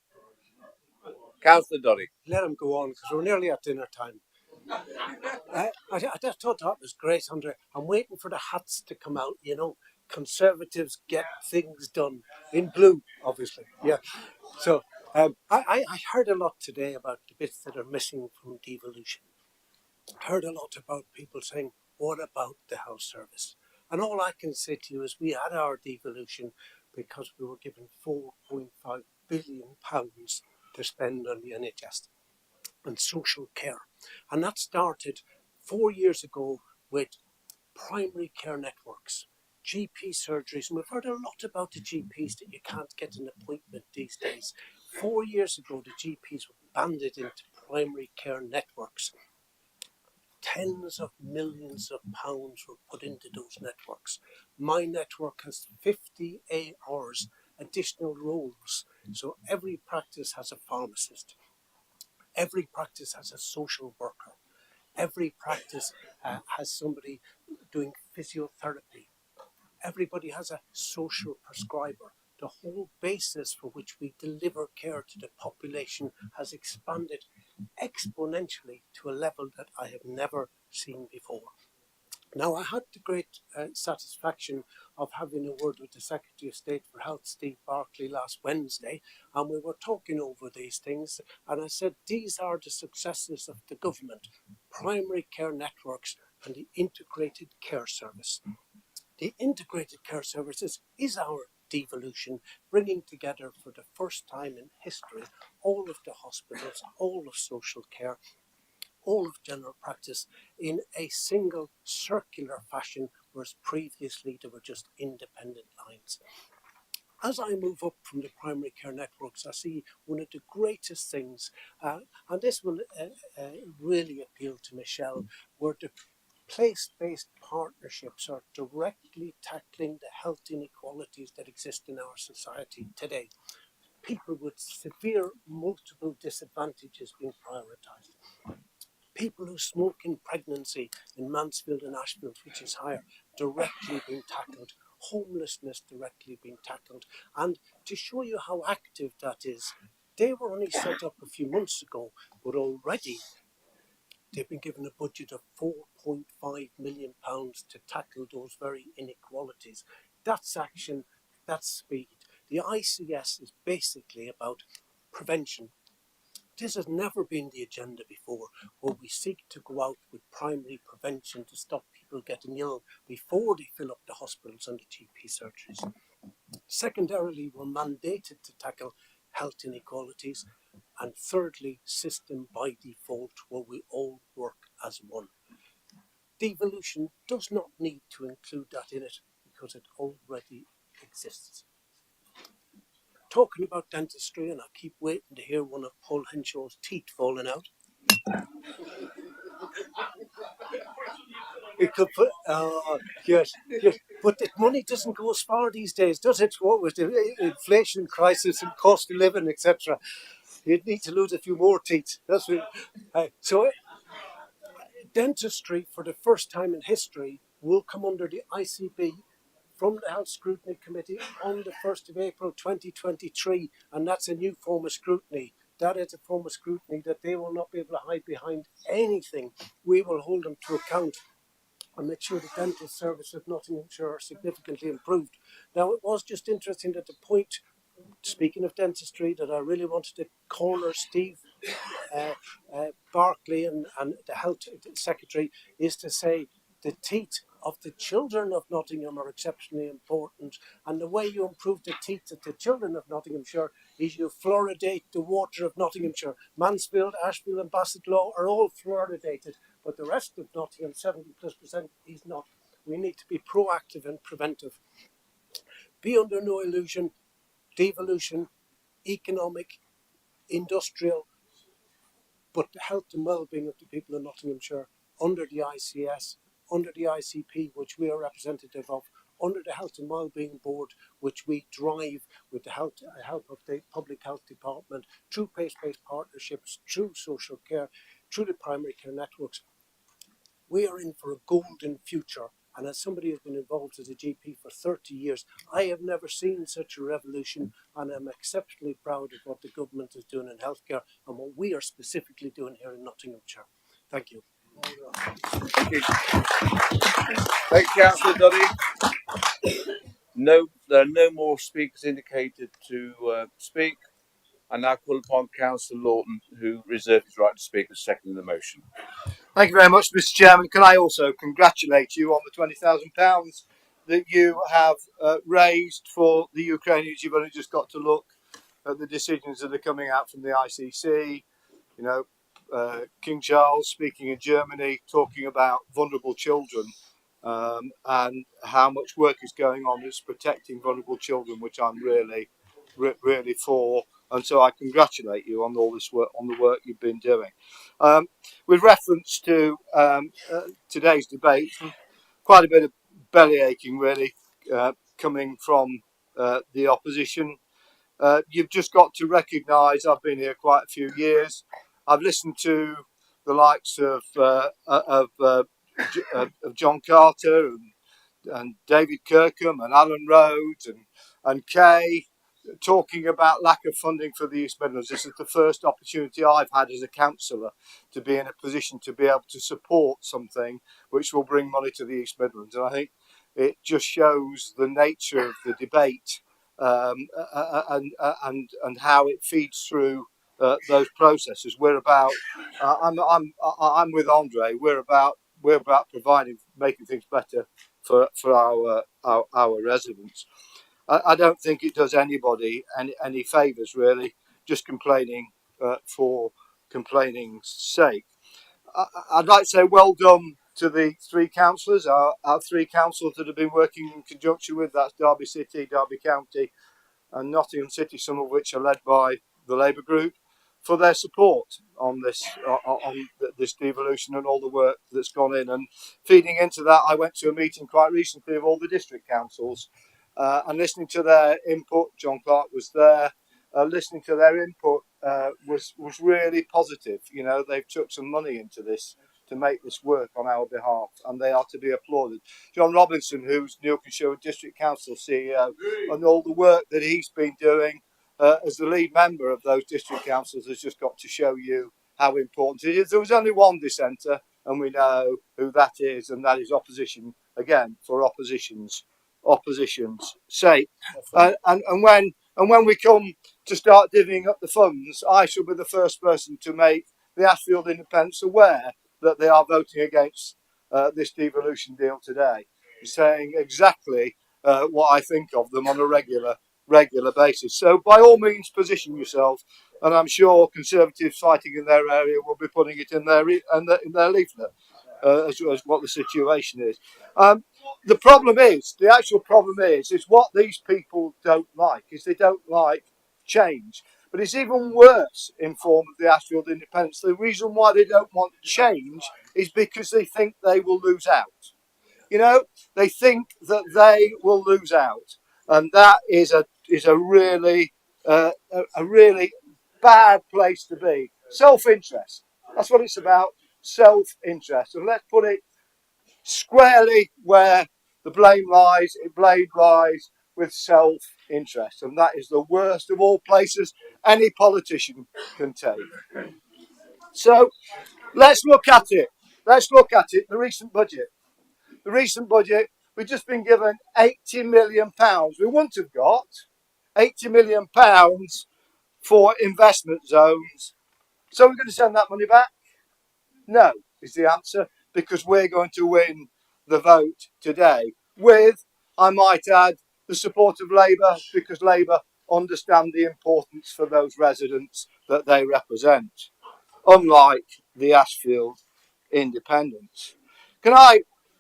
Councillor Doddy. Let him go on because we're nearly at dinner time. I just thought that was great, Andre. I'm waiting for the hats to come out, Conservatives get things done in blue, obviously. Yeah. So I heard a lot today about the bits that are missing from devolution. I heard a lot about people saying, what about the health service? And all I can say to you is we had our devolution because we were given £4.5 billion to spend on the NHS and social care. And that started 4 years ago with primary care networks, GP surgeries, and we've heard a lot about the GPs that you can't get an appointment these days. 4 years ago, the GPs were banded into primary care networks. Tens of millions of pounds were put into those networks. My network has 50 ARs, additional roles. So every practice has a pharmacist. Every practice has a social worker. Every practice has somebody doing physiotherapy. Everybody has a social prescriber. The whole basis for which we deliver care to the population has expanded exponentially to a level that I have never seen before. Now, I had the great satisfaction of having a word with the Secretary of State for Health, Steve Barclay, last Wednesday, and we were talking over these things, and I said these are the successes of the government: primary care networks and the integrated care service. The integrated care services is our devolution, bringing together for the first time in history all of the hospitals, all of social care, all of general practice in a single circular fashion, whereas previously there were just independent lines. As I move up from the primary care networks, I see one of the greatest things, and this will really appeal to Michelle, where the place-based partnerships are directly tackling the health inequalities that exist in our society today. People with severe multiple disadvantages being prioritised. People who smoke in pregnancy in Mansfield and Ashfield, which is higher, directly being tackled. Homelessness directly being tackled. And to show you how active that is, they were only set up a few months ago, but already they've been given a budget of £4.5 million to tackle those very inequalities. That's action, that's speed. The ICS is basically about prevention. This has never been the agenda before, where we seek to go out with primary prevention to stop people getting ill before they fill up the hospitals and the GP surgeries. Secondarily, we're mandated to tackle health inequalities. And thirdly, system by default, where we all work as one. Devolution does not need to include that in it because it already exists. Talking about dentistry, and I keep waiting to hear one of Paul Henshaw's teeth falling out. It could put, yes, but the money doesn't go as far these days, does it? What with the inflation crisis and cost of living, etc., you'd need to lose a few more teeth. That's what. So, dentistry, for the first time in history, will come under the ICB from the Health Scrutiny Committee on the 1st of April 2023, and that's a new form of scrutiny. That is a form of scrutiny that they will not be able to hide behind anything. We will hold them to account and make sure the dental service of Nottinghamshire are significantly improved. Now, it was just interesting that the point, speaking of dentistry, that I really wanted to corner Steve Barclay and the Health Secretary is to say the teeth of the children of Nottingham are exceptionally important, and the way you improve the teeth of the children of Nottinghamshire is you fluoridate the water of Nottinghamshire. Mansfield, Ashfield and Bassetlaw are all fluoridated, but the rest of Nottingham, 70+%, is not. We need to be proactive and preventive. Be under no illusion, devolution, economic, industrial, but the health and well-being of the people of Nottinghamshire under the ICS, under the ICP, which we are representative of, under the Health and Wellbeing Board, which we drive with the help of the Public Health Department, through place-based partnerships, through social care, through the primary care networks. We are in for a golden future. And as somebody who's been involved as a GP for 30 years, I have never seen such a revolution, and I'm exceptionally proud of what the government is doing in healthcare and what we are specifically doing here in Nottinghamshire. Thank you. Thank you. Thank you, Councillor Duddy. No, there are no more speakers indicated to speak. I now call upon Councillor Lawton, who reserved his right to speak as second in the motion. Thank you very much, Mr. Chairman. Can I also congratulate you on the £20,000 that you have raised for the Ukrainians? You've only just got to look at the decisions that are coming out from the ICC. You know, King Charles speaking in Germany, talking about vulnerable children and how much work is going on that's protecting vulnerable children, which I'm really for. And so I congratulate you on all this work, on the work you've been doing. With reference to today's debate, quite a bit of belly aching really coming from the opposition. You've just got to recognise, I've been here quite a few years. I've listened to the likes of John Carter and David Kirkham and Alan Rhodes and Kay talking about lack of funding for the East Midlands. This is the first opportunity I've had as a councillor to be in a position to be able to support something which will bring money to the East Midlands. And I think it just shows the nature of the debate and how it feeds through those processes. We're about, I'm with Andre. We're about providing, making things better for our residents. I don't think it does anybody any favours really, just complaining for complaining's sake. I'd like to say well done to the three councillors, our three councillors that have been working in conjunction with, that's Derby City, Derby County and Nottingham City, some of which are led by the Labour group, for their support on this devolution and all the work that's gone in. And feeding into that, I went to a meeting quite recently of all the district councils and listening to their input. John Clark was there. Listening to their input was really positive. You know, they've took some money into this to make this work on our behalf, and they are to be applauded. John Robinson, who's Newcastle District Council CEO, and all the work that he's been doing as the lead member of those district councils has just got to show you how important it is. There was only one dissenter, and we know who that is, and that is opposition, again, for opposition's sake. And when we come to start divvying up the funds, I shall be the first person to make the Ashfield Independents aware that they are voting against this devolution deal today, saying exactly what I think of them on a regular basis. So by all means, position yourself, and I'm sure Conservatives fighting in their area will be putting it in their leaflet as what the situation is. The problem is, the actual problem is what these people don't like is they don't like change. But it's even worse in form of the Ashfield Independents. The reason why they don't want change is because they think they will lose out. You know, they think that they will lose out, and that is a really bad place to be. Self-interest. That's what it's about. Self-interest, and let's put it squarely where the blame lies. Blame lies with self-interest, and that is the worst of all places any politician can take. So let's look at it. The recent budget. We've just been given £80 million. We wouldn't have got £80 million for investment zones. So we're going to send that money back? No, is the answer, because we're going to win the vote today with, I might add, the support of Labour, because Labour understand the importance for those residents that they represent, unlike the Ashfield Independents. Can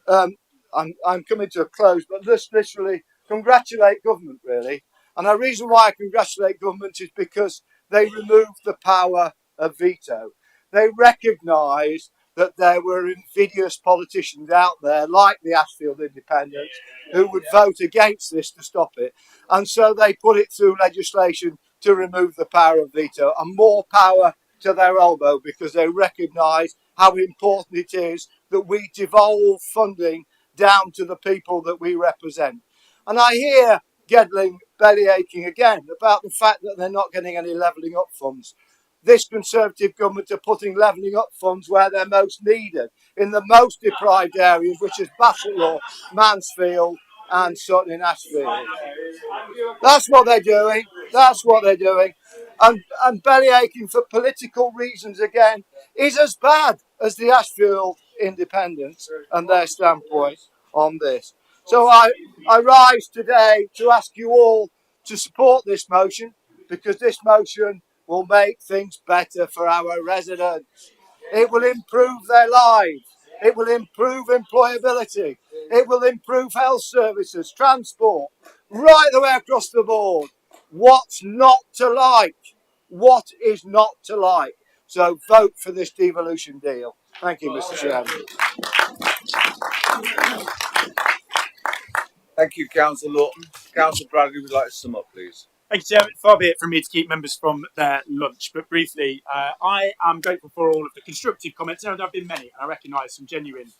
I'm coming to a close, but just literally congratulate government, really. And the reason why I congratulate government is because they removed the power of veto. They recognised that there were invidious politicians out there, like the Ashfield Independents, who would vote against this to stop it. And so they put it through legislation to remove the power of veto and more power to their elbow, because they recognise how important it is that we devolve funding down to the people that we represent. And I hear Gedling belly aching again about the fact that they're not getting any levelling up funds. This Conservative government are putting levelling up funds where they're most needed, in the most deprived areas, which is Bassetlaw, Mansfield and Sutton-in-Ashfield. That's what they're doing. And belly aching for political reasons again is as bad as the Ashfield Independents and their standpoint on this. So I rise today to ask you all to support this motion, because this motion will make things better for our residents. It will improve their lives. It will improve employability. It will improve health services, transport, right the way across the board. What's not to like? What is not to like? So vote for this devolution deal. Thank you, Mr. Chairman. Thank you, Councillor Lawton. Councillor Bradley would like to sum up, please. Thank you, Chairman. Far be it from me to keep members from their lunch, but briefly, I am grateful for all of the constructive comments. There have been many, and I recognise some genuine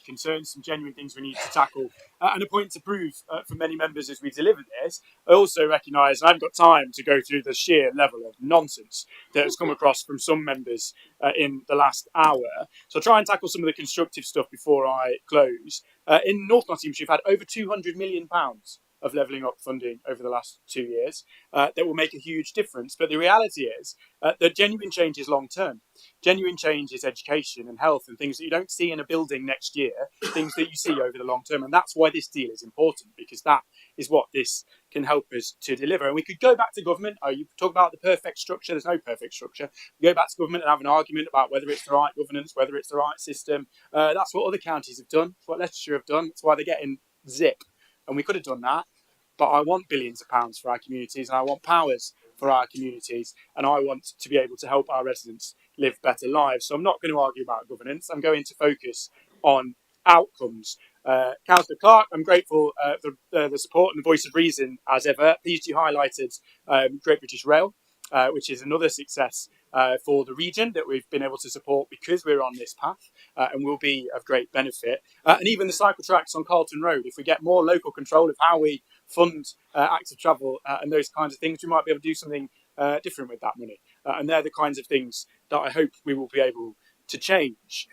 concerns, some genuine things we need to tackle, and a point to prove for many members as we deliver this. I also recognise, and I haven't got time to go through the sheer level of nonsense that has come across from some members in the last hour. So I'll try and tackle some of the constructive stuff before I close. In North Nottinghamshire, we've had over £200 million of levelling up funding over the last 2 years that will make a huge difference. But the reality is that genuine change is long term. Genuine change is education and health and things that you don't see in a building next year, things that you see over the long term. And that's why this deal is important, because that is what this can help us to deliver. And we could go back to government. You talk about the perfect structure. There's no perfect structure. We go back to government and have an argument about whether it's the right governance, whether it's the right system. That's what other counties have done. That's what Leicestershire have done. That's why they're getting zip. And we could have done that. But I want billions of pounds for our communities, and I want powers for our communities, and I want to be able to help our residents live better lives. So I'm not going to argue about governance. I'm going to focus on outcomes. Councillor Clark, I'm grateful for the support and the voice of reason as ever. Pleased you highlighted Great British Rail, which is another success for the region that we've been able to support because we're on this path and will be of great benefit. And even the cycle tracks on Carlton Road, if we get more local control of how we fund active travel and those kinds of things, we might be able to do something different with that money. And they're the kinds of things that I hope we will be able to change.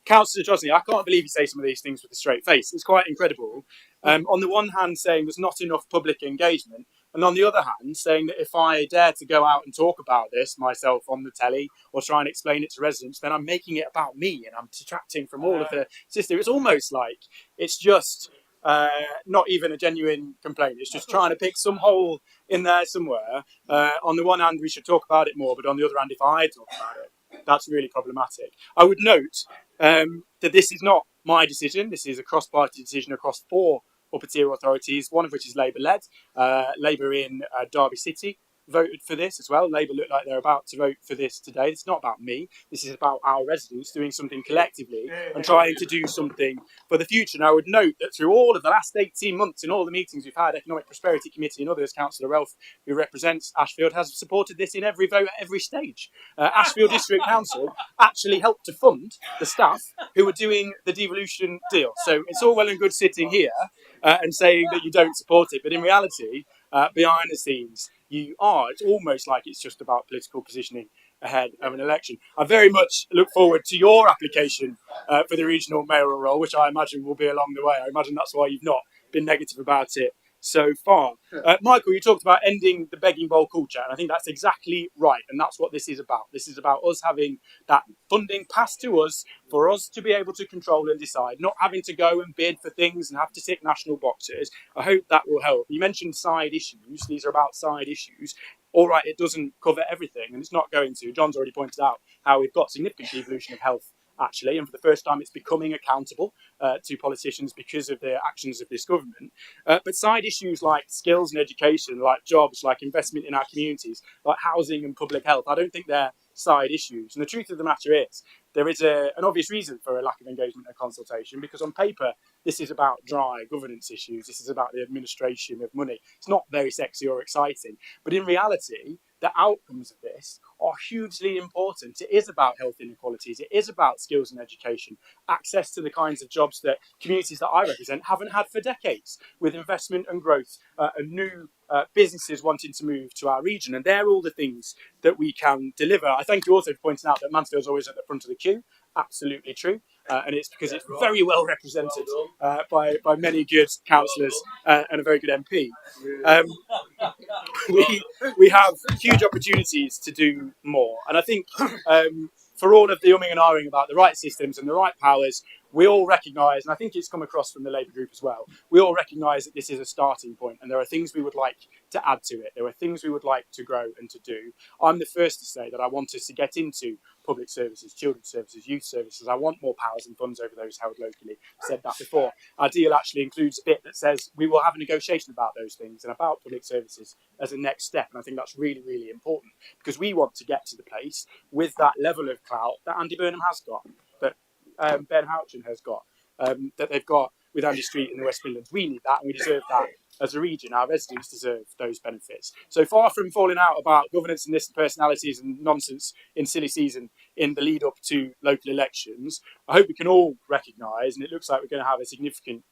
Councillor Josney, I can't believe you say some of these things with a straight face. It's quite incredible. On the one hand, saying there's not enough public engagement, and on the other hand, saying that if I dare to go out and talk about this myself on the telly or try and explain it to residents, then I'm making it about me and I'm detracting from all of the system. It's almost like it's just not even a genuine complaint. It's just trying to pick some hole in there somewhere. On the one hand, we should talk about it more, but on the other hand, if I talk about it, that's really problematic. I would note that this is not my decision. This is a cross-party decision across 4 upper tier authorities, one of which is Labour-led. Labour in Derby City voted for this as well. Labour look like they're about to vote for this today. It's not about me. This is about our residents doing something collectively and trying to do something for the future. And I would note that through all of the last 18 months in all the meetings we've had, Economic Prosperity Committee and others, Councillor Relf, who represents Ashfield, has supported this in every vote at every stage. Ashfield District Council actually helped to fund the staff who were doing the devolution deal. So it's all well and good sitting here and saying that you don't support it, but in reality, behind the scenes, you are. It's almost like it's just about political positioning ahead of an election. I very much look forward to your application for the regional mayoral role, which I imagine will be along the way. I imagine that's why you've not been negative about it so far. Michael, you talked about ending the begging bowl culture, and I think that's exactly right, and that's what this is about. This is about us having that funding passed to us for us to be able to control and decide, not having to go and bid for things and have to tick national boxes. I hope that will help. You mentioned side issues. These are about side issues. All right, it doesn't cover everything, and it's not going to. John's already pointed out how we've got significant devolution of health, actually, and for the first time it's becoming accountable to politicians because of the actions of this government. But side issues like skills and education, like jobs, like investment in our communities, like housing and public health, I don't think they're side issues. And the truth of the matter is, there is an obvious reason for a lack of engagement and consultation, because on paper, this is about dry governance issues. This is about the administration of money. It's not very sexy or exciting. But in reality, the outcomes of this are hugely important. It is about health inequalities. It is about skills and education, access to the kinds of jobs that communities that I represent haven't had for decades, with investment and growth and new businesses wanting to move to our region. And they're all the things that we can deliver. I thank you also for pointing out that Mansfield's always at the front of the queue. Absolutely true. And it's because it's very well represented by many good councillors and a very good MP. We have huge opportunities to do more. And I think for all of the umming and ahhing about the right systems and the right powers, we all recognise, and I think it's come across from the Labour group as well, we all recognise that this is a starting point and there are things we would like to add to it. There are things we would like to grow and to do. I'm the first to say that I want us to get into public services, children's services, youth services. I want more powers and funds over those held locally. I've said that before. Our deal actually includes a bit that says we will have a negotiation about those things and about public services as a next step. And I think that's really, really important because we want to get to the place with that level of clout that Andy Burnham has got, that Ben Houchin has got, that they've got with Andy Street in the West Midlands. We need that and we deserve that as a region. Our residents deserve those benefits. So far from falling out about governance and list personalities and nonsense in silly season in the lead up to local elections, I hope we can all recognise, and it looks like we're going to have a significant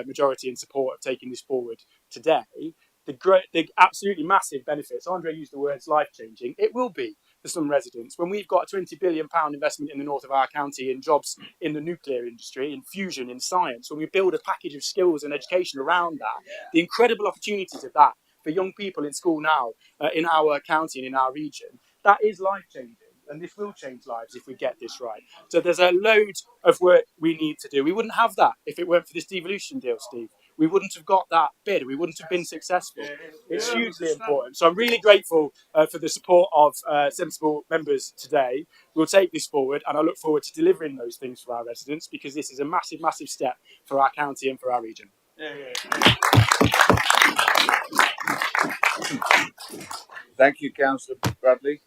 majority in support of taking this forward today, the absolutely massive benefits. Andre used the words life-changing. It will be for some residents. When we've got a £20 billion investment in the north of our county in jobs in the nuclear industry, in fusion, in science, when we build a package of skills and education around that, the incredible opportunities of that for young people in school now in our county and in our region, that is life-changing. And this will change lives if we get this right. So there's a load of work we need to do. We wouldn't have that if it weren't for this devolution deal, Steve. We wouldn't have got that bid. We wouldn't have been successful. It's hugely important. So I'm really grateful for the support of sensible members today. We'll take this forward and I look forward to delivering those things for our residents because this is a massive, massive step for our county and for our region. Thank you, Councillor Bradley.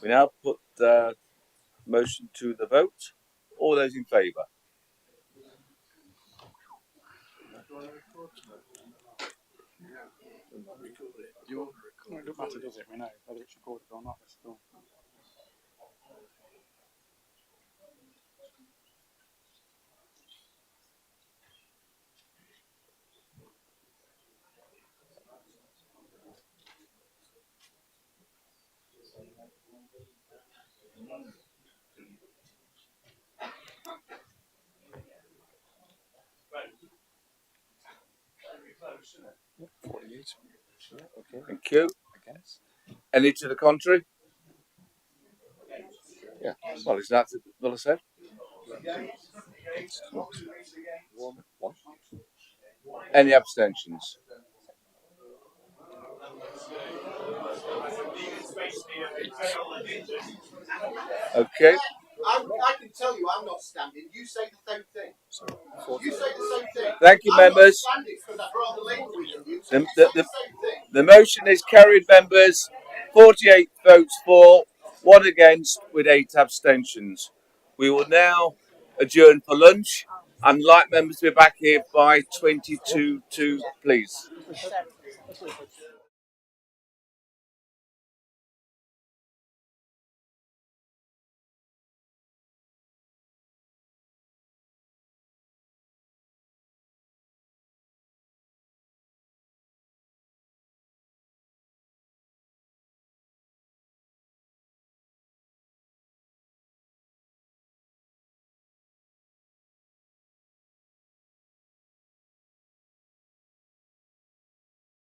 We now put the motion to the vote. All those in favour? It doesn't matter, does it? We know whether it's recorded or not. It's still... Thank you. Any to the contrary? Yeah. Well, is that what I said? One. Any abstentions? Okay. I can tell you I'm not standing. You say the same thing. You say the same thing. Thank you, members. I'm not standing because I'd rather Labour win than you. The motion is carried, members. 48 votes for, 1 against, with 8 abstentions. We will now adjourn for lunch and like members to be back here by 22 to, please.